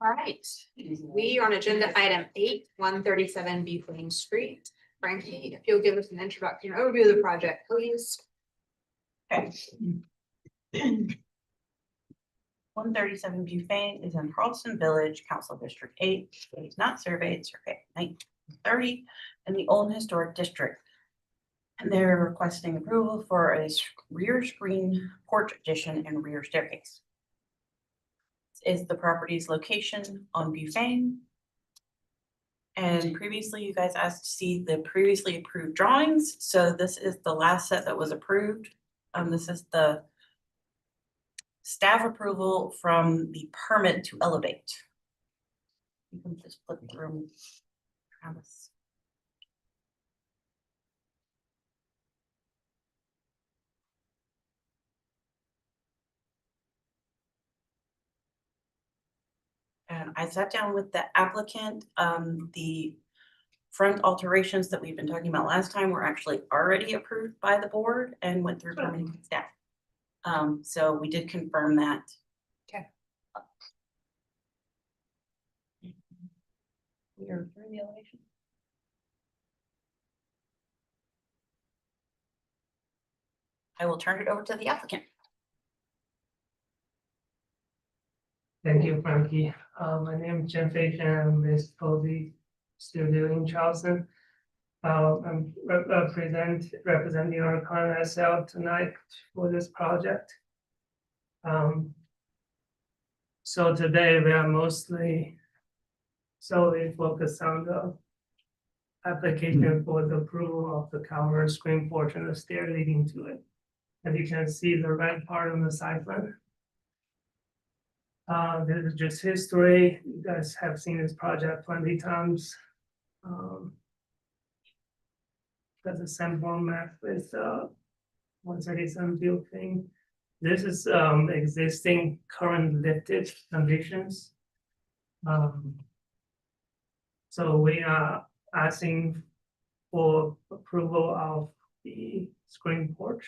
All right, we are on agenda item 8, 137 Buford Street. Frankie, if you'll give us an introduction, overview of the project, please. Okay. 137 Bufane is in Charleston Village, Council District 8. It is not surveyed, survey 1930 in the Old Historic District. And they're requesting approval for a rear screen porch addition and rear staircase. This is the property's location on Bufane. And previously, you guys asked to see the previously approved drawings. So this is the last set that was approved. This is the staff approval from the permit to elevate. You can just flip through, Travis. And I sat down with the applicant. The front alterations that we've been talking about last time were actually already approved by the board and went through permitting staff. So we did confirm that. Okay. We are through the elevation. I will turn it over to the applicant. Thank you, Frankie. My name is Jen Fagan. I'm based Posey Studio in Charleston. I'm representing our client SL tonight for this project. So today we are mostly solely focused on the application for the approval of the cover screen porch and the stair leading to it. And you can see the red part on the side plan. This is just history. You guys have seen this project plenty times. That's a sample map with 137 view thing. This is existing current lifted conditions. So we are asking for approval of the screen porch.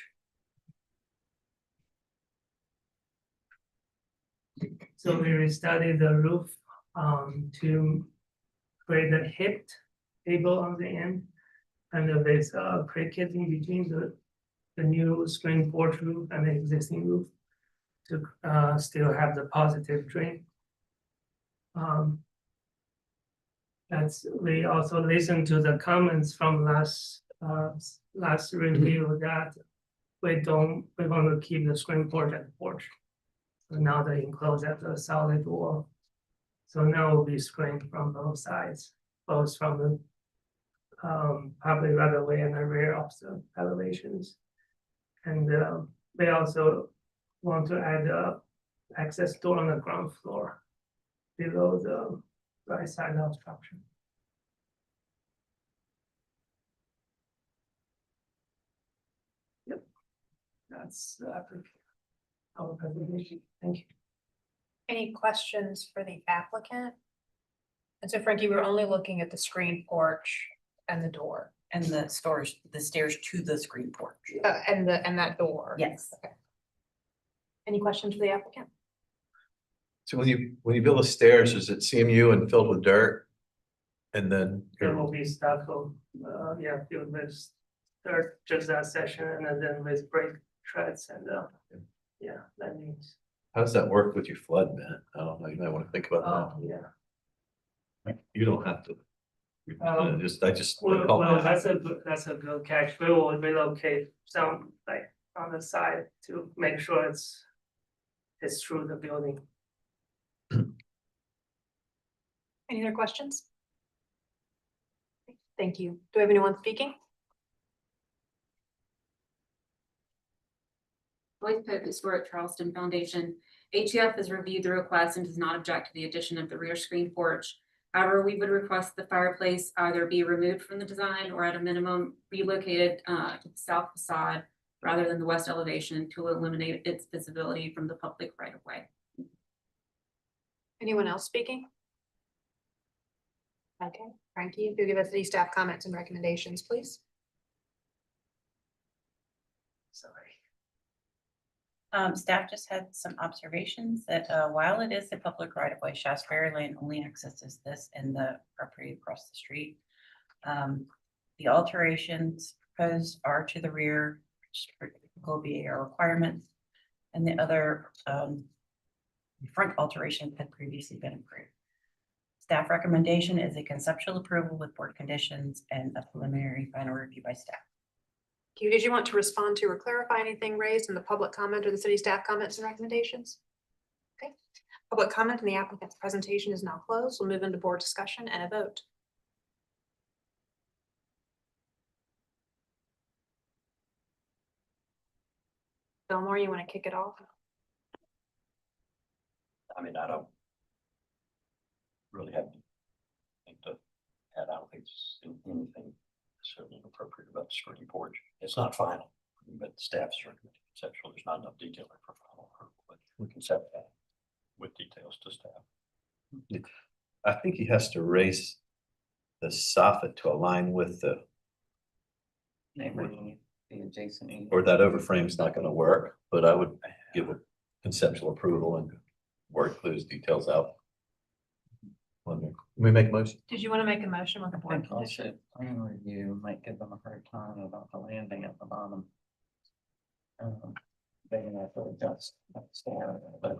So we restudied the roof to create a hip table on the end. And there's a pre-kitting between the new screen porch roof and the existing roof to still have the positive drain. We also listened to the comments from last review that we want to keep the screen porch at the porch. So now they enclose at the solid wall. So now will be screened from both sides, both from the probably right away and the rear of the elevations. And they also want to add a access door on the ground floor below the right side of the structure. Yep, that's our presentation. Thank you. Any questions for the applicant? And so Frankie, we're only looking at the screen porch and the door. And the stairs to the screen porch. And that door. Yes. Okay. Any questions for the applicant? So when you build the stairs, is it CMU and filled with dirt? And then It will be stucco, filled with dirt, just that section, and then with brake treads and that means. how does that work with your flood, man? I don't know, you might want to think about Oh, yeah. that. You don't have to. Um, I just. Well, that's a good catch. We will relocate some like on the side to make sure it's through the building. Any other questions? Thank you. Do we have anyone speaking? Joyce Pope Historic Charleston Foundation. HEF has reviewed the request and does not object to the addition of the rear screen porch. However, we would request the fireplace either be removed from the design or at a minimum relocated to the south facade rather than the west elevation to eliminate its visibility from the public right of way. Anyone else speaking? Okay, Frankie, if you give us city staff comments and recommendations, please. Sorry. Staff just had some observations that, while it is a public right of way, Shasberry Lane only accesses this and the property across the street. The alterations proposed are to the rear, which will be a requirement, and the other, front alterations had previously been approved. Staff recommendation is a conceptual approval with board conditions and a preliminary final review by staff. Did you want to respond to or clarify anything raised in the public comment or the city staff comments and recommendations? Okay, public comment and the applicant's presentation is now closed. We'll move into board discussion and a vote. Fillmore, you want to kick it off? I mean, I don't really have anything to add. I don't think there's anything certainly appropriate about the screen porch. It's not final, but the staff's recommending conceptual. There's not enough detail there for final approval, but we can set that with details to staff. I think he has to raise the soffit to align with the, Neighboring the adjacent. or that overframe's not gonna work, but I would give a conceptual approval and work those details out. Can we make a motion? Did you want to make a motion with the I board think also condition? plan review might give them a hard time about the landing at the bottom. They can have to adjust that stair, but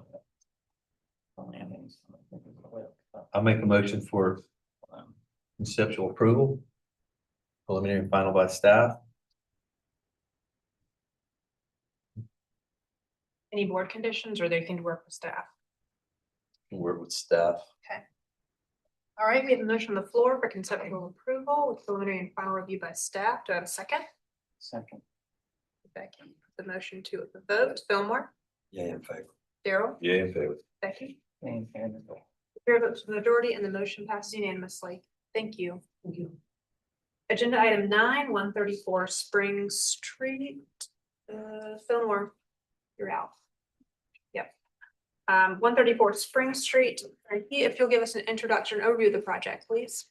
the landings. I think is the way up. I'll make a motion for conceptual approval. Preliminary and final by staff. Any board conditions or they can work with staff? And work with staff. Okay. All right, we have a motion on the floor for conceptual approval with preliminary and final review by staff. Do I have a second? Second. Becky, the motion to the vote. Fillmore, Yeah, in favor. Daryl, Yeah, in favor. Becky. And The chair votes for the majority and the motion passes unanimously. Thank you. Thank you. Agenda item 9, 134 Spring Street. Fillmore, you're out. Yep. 134 Spring Street. Frankie, if you'll give us an introduction overview of the project, please.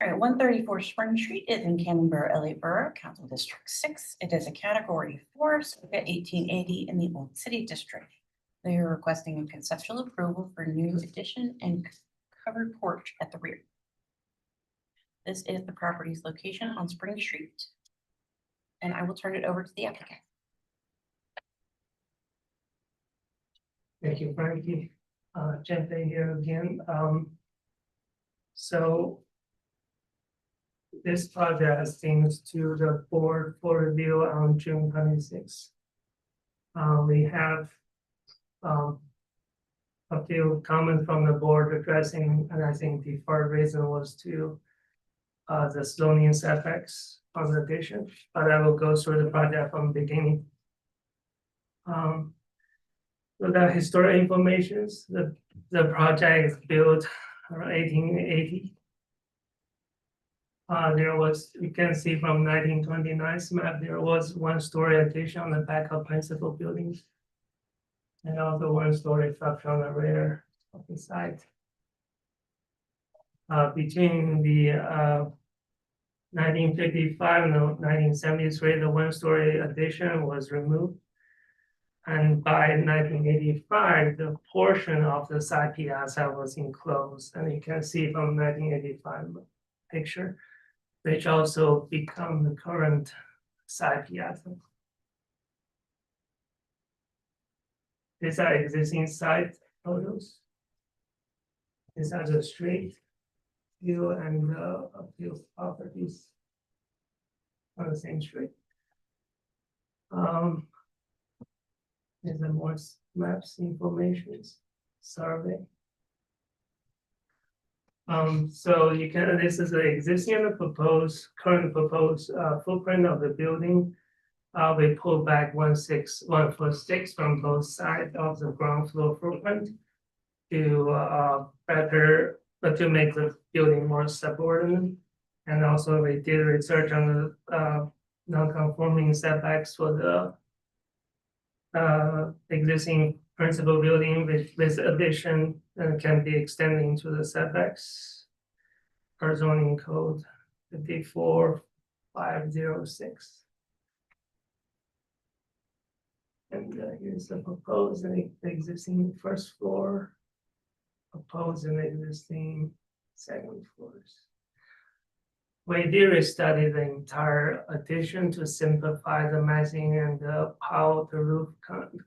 All right, 134 Spring Street is in Canberra, Elliott Borough, Council District 6. It is a category 4, circa 1880 in the Old City District. They are requesting a conceptual approval for new addition and covered porch at the rear. This is the property's location on Spring Street. And I will turn it over to the applicant. Thank you, Frankie. Jeff Day here again. So this project has been to the board for review on June 26th. We have a few comments from the board addressing, and I think the first reason was to the zoning setbacks on the addition, but I will go through the project from the beginning. So the historic informations, the project is built around 1880. There was, you can see from 1929's map, there was one-story addition on the back of principal buildings. And also one-story structure on the rear of the site. Between the 1955 and 1973, the one-story addition was removed. And by 1985, the portion of the side piazza was enclosed. And you can see from 1985 picture, which also become the current side piazza. These are existing site photos. These are the street view and a few properties on the same street. There's a more maps informations survey. So you can, this is the existing and the proposed, current proposed footprint of the building. We pull back 1/6 from both sides of the ground floor footprint to to make the building more subordinate. And also we did research on the non-conforming setbacks for the existing principal building with addition can be extending to the setbacks per zoning code 54506. And here's the proposed and the existing first floor, proposed and existing second floors. We did study the entire addition to simplify the massing and how the roof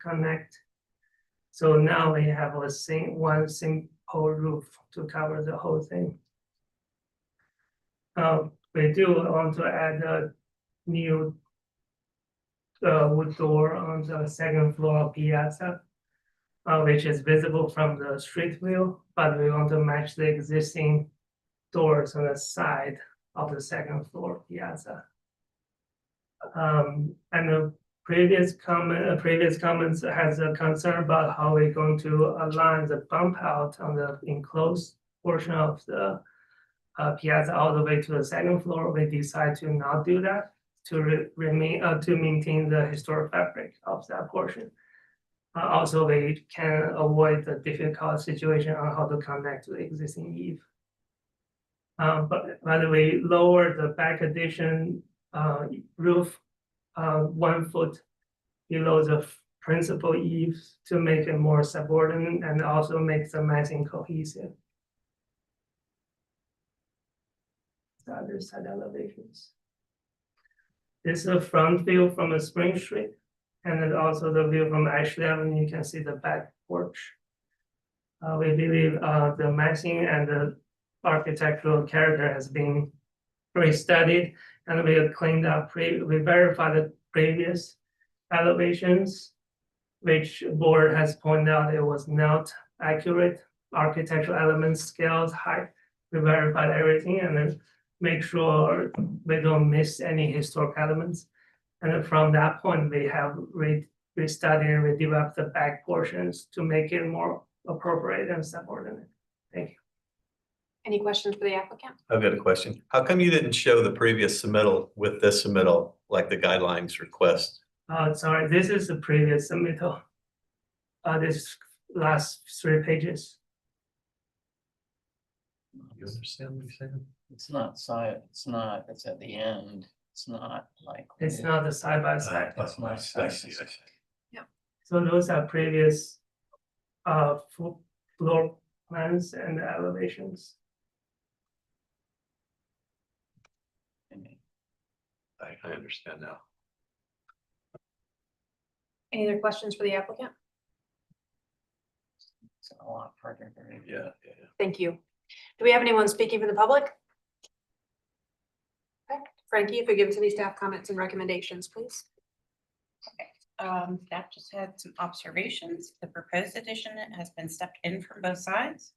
connect. So now we have one simple roof to cover the whole thing. We do want to add a new wood door on the second floor piazza, which is visible from the street view, but we want to match the existing doors on the side of the second floor piazza. And the previous comments has a concern about how we're going to align the bump out on the enclosed portion of the piazza all the way to the second floor. We decide to not do that to maintain the historic fabric of that portion. Also, we can avoid the difficult situation on how to connect to the existing eave. But by the way, lower the back addition roof 1 foot below the principal eaves to make it more subordinate and also make the massing cohesive. The other side elevations. This is a front view from a Spring Street, and then also the view from Ashley Avenue. You can see the back porch. We believe the massing and the architectural character has been restudied, and we have cleaned up. We verified the previous elevations, which board has pointed out it was not accurate. Architectural elements, scales, height. We verified everything, and then make sure we don't miss any historic elements. And then from that point, we have restudied and redeveloped the back portions to make it more appropriate and subordinate. Thank you. Any questions for the applicant? I've got a question. How come you didn't show the previous submittal with this submittal, like the guidelines request? Sorry, this is the previous submittal. This last 3 pages. You understand what you're saying? It's not side, it's at the end. It's not like. It's not the side by side. It's not I side. see. So those are previous floor plans and elevations. I understand now. Any other questions for the applicant? It's a lot further. Yeah. Thank you. Do we have anyone speaking for the public? Okay, Frankie, if we give city staff comments and recommendations, please. Staff just had some observations. The proposed addition has been stepped in from both sides.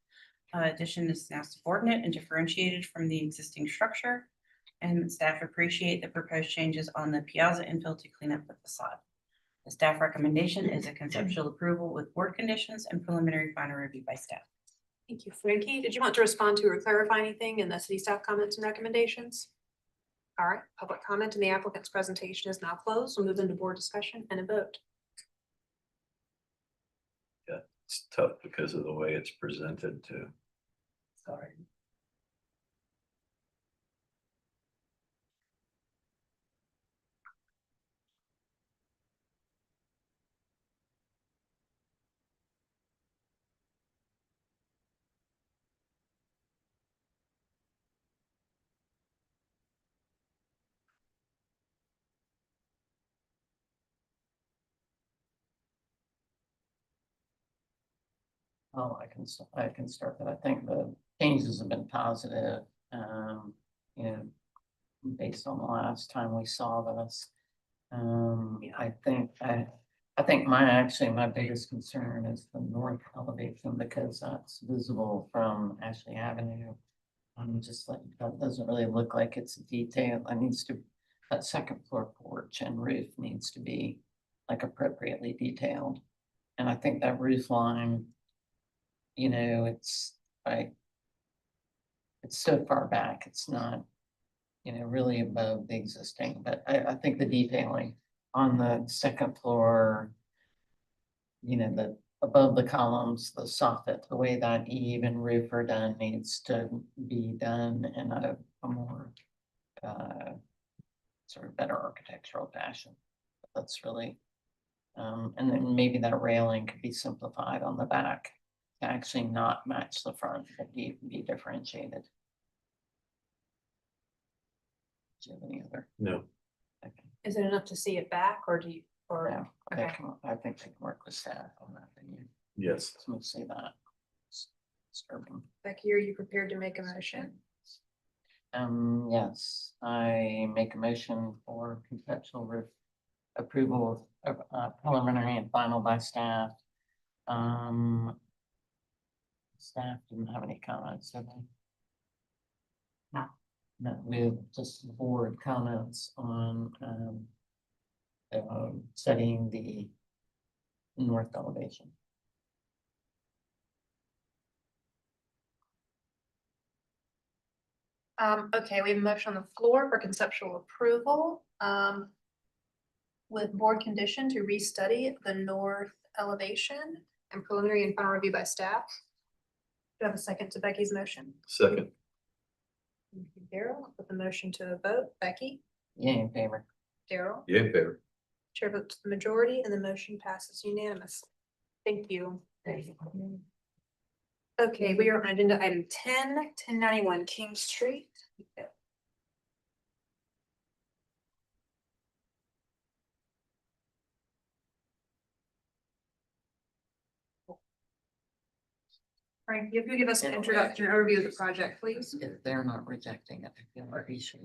Addition is now subordinate and differentiated from the existing structure. And staff appreciate the proposed changes on the piazza infill to clean up the facade. The staff recommendation is a conceptual approval with board conditions and preliminary final review by staff. Thank you, Frankie. Did you want to respond to or clarify anything in the city staff comments and recommendations? All right, public comment in the applicant's presentation is now closed. We'll move into board discussion and a vote. Yeah, it's tough because of the way it's presented too. Sorry. Oh, I can start that. I think the changes have been positive, you know, based on the last time we saw this. I think I think my biggest concern is the north elevation because that's visible from Ashley Avenue. Just like, that doesn't really look like it's detailed. It needs to, that second floor porch and roof needs to be like appropriately detailed. And I think that roof line, you know, it's like, it's so far back, it's not, you know, really above the existing, but I think the detailing on the second floor, you know, the above the columns, the soffit, the way that eave and roof are done needs to be done in a more sort of better architectural fashion. That's really, and then maybe that railing could be simplified on the back to actually not match the front, but be differentiated. Do you have any other? No. Okay. Is it enough to see it back or do you, or? Yeah, Okay. I think they can work with staff on that opinion. Yes. It's mostly that. It's disturbing. Becky, are you prepared to make a motion? Yes, I make a motion for conceptual approval of preliminary and final by staff. Staff didn't have any comments, did they? No. No, with just board comments on studying the north elevation. Okay, we have a motion on the floor for conceptual approval, with board condition to restudy the north elevation and preliminary and final review by staff. Do I have a second to Becky's motion? Second. Thank you, Daryl. I'll put the motion to a vote. Becky, Yeah, in favor. Daryl, Yeah, in favor. chair votes the majority and the motion passes unanimously. Thank you. Okay, we are on agenda item 1091 King Street. Frank, if you give us an introduction overview of the project, please. If they're not rejecting it, I feel like we should.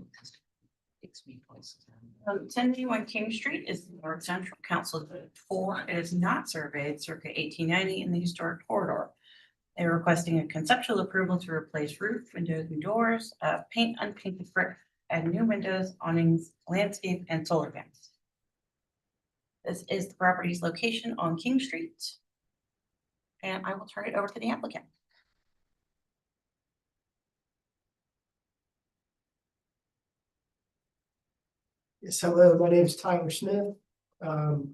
Takes me places. 1091 King Street is the North Central Council District 4. It is not surveyed circa 1890 in the historic corridor. They're requesting a conceptual approval to replace roof, windows, and doors, paint unpainted brick, add new windows, awnings, landscape, and solar panels. This is the property's location on King Street. And I will turn it over to the applicant. Yes, hello, my name is Tyler Smith.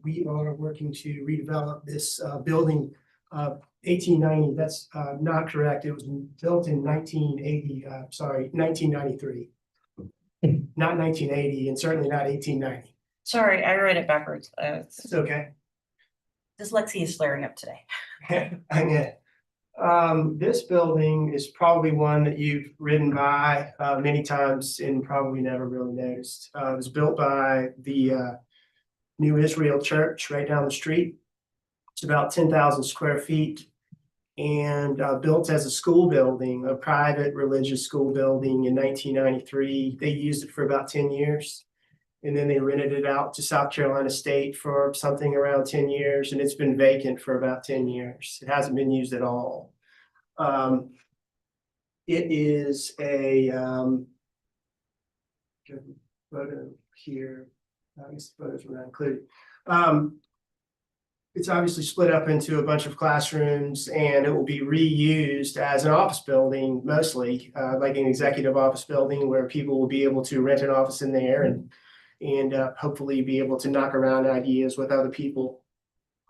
We are working to redevelop this building, 1890. That's not correct. It was built in 1980, 1993. Not 1980 and certainly not 1890. Sorry, I read it backwards. It's okay. Dyslexia is flaring up today. This building is probably one that you've ridden by many times and probably never really noticed. It was built by the New Israel Church right down the street. It's about 10,000 square feet and built as a school building, a private religious school building in 1993. They used it for about 10 years. And then they rented it out to South Carolina State for something around 10 years, and it's been vacant for about 10 years. It hasn't been used at all. It is a photo here. I guess the photos were not included. It's obviously split up into a bunch of classrooms, and it will be reused as an office building, mostly like an executive office building where people will be able to rent an office in there and hopefully be able to knock around ideas with other people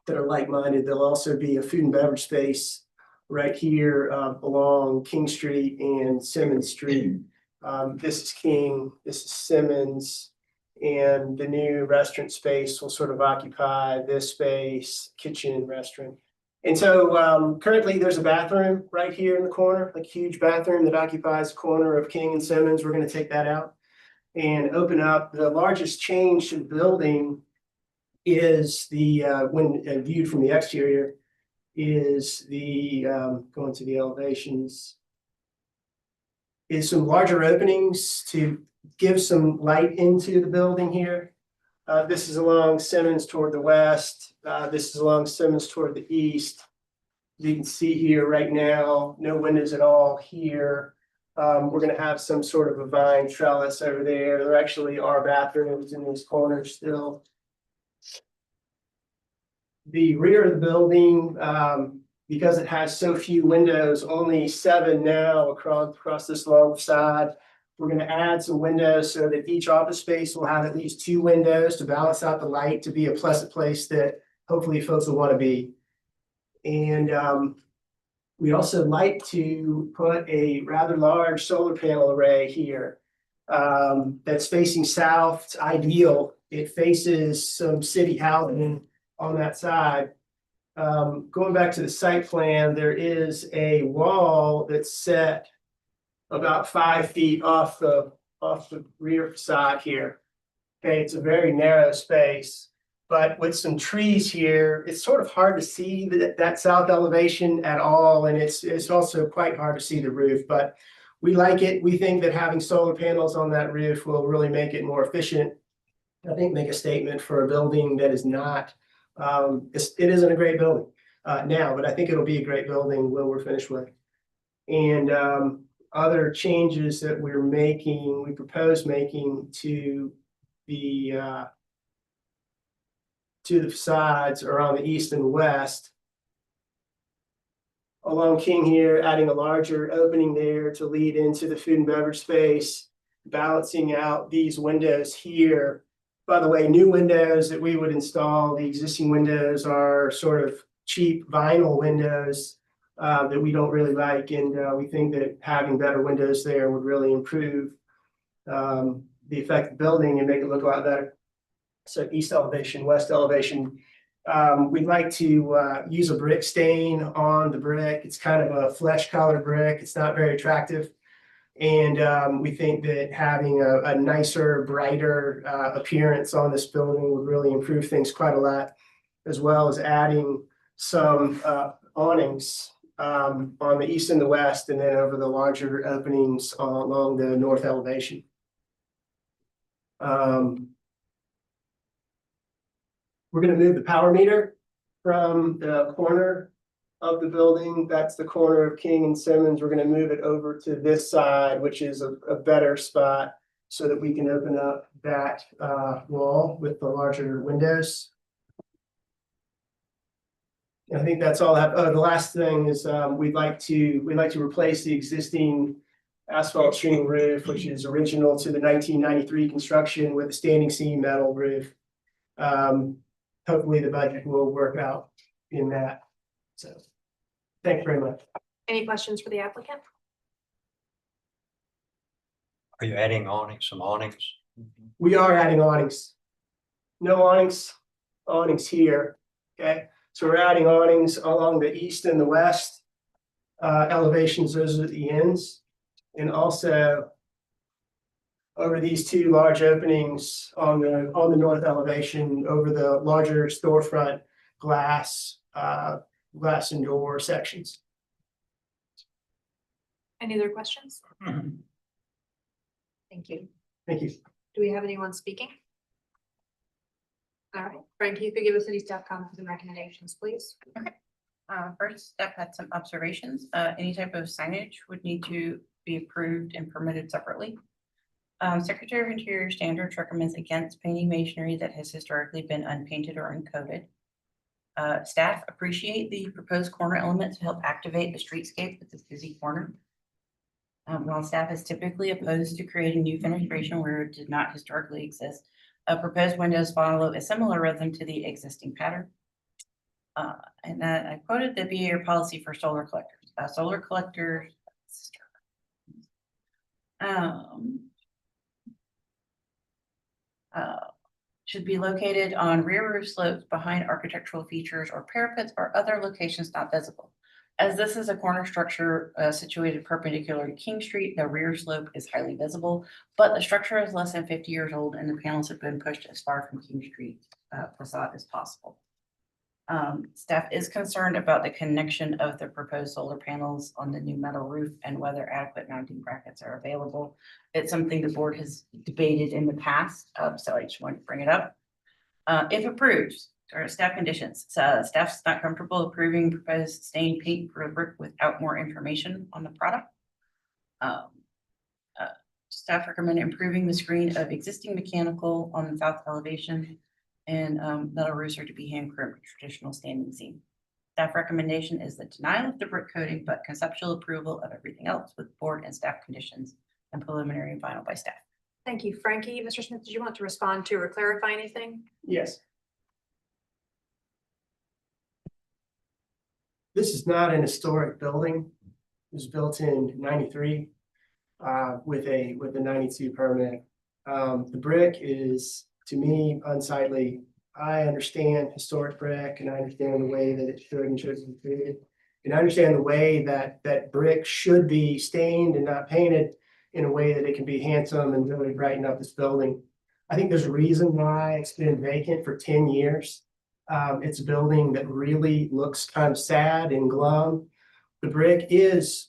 that are like-minded. There'll also be a food and beverage space right here along King Street and Simmons Street. This is King, this is Simmons, and the new restaurant space will sort of occupy this space, kitchen, restaurant. And so currently there's a bathroom right here in the corner, like a huge bathroom that occupies the corner of King and Simmons. We're going to take that out and open up. The largest change to the building is the, when viewed from the exterior, is the, going to the elevations, is some larger openings to give some light into the building here. This is along Simmons toward the west. This is along Simmons toward the east. You can see here right now, no windows at all here. We're gonna have some sort of a vine trellis over there. There actually are bathrooms in these corners still. The rear of the building, because it has so few windows, only 7 now across this long facade. We're gonna add some windows so that each office space will have at least 2 windows to balance out the light, to be a pleasant place that hopefully folks will want to be. And we also like to put a rather large solar panel array here that's facing south. It's ideal. It faces some city housing on that side. Going back to the site plan, there is a wall that's set about 5 feet off the rear facade here. Okay, it's a very narrow space, but with some trees here, it's sort of hard to see that south elevation at all, and it's also quite hard to see the roof. But we like it. We think that having solar panels on that roof will really make it more efficient. I think make a statement for a building that is not. It isn't a great building now, but I think it'll be a great building when we're finished with. And other changes that we propose making to the facades are on the east and west. Along King here, adding a larger opening there to lead into the food and beverage space, balancing out these windows here. By the way, new windows that we would install, the existing windows are sort of cheap vinyl windows that we don't really like, and we think that having better windows there would really improve the effect of the building and make it look a lot better. So east elevation, west elevation. We'd like to use a brick stain on the brick. It's kind of a flesh colored brick. It's not very attractive. And we think that having a nicer, brighter appearance on this building would really improve things quite a lot, as well as adding some awnings on the east and the west, and then over the larger openings along the north elevation. We're going to move the power meter from the corner of the building. That's the corner of King and Simmons. We're going to move it over to this side, which is a better spot, so that we can open up that wall with the larger windows. I think that's all. The last thing is we'd like to replace the existing asphalt shingle roof, which is original to the 1993 construction, with a standing seam metal roof. Hopefully the budget will work out in that. So thank you very much. Any questions for the applicant? Are you adding some awnings? We are adding awnings. No awnings here. Okay, so we're adding awnings along the east and the west elevations. Those are the ends, and also over these 2 large openings on the north elevation, over the larger storefront glass and door sections. Any other questions? Thank you. Thank you. Do we have anyone speaking? All right, Frank, you could give us any staff comments and recommendations, please. First, staff had some observations. Any type of signage would need to be approved and permitted separately. Secretary of Interior Standards recommends against painting masonry that has historically been unpainted or uncoated. Staff appreciate the proposed corner elements to help activate the streetscape with this busy corner. While staff is typically opposed to creating new fenestration where it did not historically exist, proposed windows follow a similar rhythm to the existing pattern. And I quoted the BAR policy for solar collectors. Solar collectors should be located on rear roof slopes behind architectural features or parapets or other locations not visible. As this is a corner structure situated perpendicular to King Street, the rear slope is highly visible, but the structure is less than 50 years old and the panels have been pushed as far from King Street facade as possible. Staff is concerned about the connection of the proposed solar panels on the new metal roof and whether adequate mounting brackets are available. It's something the board has debated in the past, so I just wanted to bring it up. If approved, Or staff conditions, so staff's not comfortable approving proposed stained paint for a brick without more information on the product. Staff recommend improving the screen of existing mechanical on the south elevation. And metal roofs are to be hand crimped with traditional standing seam. Staff recommendation is the denial of the brick coating, but conceptual approval of everything else with board and staff conditions and preliminary and final by staff. Thank you, Frankie. Mr. Smith, did you want to respond to or clarify anything? Yes. This is not an historic building. It was built in '93 with a 92 permit. The brick is, to me, unsightly. I understand historic brick and I understand the way that it should and should be treated. And I understand the way that brick should be stained and not painted in a way that it can be handsome and really brighten up this building. I think there's a reason why it's been vacant for 10 years. It's a building that really looks kind of sad and glum. The brick is,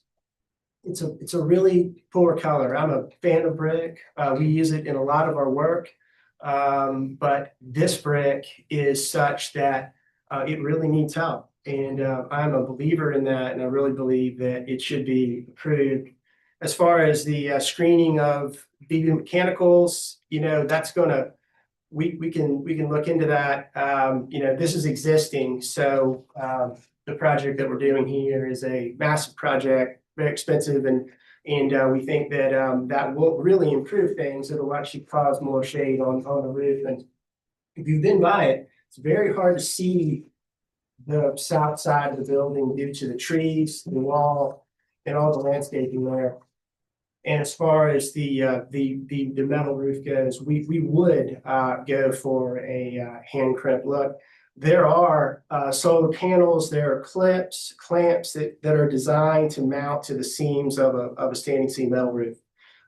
it's a really poor color. I'm a fan of brick. We use it in a lot of our work. But this brick is such that it really needs help. And I'm a believer in that. And I really believe that it should be approved. As far as the screening of BB mechanicals, you know, that's gonna, we can look into that. You know, this is existing. So the project that we're doing here is a massive project, very expensive, and we think that that will really improve things. It'll actually cause more shade on the roof. And if you've been by it, it's very hard to see the south side of the building due to the trees, the wall, and all the landscaping there. And as far as the metal roof goes, we would go for a hand crimp look. There are solar panels, there are clamps that are designed to mount to the seams of a standing seam metal roof.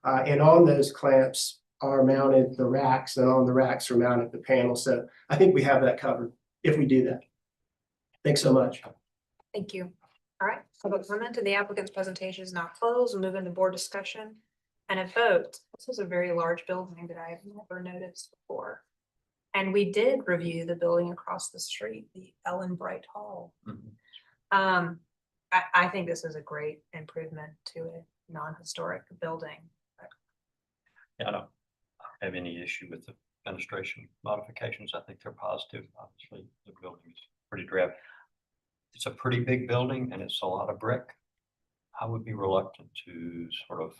And on those clamps are mounted the racks, and on the racks are mounted the panels. So I think we have that covered if we do that. Thanks so much. Thank you. All right, public comment and the applicant's presentation is now closed. We'll move into board discussion and a vote. This is a very large building that I have never noticed before. And we did review the building across the street, the Ellen Bright Hall. I think this is a great improvement to a non-historic building. Yeah, I don't have any issue with the fenestration modifications. I think they're positive. Obviously, the building is pretty drab. It's a pretty big building and it's a lot of brick. I would be reluctant to sort of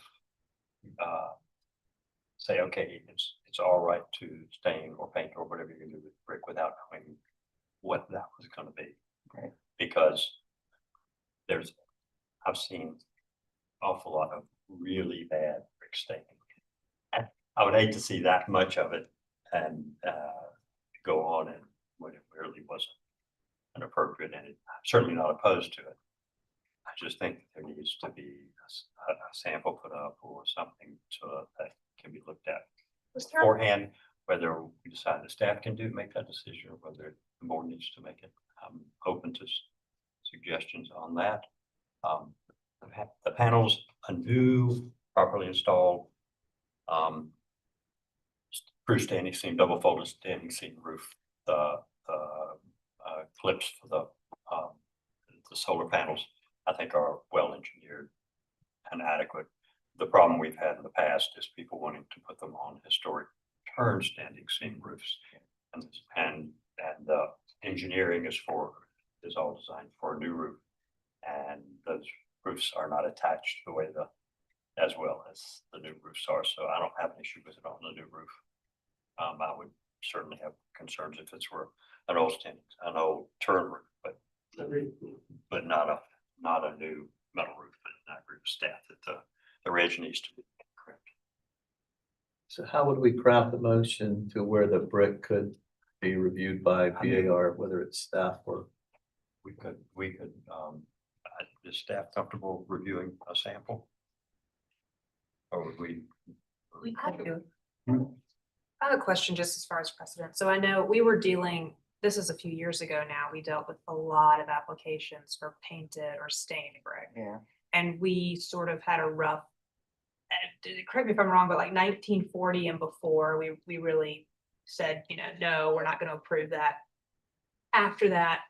say, okay, it's all right to stain or paint or whatever you do with brick without knowing what that was going to be. Right. Because I've seen an awful lot of really bad brick staining. And I would hate to see that much of it and go on and when it really wasn't inappropriate, and I'm certainly not opposed to it. I just think there needs to be a sample put up or something so that can be looked at beforehand, whether we decide the staff can make that decision or whether the board needs to make it. I'm open to suggestions on that. The panels, a new, properly installed, true standing seam, double folded standing seam roof, the clips for the solar panels, I think are well engineered and adequate. The problem we've had in the past is people wanting to put them on historic turn standing seam roofs, and the engineering is all designed for a new roof, and those roofs are not attached the way as well as the new roofs are. So I don't have an issue with it on the new roof. I would certainly have concerns if it's were an old turn roof, but not a new metal roof, but I agree with staff that the ridge needs to be correct. So how would we craft the motion to where the brick could be reviewed by BAR, whether it's staff or? We could, is staff comfortable reviewing a sample? Or would we? We could do it. I have a question just as far as precedent. So I know we were dealing, this is a few years ago now, we dealt with a lot of applications for painted or stained brick. Yeah. And we sort of had a rough, correct me if I'm wrong, but like 1940 and before, we really said, no, we're not going to approve that. after that,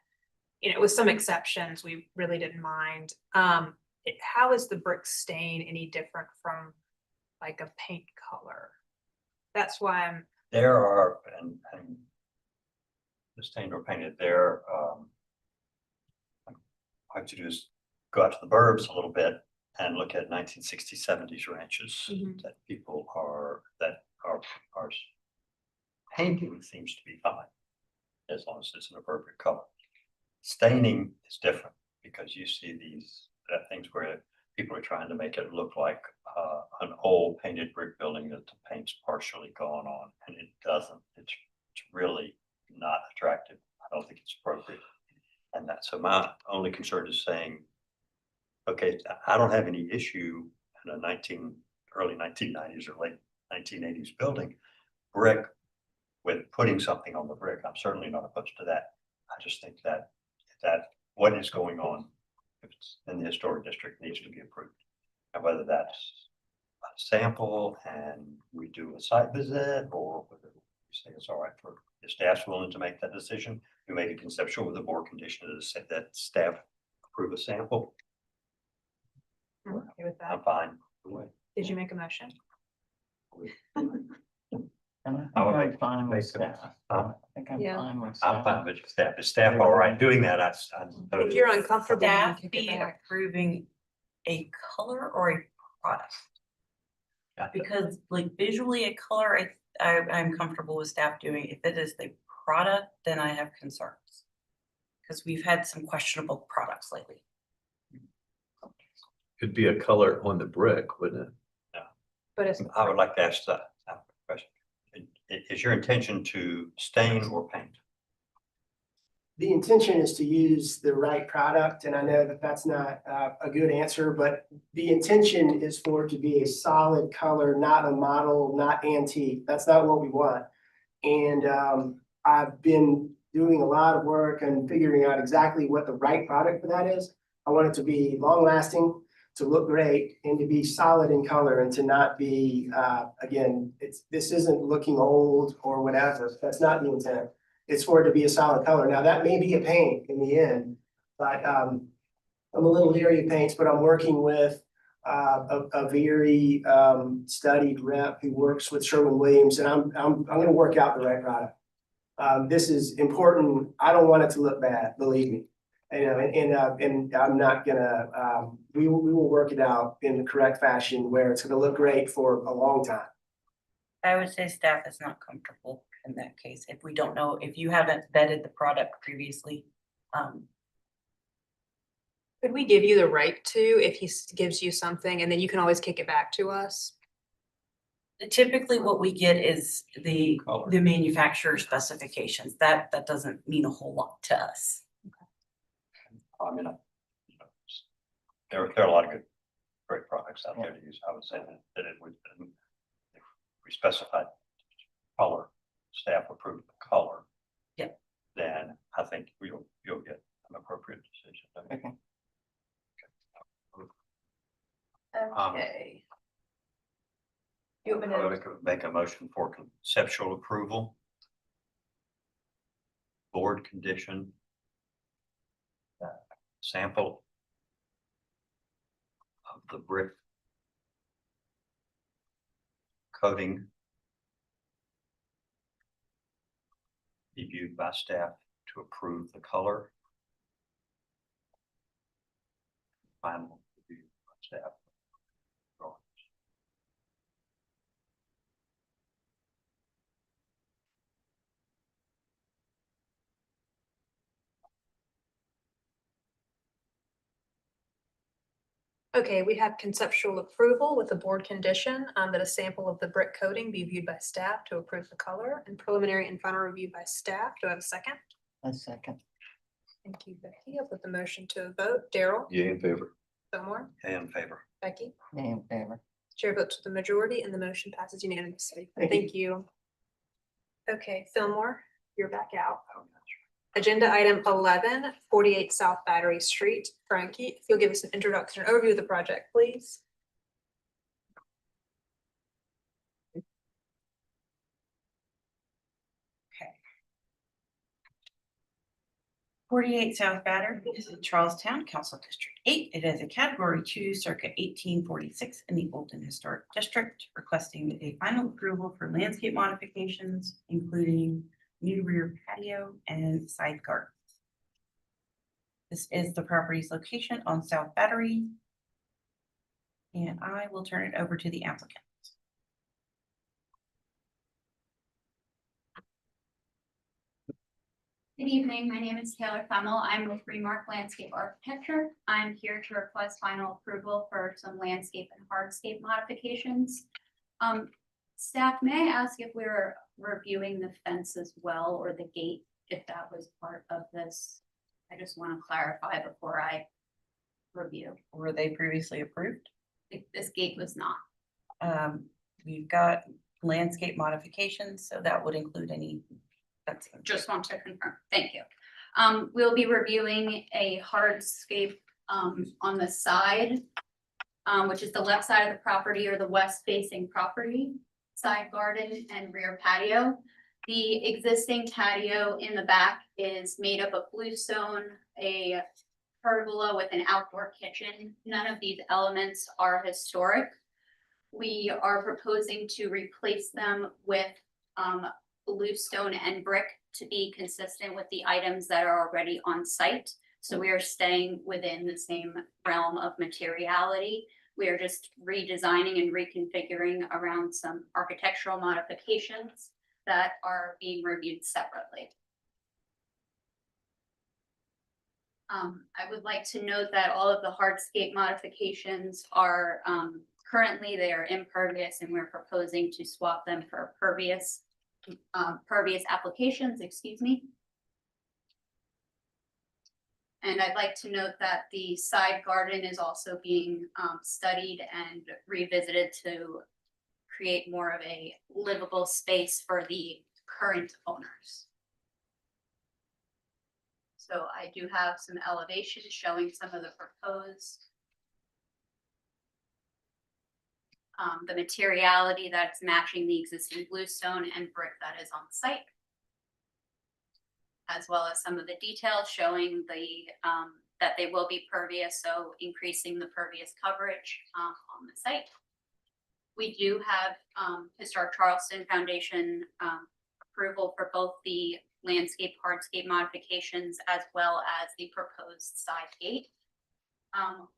with some exceptions, we really didn't mind. How is the brick stain any different from like a paint color? That's why I'm, There are, and the stained or painted there, what I have to do is go out to the burbs a little bit and look at 1960s, 70s ranches that people are painting seems to be fine, as long as it's an appropriate color. Staining is different because you see these things where people are trying to make it look like an old painted brick building that the paint's partially gone on, and it doesn't. It's really not attractive. I don't think it's appropriate. And so my only concern is saying, okay, I don't have any issue in a early 1990s or late 1980s building brick with putting something on the brick. I'm certainly not opposed to that. I just think that what is going on, if it's in the historic district, needs to be approved. And whether that's a sample and we do a site visit, or whether we say it's all right for the staff's willing to make that decision, we make it conceptual with the board condition that staff approve a sample. I'm okay with that. I'm fine. Did you make a motion? And I would I'm make- fine with make staff. a- I think I'm Yeah. fine with I'm staff. fine with staff. Is staff all right doing that? If you're uncomfortable, you can Staff kick it be back. approving a color or a product? Because like visually a color, I'm comfortable with staff doing. If it is the product, then I have concerns. Because we've had some questionable products lately. Could be a color on the brick, wouldn't it? But it's, I would like to ask that question. Is your intention to stain or paint? The intention is to use the right product, and I know that that's not a good answer, but the intention is for it to be a solid color, not a model, not antique. That's not what we want. And I've been doing a lot of work and figuring out exactly what the right product for that is. I want it to be long lasting, to look great, and to be solid in color, and to not be, again, this isn't looking old or whatever. That's not the intent. It's for it to be a solid color. Now, that may be a paint in the end, but I'm a little leery of paints, but I'm working with a very studied rep who works with Sherwin-Williams, and I'm gonna work out the right product. This is important. I don't want it to look bad, believe me. And I'm not gonna, we will work it out in the correct fashion where it's gonna look great for a long time. I would say staff is not comfortable in that case. If we don't know, if you haven't vetted the product previously. could we give you the right to, if he gives you something, and then you can always kick it back to us? Typically what we get is the Color. manufacturer specifications. That doesn't mean a whole lot to us. I mean, there are a lot of great products out there to use. I would say that it would, if we specified color, staff approved the color. Yep. Then I think you'll get an appropriate decision. Okay. Okay. You want me I to, would make a motion for conceptual approval. Board condition. Sample of the brick coating be viewed by staff to approve the color. Final review by staff. okay, we have conceptual approval with a board condition that a sample of the brick coating be viewed by staff to approve the color, and preliminary and final review by staff. Do I have a second? A second. Thank you, Becky. I'll put the motion to a vote. Daryl? Yeah, in favor. Fillmore? In favor. Becky? Yeah, in favor. Chair votes with the majority, and the motion passes unanimously. Thank you. Thank you. Okay, Fillmore, you're back out. Agenda item 11, 48 South Battery Street. Frankie, if you'll give us an introduction and overview of the project, please. 48 South Battery is in Charlestown, Council District 8. It is a Category 2 circa 1846 in the Olden Historic District, requesting a final approval for landscape modifications, including new rear patio and side gardens. This is the property's location on South Battery. And I will turn it over to the applicant. Good evening, my name is Taylor Femmel. I'm with Remark Landscape Architecture. I'm here to request final approval for some landscape and hardscape modifications. Staff, may I ask if we're reviewing the fence as well, or the gate, if that was part of this? I just want to clarify before I review. Were they previously approved? This gate was not. We've got landscape modifications, so that would include any fencing. Just want to confirm. Thank you. We'll be reviewing a hardscape on the side, which is the left side of the property or the west facing property, side garden and rear patio. The existing patio in the back is made up of bluestone, a pergola with an outdoor kitchen. None of these elements are historic. We are proposing to replace them with bluestone and brick to be consistent with the items that are already on site. So we are staying within the same realm of materiality. We are just redesigning and reconfiguring around some architectural modifications that are being reviewed separately. I would like to note that all of the hardscape modifications are currently they are impervious, and we're proposing to swap them for pervious applications, excuse me. And I'd like to note that the side garden is also being studied and revisited to create more of a livable space for the current owners. So I do have some elevations showing some of the proposed the materiality that's matching the existing bluestone and brick that is on site, as well as some of the details showing the that they will be pervious, so increasing the pervious coverage on the site. We do have Historic Charleston Foundation approval for both the landscape hardscape modifications as well as the proposed side gate.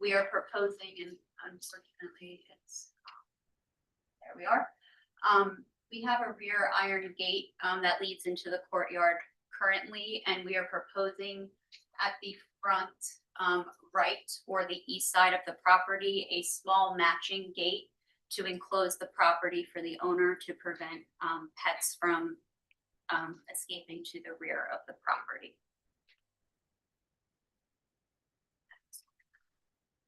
We are proposing, and unfortunately it's there we are. We have a rear iron gate that leads into the courtyard currently, and we are proposing at the front right or the east side of the property a small matching gate to enclose the property for the owner to prevent pets from escaping to the rear of the property.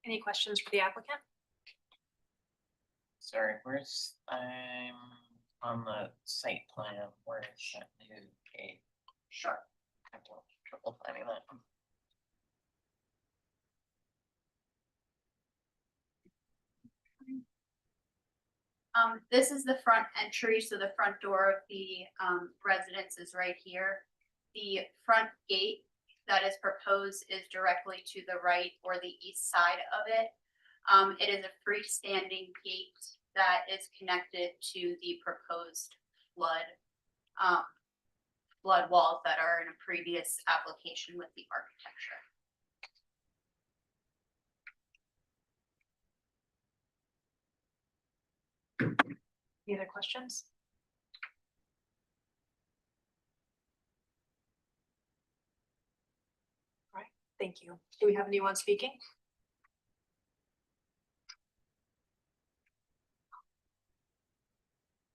Any questions for the applicant? Sorry, where's on the site plan, where's that new gate? Sure. I have trouble finding that. This is the front entry, so the front door of the residence is right here. The front gate that is proposed is directly to the right or the east side of it. It is a freestanding gate that is connected to the proposed flood walls that are in a previous application with the architecture. Any other questions? All right, thank you. Do we have anyone speaking?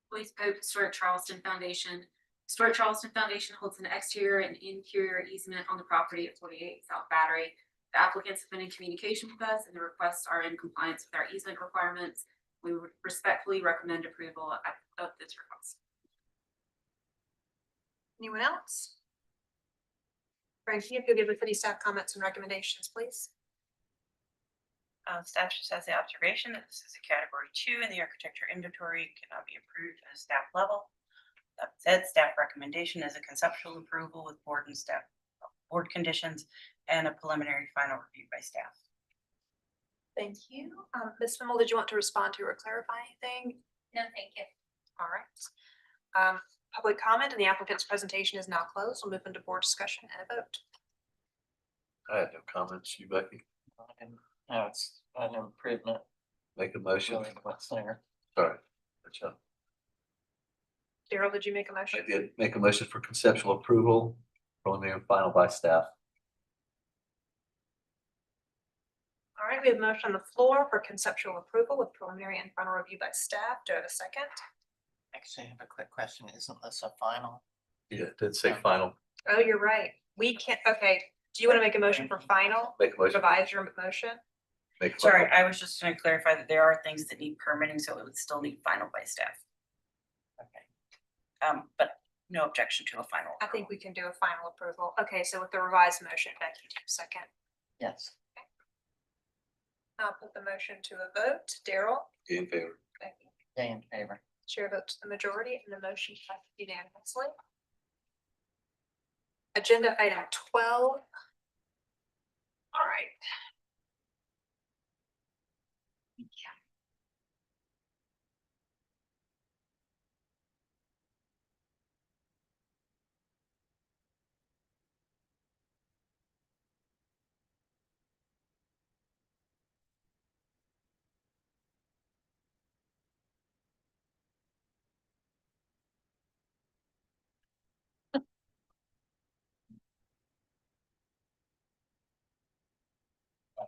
Joyce Pope, Historic Charleston Foundation. Historic Charleston Foundation holds an exterior and interior easement on the property at 48 South Battery. The applicants have been in communication with us, and the requests are in compliance with our easement requirements. We would respectfully recommend approval of this request. Anyone else? Frankie, if you'll give the city staff comments and recommendations, please. Staff just has the observation that this is a category 2 in the architecture inventory, cannot be approved at a staff level. That said, staff recommendation is a conceptual approval with board and staff board conditions and a preliminary final review by staff. Thank you. Ms. Fimmel, did you want to respond to or clarify anything? No, thank you. All right. Public comment and the applicant's presentation is now closed. We'll move into board discussion and a vote. I have no comments. You, Becky, No, it's an improvement. make a motion. Really, what's there? Sorry. Good job. Daryl, did you make a motion? I did make a motion for conceptual approval, preliminary and final by staff. All right, we have a motion on the floor for conceptual approval with preliminary and final review by staff. Do I have a second? Actually, I have a quick question. Isn't this a final? Yeah, it did say final. Oh, you're right. We can't, okay. Do you want to make a motion for final? Make a motion. Revise your motion? Make a Sorry, motion. I was just gonna clarify that there are things that need permitting, so it would still need final by staff. Okay. But no objection to a final. I think we can do a final approval. Okay, so with the revised motion, Becky, do a second. Yes. I'll put the motion to a vote. Daryl? In favor. Becky? Stay in favor. Chair votes the majority and the motion passes unanimously. Agenda item 12. All right.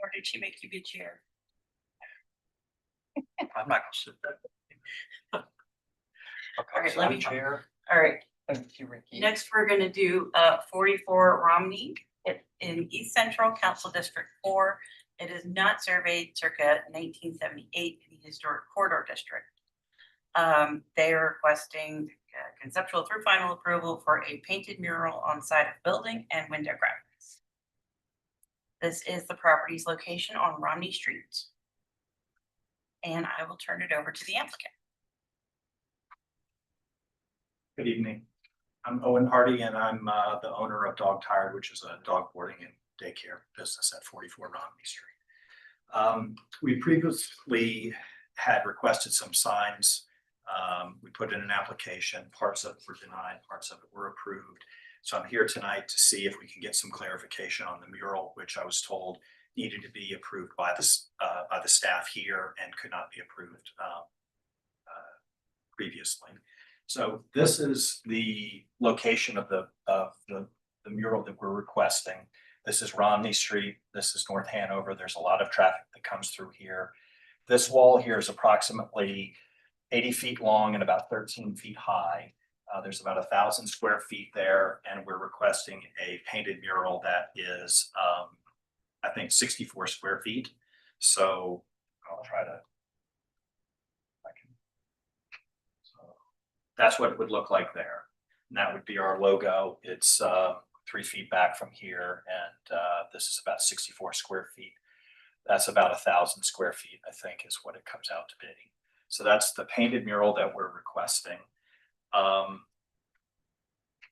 Or did she make you be chair? I'm not gonna sit there. All right, let me. Chair. All right, Thank you, Ricky. next we're gonna do 44 Romney in East Central Council District 4. It is not surveyed circa 1978 in the Historic Corridor District. They are requesting conceptual through final approval for a painted mural on side of building and window graphics. This is the property's location on Romney Street. And I will turn it over to the applicant. Good evening. I'm Owen Hardy and I'm the owner of Dog Tired, which is a dog boarding and daycare business at 44 Romney Street. We previously had requested some signs. We put in an application, parts of it were denied, parts of it were approved. So I'm here tonight to see if we can get some clarification on the mural, which I was told needed to be approved by the staff here and could not be approved previously. So this is the location of the mural that we're requesting. This is Romney Street. This is North Hanover. There's a lot of traffic that comes through here. This wall here is approximately 80 feet long and about 13 feet high. There's about 1,000 square feet there, and we're requesting a painted mural that is, I think, 64 square feet. So I'll try to. That's what it would look like there. And that would be our logo. It's 3 feet back from here, and this is about 64 square feet. That's about 1,000 square feet, I think, is what it comes out to be. So that's the painted mural that we're requesting.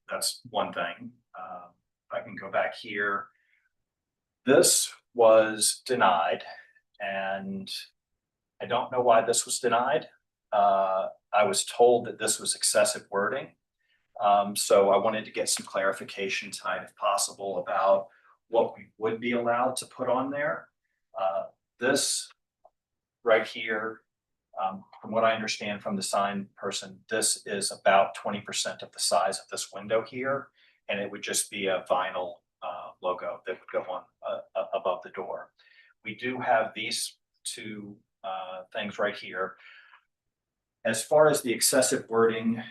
That's one thing. If I can go back here. This was denied, and I don't know why this was denied. I was told that this was excessive wording. So I wanted to get some clarification tonight, if possible, about what we would be allowed to put on there. This right here, from what I understand from the sign person, this is about 20% of the size of this window here, and it would just be a vinyl logo that would go on above the door. We do have these two things right here. As far as the excessive wording,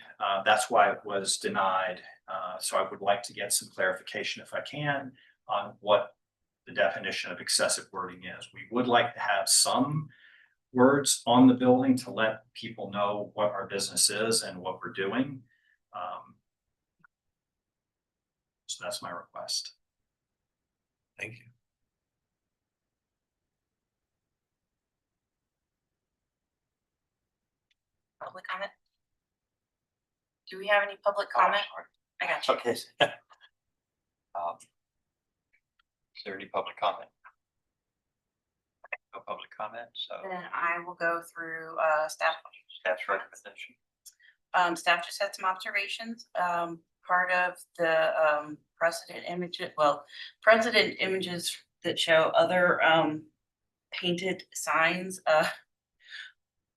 that's why it was denied. So I would like to get some clarification, if I can, on what the definition of excessive wording is. We would like to have some words on the building to let people know what our business is and what we're doing. So that's my request. Thank you. Public comment? Do we have any public comment? I got you. Okay. there any public comment? No public comment, so Then I will go through staff's recommendation. staff just had some observations. Part of the precedent images that show other painted signs,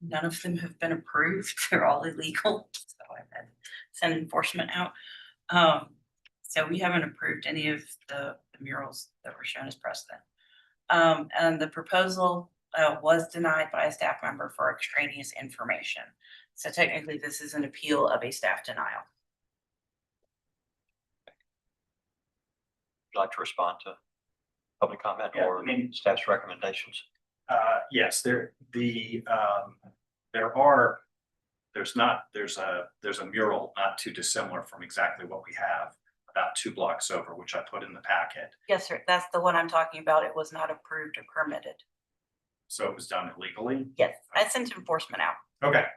none of them have been approved. They're all illegal. So I've had to send enforcement out. So we haven't approved any of the murals that were shown as precedent. And the proposal was denied by a staff member for extraneous information. So technically, this is an appeal of a staff denial. Would you like to respond to public comment Yeah, or I mean- staff's recommendations? Yes, there's a mural not too dissimilar from exactly what we have about 2 blocks over, which I put in the packet. Yes, sir. That's the one I'm talking about. It was not approved or permitted. So it was done illegally. Yes, I sent enforcement out. Okay.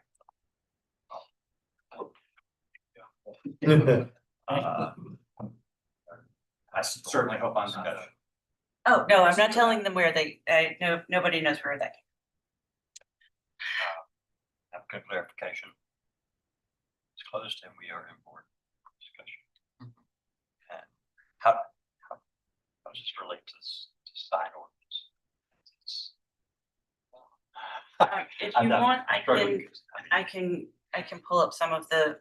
I certainly hope I'm not. Oh, no, I'm not telling them where nobody knows where they. Have good clarification. It's closed and we are in board discussion. And how does this relate to sign ordinance? If I'm you not want, struggling. I can pull up some of the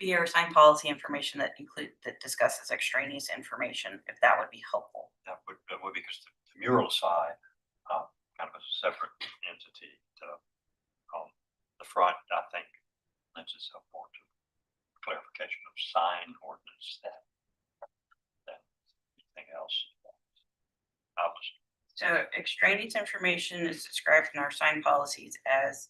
BR sign policy information that discusses extraneous information, if that would be helpful. That would be because the mural side, kind of a separate entity. The front, I think, lends itself more to clarification of sign ordinance than anything else. So extraneous information is described in our sign policies as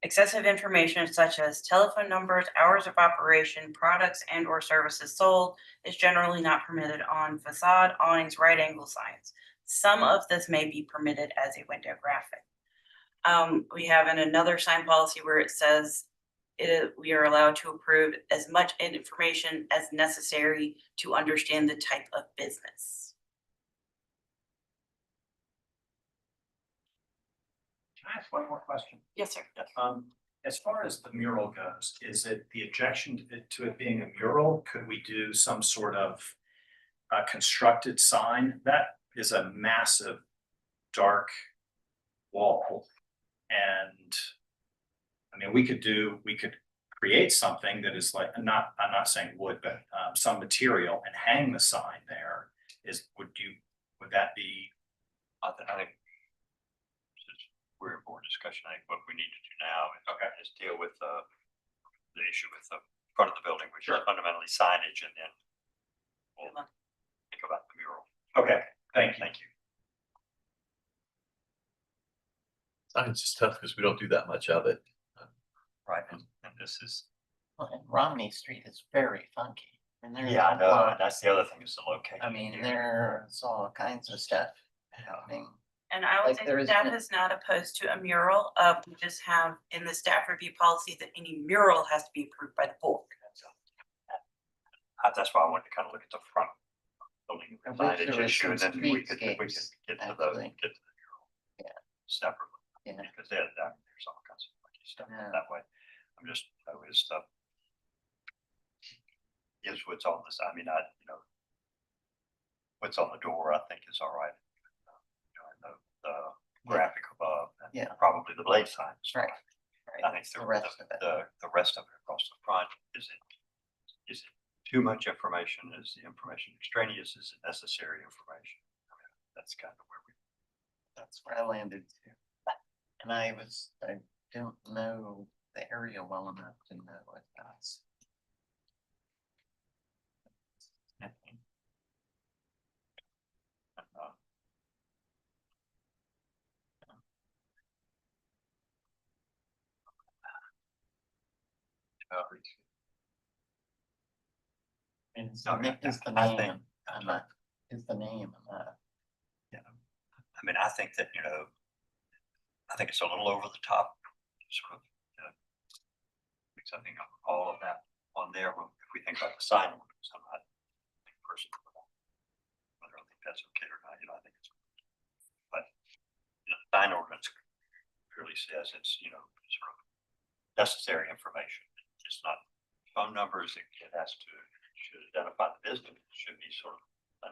excessive information such as telephone numbers, hours of operation, products and or services sold is generally not permitted on facade, awnings, right angle signs. Some of this may be permitted as a window graphic. We have in another sign policy where it says we are allowed to approve as much information as necessary to understand the type of business. Can I ask one more question? Yes, sir. As far as the mural goes, is it the objection to it being a mural? Could we do some sort of constructed sign? That is a massive dark wall. And I mean, we could create something that is like, I'm not saying wood, but some material and hang the sign there. Would that be? I think we're in board discussion. I think what we need to do now is deal with the issue with the front of the building, which is fundamentally signage, and then we'll think about the mural. Okay, thank you. Thank you. Signage is tough because we don't do that much of it. Right, and this is. Well, and Romney Street is very funky. And there's Yeah, I a know, lot- and that's the other thing is the location. I mean, there's all kinds of stuff happening. And I would Like say there is staff no- is not opposed to a mural. We just have in the staff review policy that any mural has to be approved by the board. That's why I wanted to kind of look at the front building I wish there signage was issue, and some then we could get to streetscapes, the mural. Yeah. Separately. Yeah. Because there's all kinds of funky stuff Yeah. that way. I'm just, is what's on this, I mean, what's on the door, I think is all right. And the graphic above, and Yeah. probably the blade signs. Right. I think The rest of it. the rest of it across the front, is it too much information? Is the information extraneous? Is it necessary information? I mean, that's kind of where That's where I landed too. And I don't know the area well enough to know what that's. Is the name, is the name enough? Yeah, I mean, I think that, I think it's a little over the top, sort of, because I think all of that on there, if we think about the sign ordinance, I'm not says it's, you know, sort of necessary information. It's not phone numbers. It has to, should identify the business. It should be sort of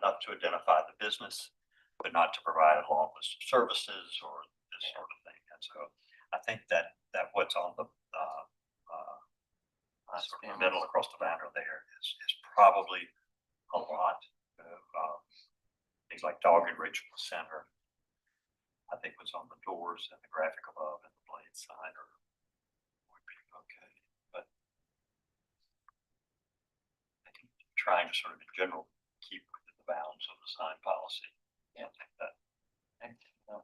enough to identify the business, but not to provide a long list of services or this sort of thing. And so I think that what's on the sort of the middle across the banner there is probably a lot of things like dog enrichment center. I think what's on the doors and the graphic above and the blade sign would be okay, but I think trying to sort of in general keep within the bounds of the sign policy. Yeah, I think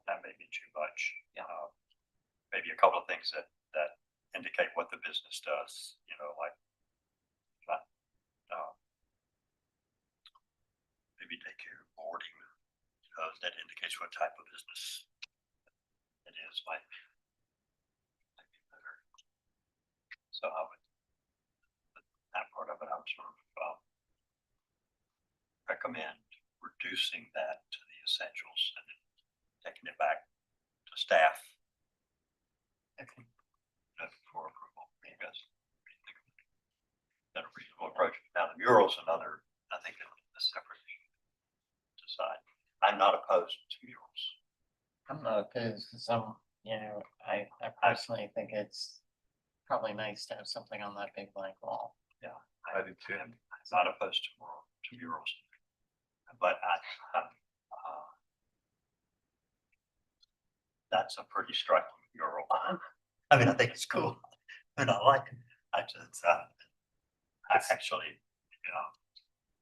that may be too much. Maybe a couple of things that indicate what the business does, you know, like maybe daycare, boarding, that indicates what type of business it is, might be better. So I would, that part of it, I would sort of recommend reducing that to the essentials and then taking it back to staff. For approval, I guess. That a reasonable approach. Now the mural's another, I think, a separate decide. I'm not opposed to murals. I'm not opposed because I personally think it's probably nice to have something on that big blank wall. Yeah, I do too. I'm not opposed to murals, but that's a pretty striking mural. I mean, I think it's cool, and I like it. I actually, you know,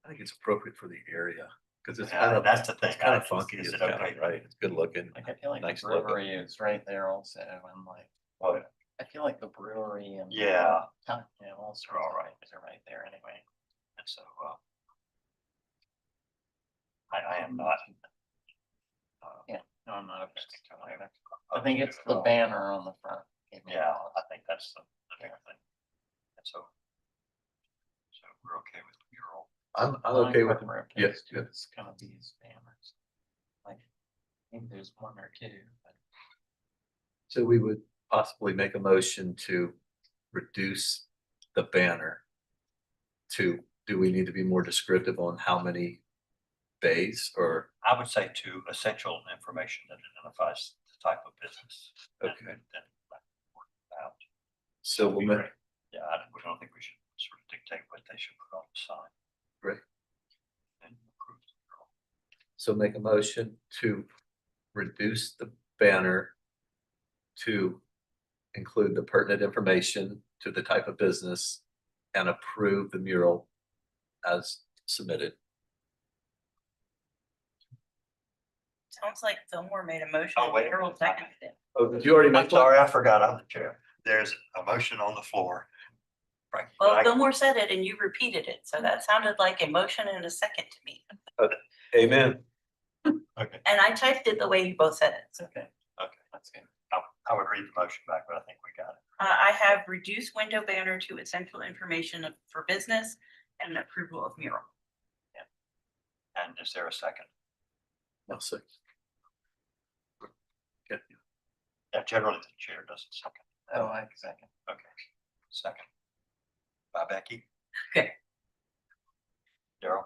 I think it's appropriate for the area because it's yeah, that's the thing. It's kind of funky. Is It's it kind okay? of right. It's good looking. Like I feel like Nice the logo. brewery is right there also, and like Oh, yeah. I feel like the brewery and Yeah. all sorts of things are right there anyway. And so I am not. No, I'm not opposed to it either. I think it's the banner on the front. Yeah, I think that's the big thing. And so we're okay with the mural. I'm okay with Yes, it's gonna be his banners. Like, I think there's one or two, but So we would possibly make a motion to reduce the banner to, do we need to be more descriptive on how many bays or? I would say to essential information that identifies the type of business. Okay. Out. So we'll make, Yeah, I don't think we should sort of dictate what they should put on the sign. right. And approve the mural. So make a motion to reduce the banner to include the pertinent information to the type of business and approve the mural as submitted. Sounds like Fillmore made a motion. Oh, wait. Harold seconded it. Oh, did you already I'm make one? sorry, I forgot I'm the chair. There's a motion on the floor. Right. Well, Fillmore said it and you repeated it, so that sounded like a motion and a second to me. Amen. Okay, And I typed it the way you both said it. it's okay. okay. That's good. I would read the motion back, but I think we got it. I have reduced window banner to essential information for business and approval of mural. And is there a second? I'll say. Okay. Yeah, generally the chair does a second. Oh, I second. Okay, second. By Becky. Okay. Daryl.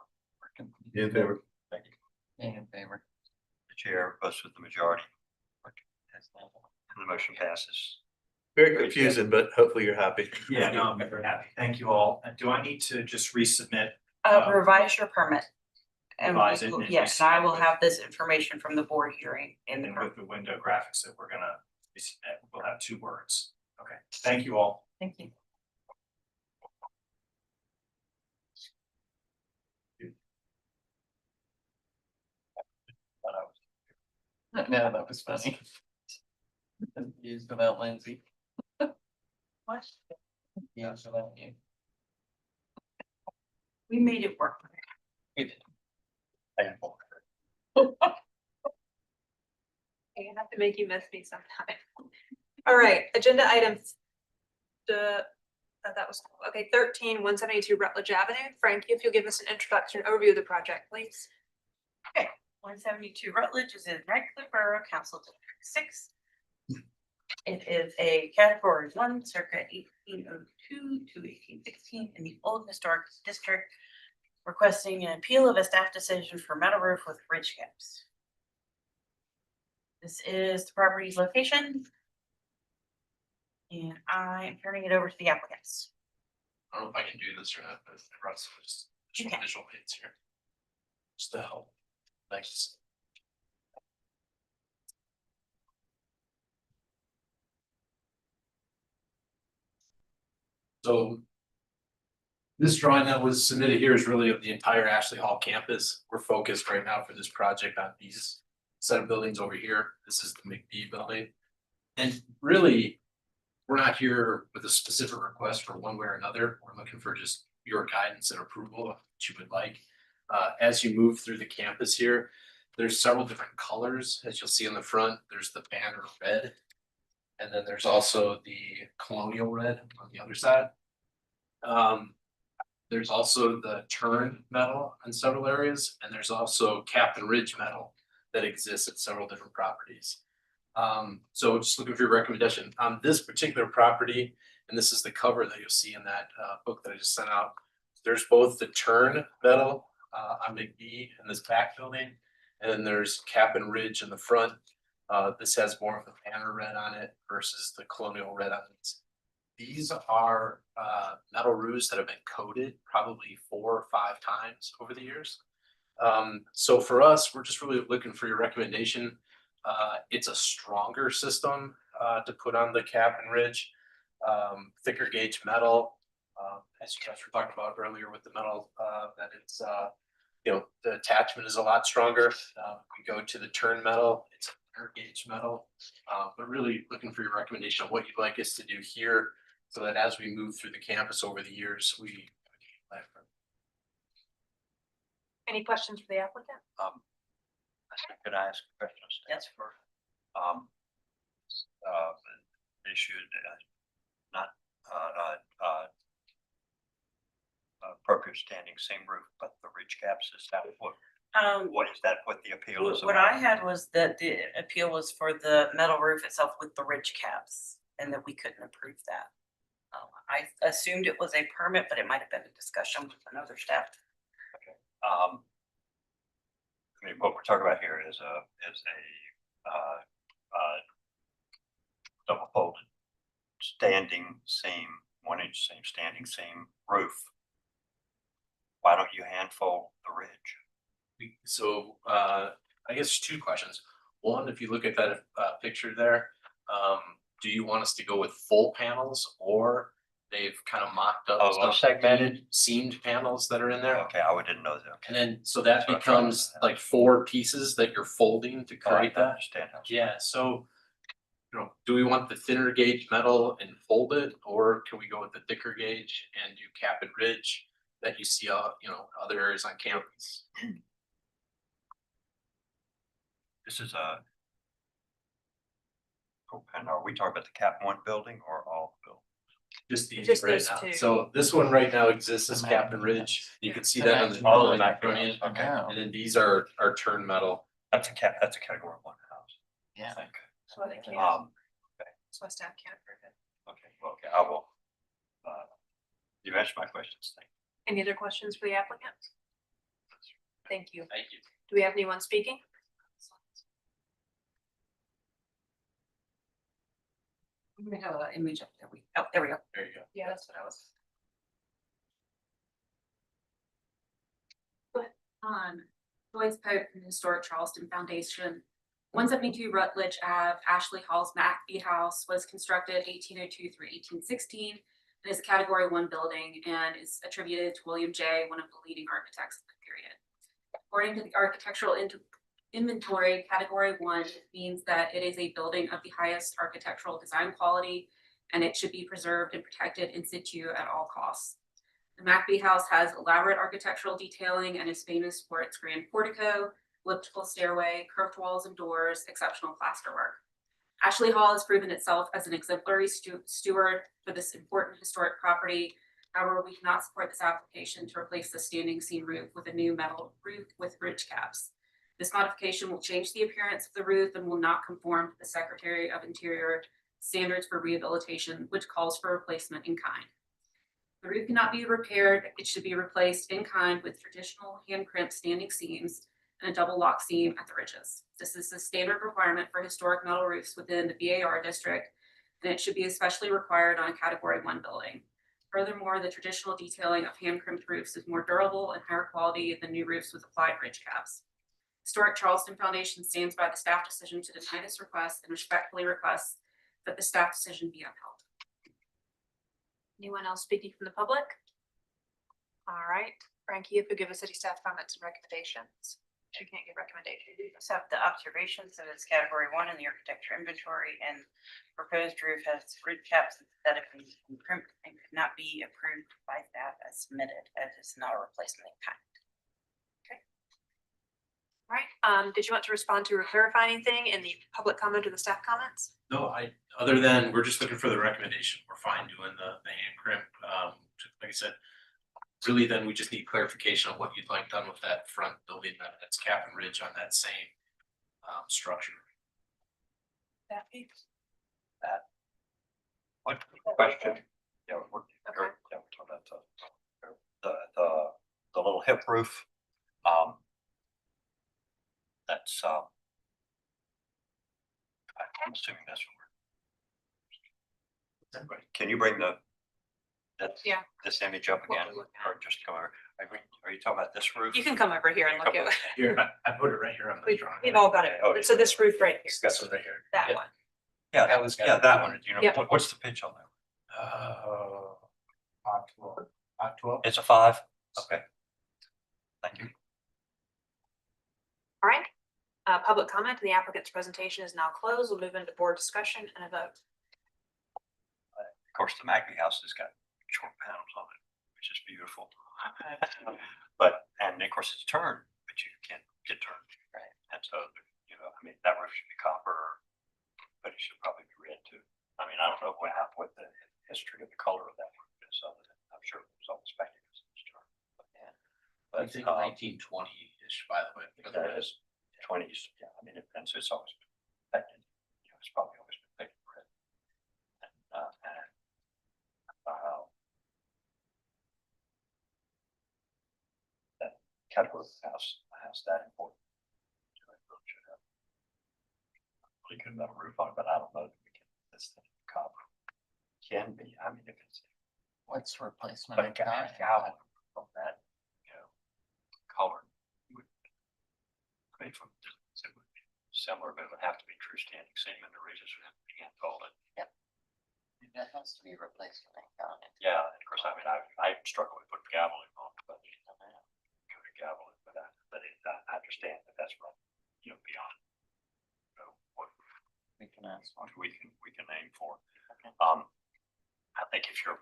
In favor? Becky. In favor. The chair votes with the majority. And the motion passes. Very confusing, but hopefully you're happy. Yeah, no, I'm very happy. Thank you all. Do I need to just resubmit? Revise your permit. And Revise it and yes, I will have this information from the board hearing in the. And with the window graphics that we're gonna resubmit, we'll have 2 words. Okay, thank you all. Thank you. No, that was funny. Used without Lindsay. What? Yeah, without you. We made it work. We did. I have to make you miss me sometime. All right, agenda items. That was, okay, 13, 172 Rutledge Avenue. Frankie, if you'll give us an introduction overview of the project, please. Okay, 172 Rutledge is in Red Cliff Borough, Council District 6. It is a category 1 circa 1802 to 1816 in the Old Historic District, requesting an appeal of a staff decision for metal roof with ridge caps. This is the property's location. And I'm turning it over to the applicants. I don't know if I can do this or not, but Russ, just You can. visual aids here. Just to help. Thanks. So this drawing that was submitted here is really of the entire Ashley Hall campus. We're focused right now for this project on these set of buildings over here. This is the McBee building. And really, we're not here with a specific request for one way or another. We're looking for just your guidance and approval of what you would like. As you move through the campus here, there's several different colors. As you'll see on the front, there's the banner red. And then there's also the colonial red on the other side. There's also the turn metal in several areas, and there's also cap and ridge metal that exists at several different properties. So just looking for your recommendation on this particular property, and this is the cover that you'll see in that book that I just sent out. There's both the turn metal on McBee in this back building, and then there's cap and ridge in the front. This has more of the banner red on it versus the colonial red on it. These are metal roofs that have been coated probably 4 or 5 times over the years. So for us, we're just really looking for your recommendation. It's a stronger system to put on the cap and ridge, thicker gauge metal. As you guys were talking about earlier with the metal, that it's the attachment is a lot stronger. We go to the turn metal, it's a thinner gauge metal, but really looking for your recommendation on what you'd like us to do here, so that as we move through the campus over the years, we. Any questions for the applicant? Could I ask a question? Yes. For issued not appropriate standing seam roof, but the ridge caps, is that what is that, what the appeal is? What I had was that the appeal was for the metal roof itself with the ridge caps, and that we couldn't approve that. I assumed it was a permit, but it might have been a discussion with another staff. Okay. I mean, what we're talking about here is a double folded standing seam, 1-inch seam, standing seam roof. Why don't you hand fold the ridge? So I guess 2 questions. One, if you look at that picture there, do you want us to go with full panels, or they've kind of mocked up some segmented seamed panels that are in there? Okay, I didn't know that. And then, so that becomes like 4 pieces that you're folding to create I that. understand how. Yeah, so, do we want the thinner gauge metal and fold it, or can we go with the thicker gauge and do cap and ridge that you see, other areas on campus? This is and are we talking about the Cap 1 building or all buildings? Just these Just right those now. 2. So this one right now exists as cap and ridge. You can see that on the. All of back that. end. Okay. And then these are turn metal. That's a category 1 house. Yeah. I think. So they can't, Okay. so staff can't approve it. Okay, I will. You answered my questions. Thank you. Any other questions for the applicant? Thank you. Thank you. Do we have anyone speaking? We have an image up there. There we go. There you go. Yeah, that's what I was. Joyce Pope from the Historic Charleston Foundation. 172 Rutledge Ave, Ashley Hall's McBee House was constructed 1802 through 1816 and is a Category 1 building and is attributed to William J., one of the leading architects of the period. According to the architectural inventory, Category 1 means that it is a building of the highest architectural design quality, and it should be preserved and protected in situ at all costs. The McBee House has elaborate architectural detailing and is famous for its grand portico, elliptical stairway, curved walls and doors, exceptional plasterwork. Ashley Hall has proven itself as an exemplary steward for this important historic property. However, we cannot support this application to replace the standing seam roof with a new metal roof with ridge caps. This modification will change the appearance of the roof and will not conform to the Secretary of Interior standards for rehabilitation, which calls for replacement in kind. The roof cannot be repaired. It should be replaced in kind with traditional hand crimped standing seams and a double lock seam at the ridges. This is a standard requirement for historic metal roofs within the BAR district, and it should be especially required on a Category 1 building. Furthermore, the traditional detailing of hand crimped roofs is more durable and higher quality than new roofs with applied ridge caps. Historic Charleston Foundation stands by the staff decision to deny this request and respectfully requests that the staff decision be upheld. Anyone else speaking from the public? All right, Frankie, if you give us city staff comments and recommendations. She can't give recommendations. Just have the observations that it's category 1 in the architecture inventory, and proposed roof has ridge caps aesthetically crimped and could not be approved by staff as submitted, as it's not a replacement in kind. All right, did you want to respond to or clarify anything in the public comment or the staff comments? No, other than, we're just looking for the recommendation. We're fine doing the hand crimp. Like I said, really then we just need clarification on what you'd like done with that front building that's cap and ridge on that same structure. That piece. What question? Yeah, we're talking about the little hip roof. That's I'm assuming that's what can you bring this image up again, or just come over? Are you talking about this roof? You can come over here and look at it. Here, I put it right here on the drawing. We've all got it. So this roof right here. That's it right here. That Yeah. one. Yeah, that was, yeah, that one. You know, Yep. what's the pitch on that? 12. It's a 5. Okay. Thank you. All right. Public comment and the applicant's presentation is now closed. We'll move into board discussion and a vote. Of course, the Magby house has got short panels on it, which is beautiful. But, and of course it's turned, but you can't get turned. Right. And so, you know, I mean, that roof should be copper, but it should probably be red too. I mean, I don't know what happened with the history of the color of that roof is, so I'm sure it was all speculative. I think 1920-ish, by the way. That is 20s, yeah, I mean, and so it's always been painted, you know, it's probably always been painted red. That category house that important. Really good metal roof on it, but I don't know that we can, this thing, copper can be, I mean, if it's. What's replacement? But galvan from that, you know, color would. I mean, from, it would be similar, but it would have to be true standing seam and the ridges would have to be hand folded. Yep. That has to be replaced. Yeah, and of course, I mean, I struggle with putting gavel in on, but gavel in, but I understand that that's right, you know, beyond. You know, what we can ask for. We can aim for. Okay. I think if you're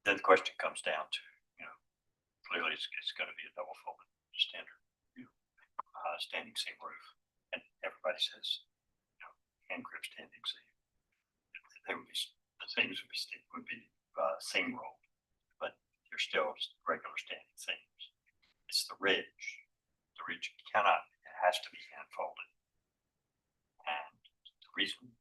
then the question comes down to, you know, clearly it's going to be a double folded standard, you know, standing seam roof, and everybody says, you know, hand grip standing seam. They would be, the seams would be seam rolled, but they're still regular standing seams. It's the ridge. The ridge cannot, it has to be hand folded, and the reason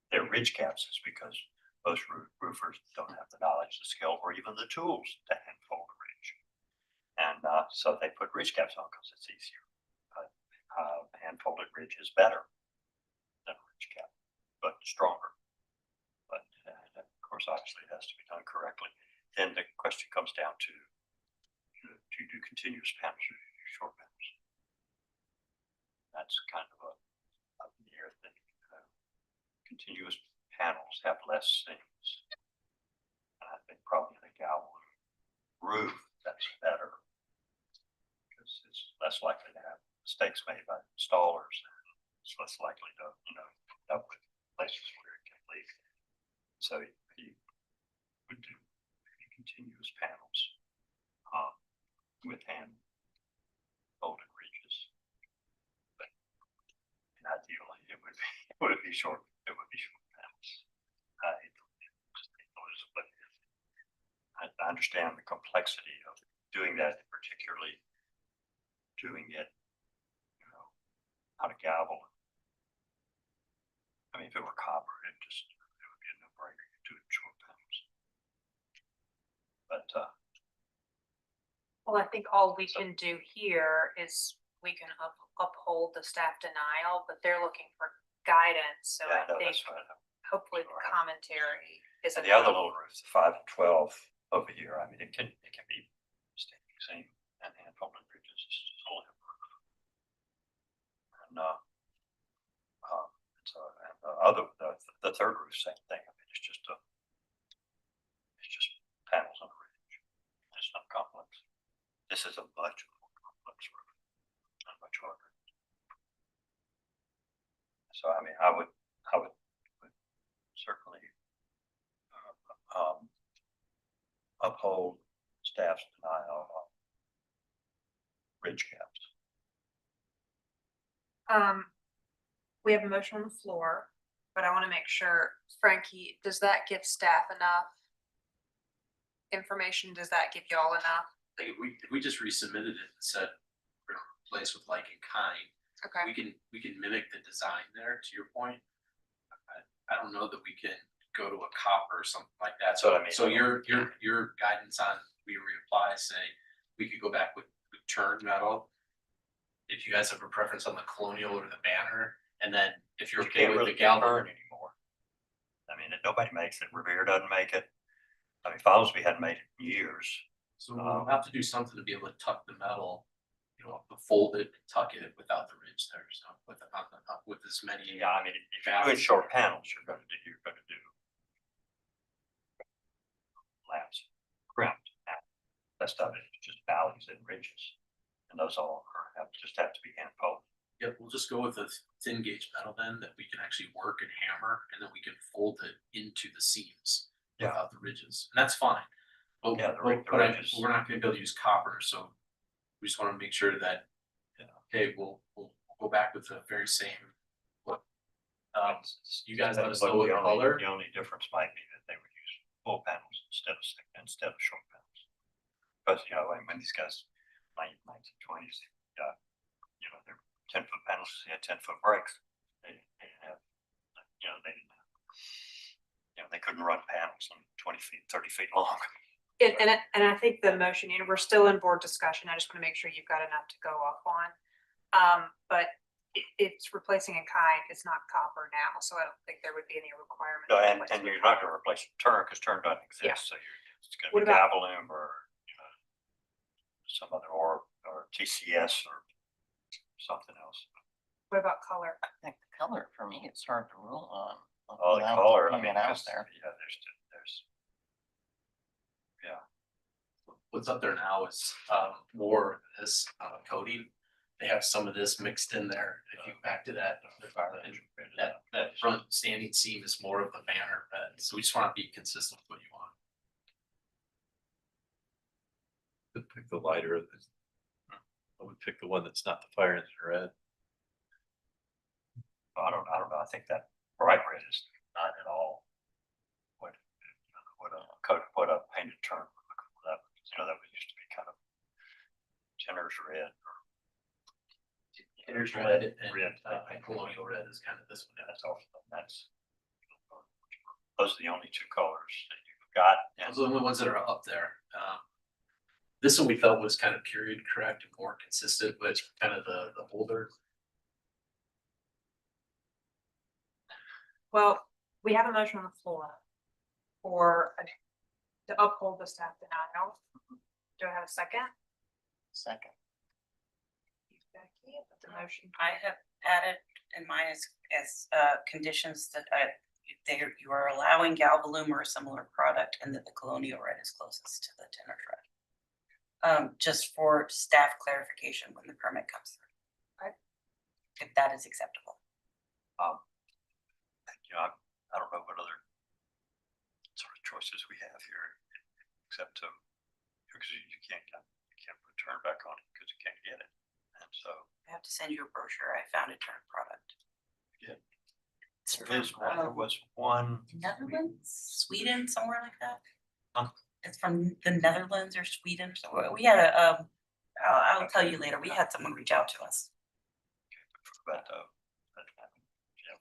they're ridge caps is because most roofers don't have the knowledge, the skill, or even the tools to hand fold a ridge. And so they put ridge caps on because it's easier. Hand folded ridge is better than a ridge cap, but stronger. But of course, obviously, it has to be done correctly. Then the question comes down to, do you do continuous panels or do you do short panels? That's kind of a near thing. Continuous panels have less seams. And I think probably the galvan roof, that's better. Because it's less likely to have mistakes made by installers. It's less likely to, you know, end up with places where it can leak. So you would do continuous panels with hand folded ridges. But ideally it would be short. It would be short panels. I understand the complexity of doing that, particularly doing it, you know, out of gavel, I mean, if it were copper, it would be a no-brainer, you do it short panels. But, Well, I think all we can do here is we can uphold the staff denial, but they're looking for guidance, so yeah, I no, think that's right. hopefully the commentary is. And the other little roofs, the 5 and 12 over here, I mean, it can be standing seam and folding bridges, it's just only a roof. And, so, and the third roof, same thing, I mean, it's just panels on a ridge. It's not complex. This is a much more complex roof, not much harder. So, I mean, I would certainly uphold staff's denial of ridge caps. We have a motion on the floor, but I want to make sure, Frankie, does that give staff enough information? Does that give y'all enough? Like if we just resubmitted it and said we're gonna replace with like in kind, Okay. we can mimic the design there, to your point. I don't know that we can go to a copper or something like that. That's what I mean. So your guidance on we reapply, say we could go back with turned metal. If you guys have a preference on the colonial or the banner, and then if you're okay with the galvan anymore. I mean, nobody makes it. Revere doesn't make it. I mean, Fosby hadn't made it in years. So we'll have to do something to be able to tuck the metal, you know, fold it, tuck it without the ridge there. So with as many. Yeah, I mean, if you're doing short panels, you're gonna do slabs, crimped. That stuff is just valleys and ridges, and those all just have to be hand pulled. Yeah, we'll just go with a thin gauge metal then that we can actually work and hammer, and then we can fold it into the seams without the ridges, and that's fine. But, yeah, we're not gonna be able to use copper, so we just wanna make sure that, okay, we'll go back with the very same. You guys let us know what color. The only difference might be that they would use full panels instead of short panels. Because, you know, when these guys, 1920s, you know, they're 10-foot panels, they had 10-foot brakes. They didn't have, you know, they couldn't run panels on 20 feet, 30 feet long. And I think the motion, you know, we're still in board discussion. I just want to make sure you've got enough to go off on. But it's replacing in kind, it's not copper now, so I don't think there would be any requirement. No, and you're not gonna replace turn, because turn doesn't exist, so it's gonna be Galvalume or, you know, some other, or TCS or something else. What about color? I think the color for me, it's hard to rule on. Oh, the color, I mean, out there. yeah, there's. Yeah. What's up there now is more this coating. They have some of this mixed in there. If you go back to that front standing seam is more of the banner bed. So we just want to be consistent with what you want. Pick the lighter. I would pick the one that's not the fire engine red. I don't know. I think that bright red is not at all what a painted turn would look for. That, you know, that used to be kind of Tenner's red. Tenner's red and colonial red is kind of this one. Those are the only two colors that you've got. Those are the only ones that are up there. This one we felt was kind of period correct and more consistent, but it's kind of the older. Well, we have a motion on the floor to uphold the staff denial. Do I have a second? Second. Becky, the motion. I have added in mine as conditions that you are allowing Galvalume or a similar product, and that the colonial red is closest to the Tenner's red. Just for staff clarification when the permit comes through. Right. If that is acceptable. You know, I don't know what other sort of choices we have here, except because you can't put turn back on it because you can't get it, and so I have to send you a brochure. I found a turn product. Yeah, there was one. Netherlands, Sweden, somewhere like that. Huh? It's from the Netherlands or Sweden. So we had I'll tell you later. We had someone reach out to us. But yeah,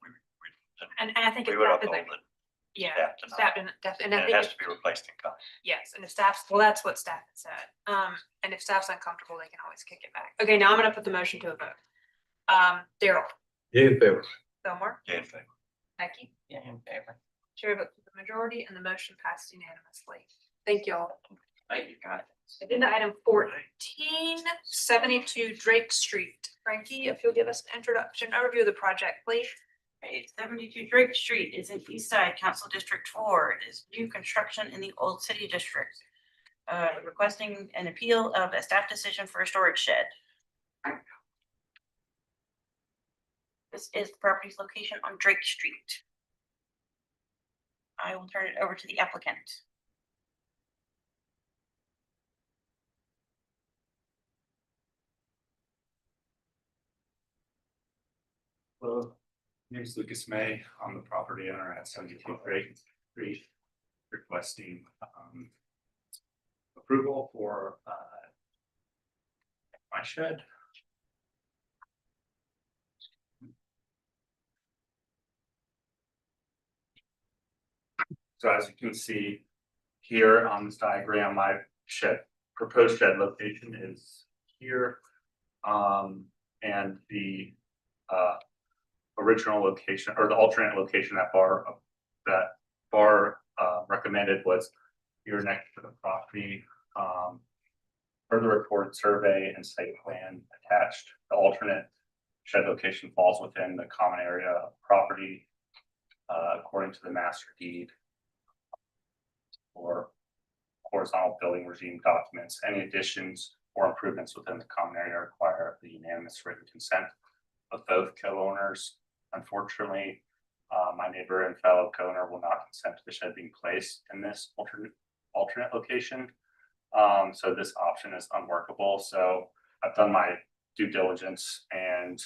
And I think we if would staff is uphold like, it. yeah, Staff denied. staff didn't, and I And it think, has if- to be replaced in kind. yes, and if staff's, well, that's what staff had said. And if staff's uncomfortable, they can always kick it back. Okay, now I'm gonna put the motion to a vote. Daryl, Yeah, in favor. Fillmore, Yeah, in favor. Becky, Yeah, in favor. chair votes for the majority, and the motion passed unanimously. Thank y'all. Thank you, guys. Agenda item 1472 Drake Street. Frankie, if you'll give us an introduction, overview of the project, please. 72 Drake Street is in East Side Council District 4. It is new construction in the Old City District. Requesting an appeal of a staff decision for a storage shed. This is the property's location on Drake Street. I will turn it over to the applicant. Hello, my name is Lucas May. I'm the property owner at 72 Drake Street, requesting approval for my shed. So as you can see here on this diagram, my proposed shed location is here. And the original location, or the alternate location that Bar recommended was here next to the property. Further recorded survey and site plan attached. The alternate shed location falls within the common area of property according to the master deed or horizontal building regime documents. Any additions or improvements within the common area require the unanimous written consent of both co-owners. Unfortunately, my neighbor and fellow co-owner will not consent to the shed being placed in this alternate location. So this option is unworkable. So I've done my due diligence and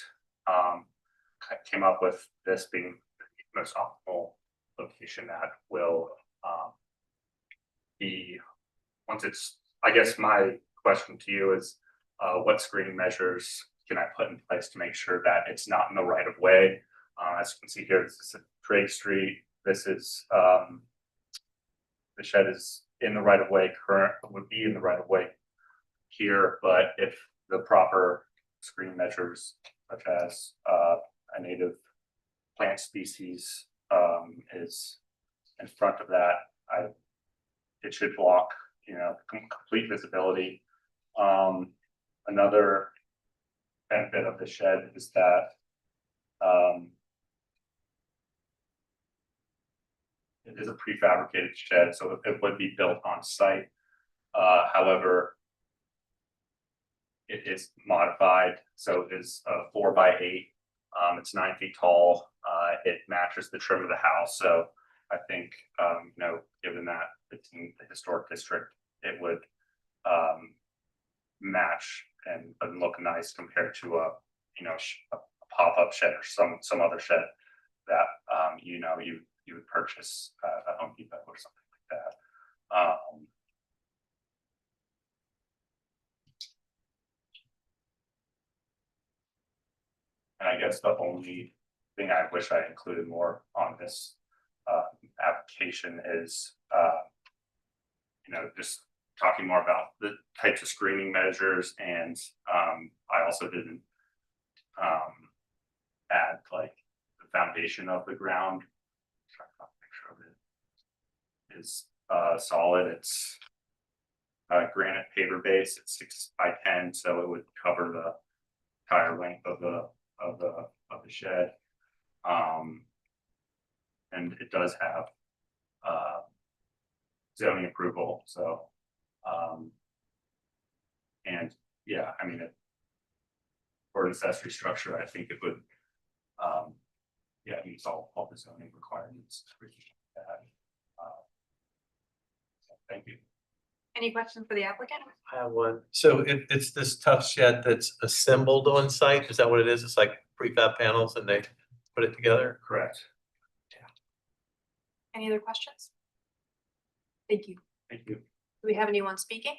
came up with this being the most optimal location that will be, once it's, I guess my question to you is, what screening measures can I put in place to make sure that it's not in the right of way? As you can see here, this is Drake Street. This is the shed is in the right of way, would be in the right of way here, but if the proper screening measures such as a native plant species is in front of that, it should block, complete visibility. Another benefit of the shed is that it is a prefabricated shed, so it would be built on site. However, it is modified, so it is 4x8. It's 9 feet tall. It matches the trim of the house. So I think, given that it's in the historic district, it would match and look nice compared to a pop-up shed or some other shed that you would purchase at Home Depot or something like that. And I guess the only thing I wish I included more on this application is, just talking more about the types of screening measures. And I also didn't add like the foundation of the ground. Make sure of it is solid. It's granite paver base. It's 6x10, so it would cover the entire length of the shed. And it does have zoning approval. So and yeah, I mean, for an accessory structure, I think it would meets all the zoning requirements. Thank you. Any questions for the applicant? I have one. So it's this tough shed that's assembled on site? Is that what it is? It's like prefab panels and they put it together? Correct. Any other questions? Thank you. Thank you. Do we have anyone speaking?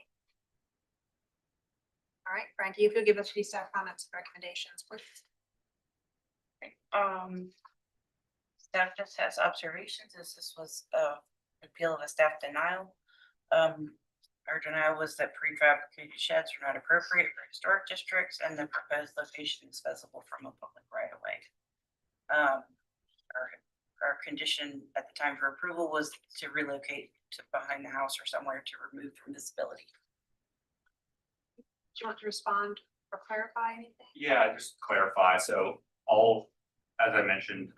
All right, Frankie, if you'll give us the staff comments and recommendations, please. Staff just has observations, as this was appeal of a staff denial. Our denial was that prefabricated sheds are not appropriate for historic districts and the proposed location is visible from a public right of way. Our condition at the time for approval was to relocate to behind the house or somewhere to remove from visibility. Do you want to respond or clarify anything? Yeah, just clarify, so as I mentioned,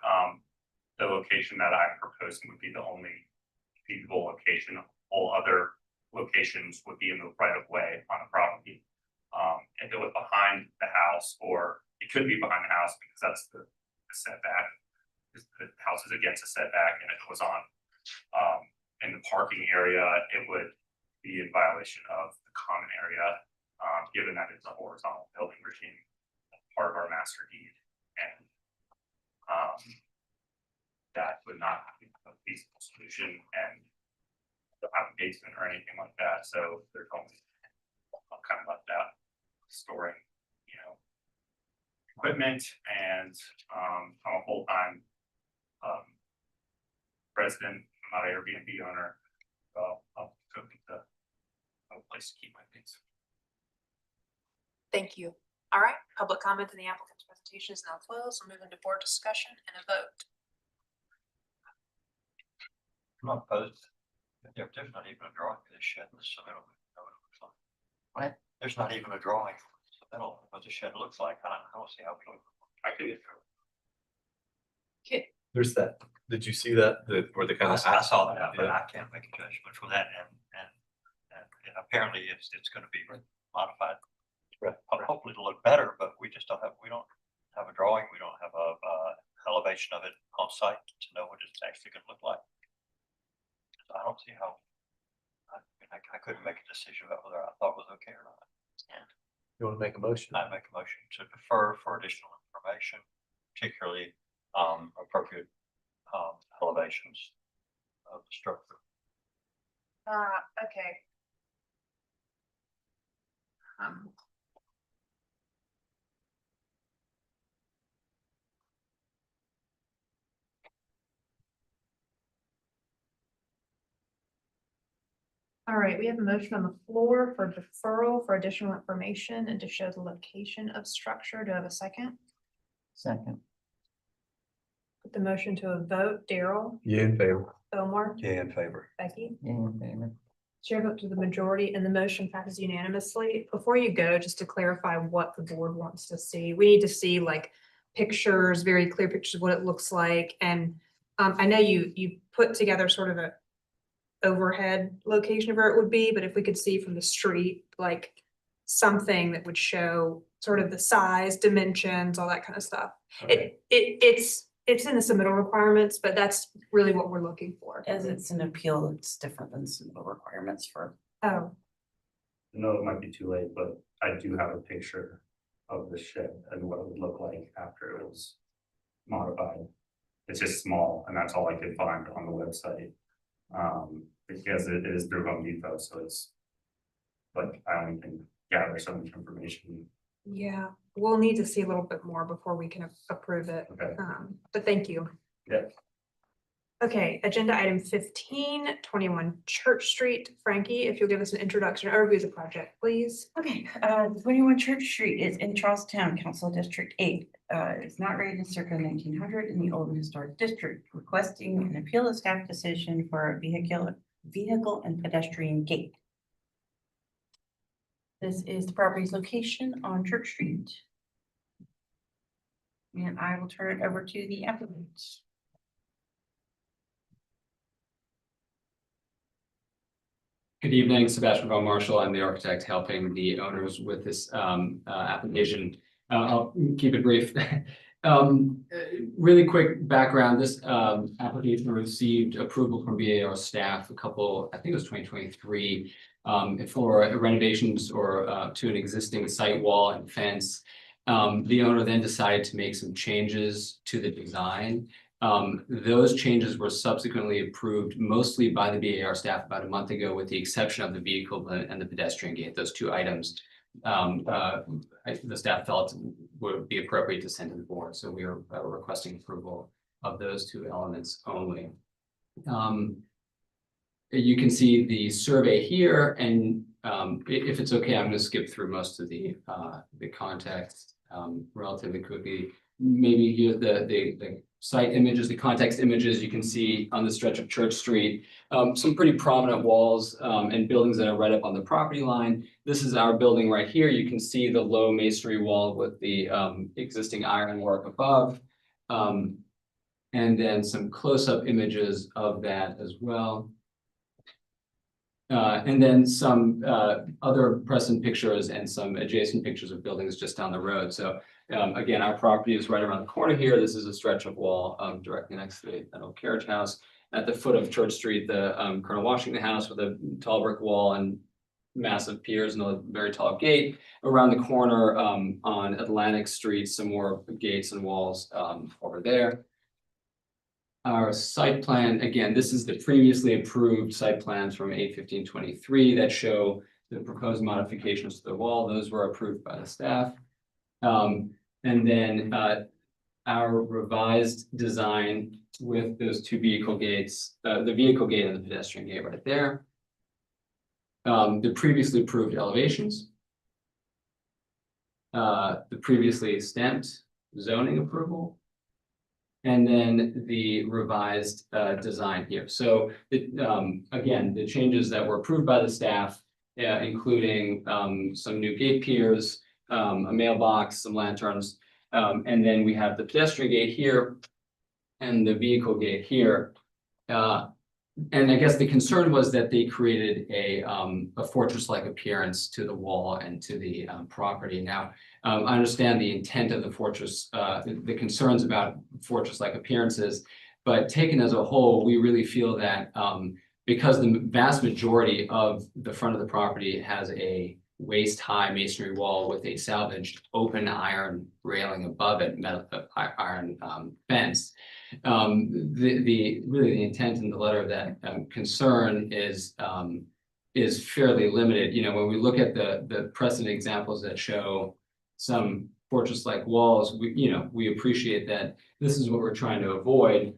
the location that I'm proposing would be the only feasible location. All other locations would be in the right of way on the property. If it was behind the house, or it could be behind the house because that's the setback. The house is against a setback, and if it was on in the parking area, it would be in violation of the common area, given that it's a horizontal building regime, part of our master deed, and that would not be a feasible solution, and don't have a basement or anything like that, so they're only kind of left out storing, equipment, and I'm a full-time resident, I'm not an Airbnb owner, so I'll go get a place to keep my things. Thank you. All right, public comment in the applicant's presentation is now closed. We'll move into board discussion and a vote. I'm not opposed. There's not even a drawing for this shed, so I don't know what it looks like. What? There's not even a drawing, so I don't know what the shed looks like. I don't see how it looks. I could get through. Okay. There's that, did you see that, where the kind of. I saw that, but Yeah. I can't make a judgment from that, and apparently it's gonna be modified. Right. Hopefully it'll look better, but we don't have a drawing, we don't have a elevation of it on site to know what it's actually gonna look like. So I don't see how, I couldn't make a decision about whether I thought it was okay or not. You want to make a motion? I make a motion to defer for additional information, particularly appropriate elevations of the structure. Okay. All right, we have a motion on the floor for deferral for additional information and to show the location of structure. Do I have a second? Second. Put the motion to a vote. Daryl, Yeah, in favor. Omar, Yeah, in favor. Becky. Yeah, in favor. Chair vote to the majority and the motion passes unanimously. Before you go, just to clarify what the board wants to see, we need to see like pictures, very clear pictures of what it looks like. And I know you put together sort of a overhead location of where it would be, but if we could see from the street, like something that would show sort of the size, dimensions, all that kind of stuff. Okay. It's in the submittal requirements, but that's really what we're looking for. As it's an appeal, it's different than some of the requirements for. Oh, No, it might be too late, but I do have a picture of the shed and what it would look like after it was modified. It's just small, and that's all I could find on the website. Because it is through Home Depot, so it's like I only can gather so much information. yeah, we'll need to see a little bit more before we can approve it. Okay. But thank you. Yeah. Okay, agenda item 15, 21 Church Street. Frankie, if you'll give us an introduction or overview of the project, please. Okay, 21 Church Street is in Charlestown, Council District 8. It's not rated circa 1900 in the Old Historic District, requesting an appeal of staff decision for a vehicle and pedestrian gate. This is the property's location on Church Street. And I will turn it over to the applicant. Good evening, Sebastian Von Marshall. I'm the architect helping the owners with this application. I'll keep it brief. Really quick background, this application received approval from BAR staff I think it was 2023, for renovations or to an existing site wall and fence. The owner then decided to make some changes to the design. Those changes were subsequently approved mostly by the BAR staff about a month ago, with the exception of the vehicle and the pedestrian gate. Those two items the staff felt would be appropriate to send to the board. So we are requesting approval of those two elements only. You can see the survey here, and if it's okay, I'm going to skip through most of the context relatively quickly. Maybe here the site images, the context images you can see on the stretch of Church Street. Some pretty prominent walls and buildings that are right up on the property line. This is our building right here. You can see the low masonry wall with the existing ironwork above. And then some close-up images of that as well. And then some other present pictures and some adjacent pictures of buildings just down the road. So again, our property is right around the corner here. This is a stretch of wall directly next to the old carriage house. At the foot of Church Street, the Colonel Washington House with a tall brick wall and massive piers and a very tall gate. Around the corner on Atlantic Street, some more gates and walls over there. Our site plan, again, this is the previously approved site plans from 8/15/23 that show the proposed modifications to the wall. Those were approved by the staff. And then our revised design with those two vehicle gates, the vehicle gate and the pedestrian gate right there. The previously approved elevations. The previously stamped zoning approval. And then the revised design here. So again, the changes that were approved by the staff, including some new gate piers, a mailbox, some lanterns, and then we have the pedestrian gate here and the vehicle gate here. And I guess the concern was that they created a fortress-like appearance to the wall and to the property. Now, I understand the intent of the fortress, the concerns about fortress-like appearances, but taken as a whole, we really feel that because the vast majority of the front of the property has a waist-high masonry wall with a salvaged open iron railing above it, metal iron fence. Really the intent in the letter of that concern is fairly limited. You know, when we look at the precedent examples that show some fortress-like walls, we appreciate that this is what we're trying to avoid.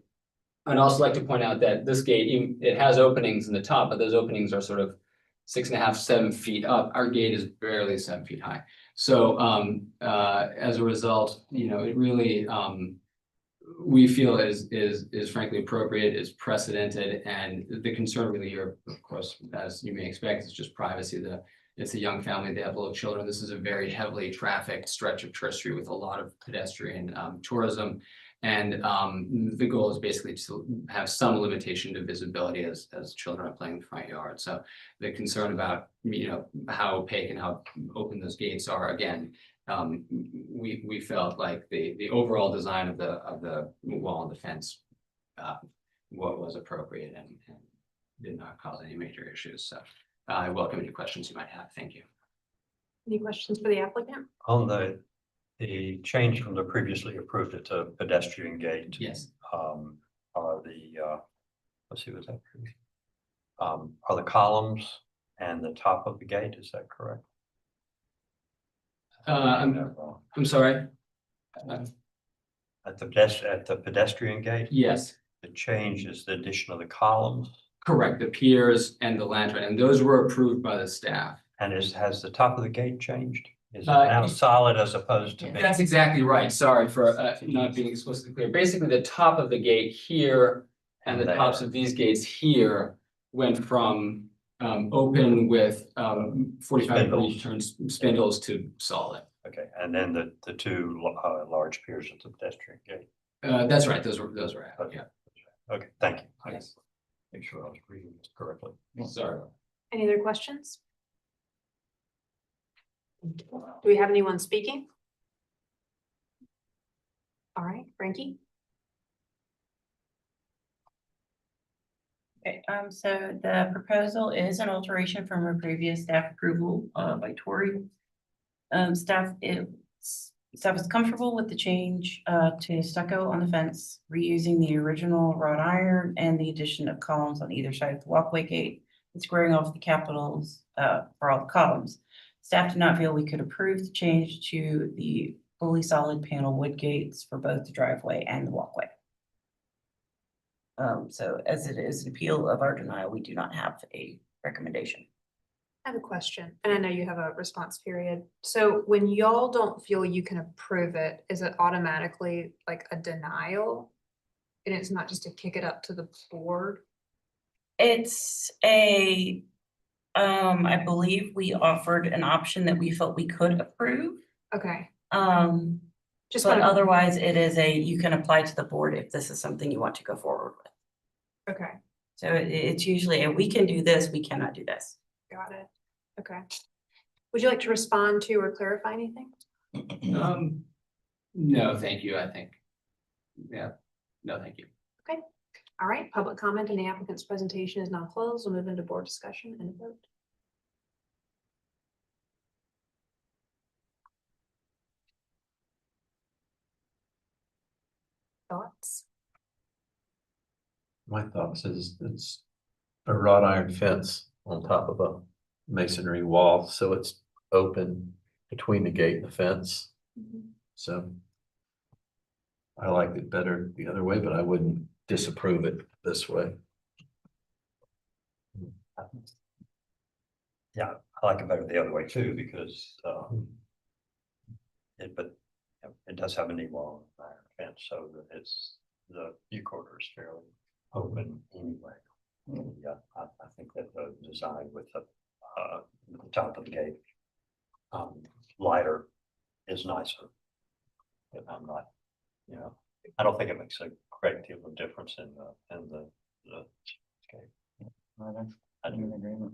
I'd also like to point out that this gate, it has openings in the top, but those openings are sort of 6.5, 7 feet up. Our gate is barely 7 feet high. So as a result, it really we feel is frankly appropriate, is precedented, and the concern really here, of course, as you may expect, is just privacy. It's a young family, they have little children. This is a very heavily trafficked stretch of Church Street with a lot of pedestrian tourism. And the goal is basically to have some limitation to visibility as children are playing in the front yard. So the concern about, how opaque and how open those gates are, again, we felt like the overall design of the wall and the fence what was appropriate and did not cause any major issues. So I welcome any questions you might have. Thank you. Any questions for the applicant? On the change from the previously approved it to pedestrian gate. Yes. Are the let's see, was that are the columns and the top of the gate, is that correct? I'm sorry. At the pedestrian gate? Yes. The change is the addition of the columns. Correct, the piers and the lantern, and those were approved by the staff. And has the top of the gate changed? Is it now solid as opposed to? That's exactly right. Sorry for not being explicitly clear. Basically, the top of the gate here and the tops of these gates here went from open with 45-degree turns spindles to solid. Okay, and then the two large piers at the pedestrian gate. That's right. Those were out. Okay. Yeah. Okay, thank you. Yes. Make sure I was reading this correctly. Sorry. Any other questions? Do we have anyone speaking? All right, Frankie. Okay, so the proposal is an alteration from a previous staff approval by Tori. Staff is comfortable with the change to stucco on the fence, reusing the original wrought iron and the addition of columns on either side of the walkway gate, and squaring off the capitals for all the columns. Staff did not feel we could approve the change to the fully solid panel wood gates for both the driveway and the walkway. So as it is an appeal of our denial, we do not have a recommendation. I have a question, and I know you have a response period. So when y'all don't feel you can approve it, is it automatically like a denial? And it's not just to kick it up to the board? It's I believe we offered an option that we felt we could approve. Okay. Just but otherwise it is you can apply to the board if this is something you want to go forward with. Okay, So it's usually, we can do this, we cannot do this. got it. Okay. Would you like to respond to or clarify anything? No, thank you, I think. Yeah, no, thank you. Okay, all right, public comment and the applicant's presentation is now closed. We'll move into board discussion and a vote. Thoughts? My thoughts is it's a wrought iron fence on top of a masonry wall, so it's open between the gate and the fence. So I liked it better the other way, but I wouldn't disapprove it this way. Yeah, I like it better the other way too, because it does have a knee wall iron fence, so that it's the view corridor is fairly open anyway. Yeah, I think that the design with the top of the gate lighter is nicer. But I'm not, you know, I don't think it makes a great deal of difference in the gate. I'm in agreement.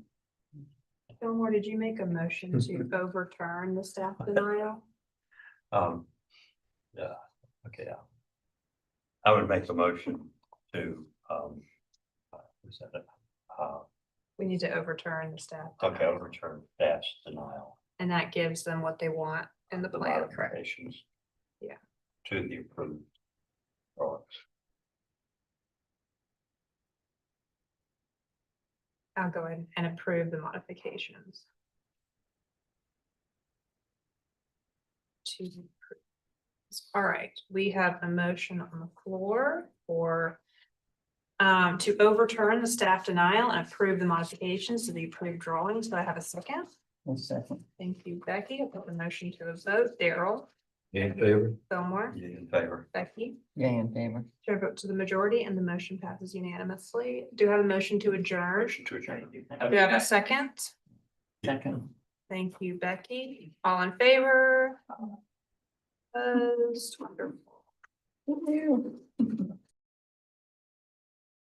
Fillmore, did you make a motion to overturn the staff denial? Yeah, okay, yeah. I would make a motion to, who's that? We need to overturn the staff. Okay, overturn staff's denial. And that gives them what they want in the plan. Modifications. Yeah. To the approved drawings. I'll go ahead and approve the modifications. All right, we have a motion on the floor for to overturn the staff denial and approve the modifications to the approved drawings. Do I have a second? One second. Thank you, Becky. I'll put the motion to a vote. Daryl, In favor? Fillmore, Yeah, in favor. Becky. Yay in favor. Chair vote to the majority and the motion passes unanimously. Do you have a motion to adjourn? Motion to adjourn. Do you have a second? Second. Thank you, Becky. All in favor? Opposed? Wonderful.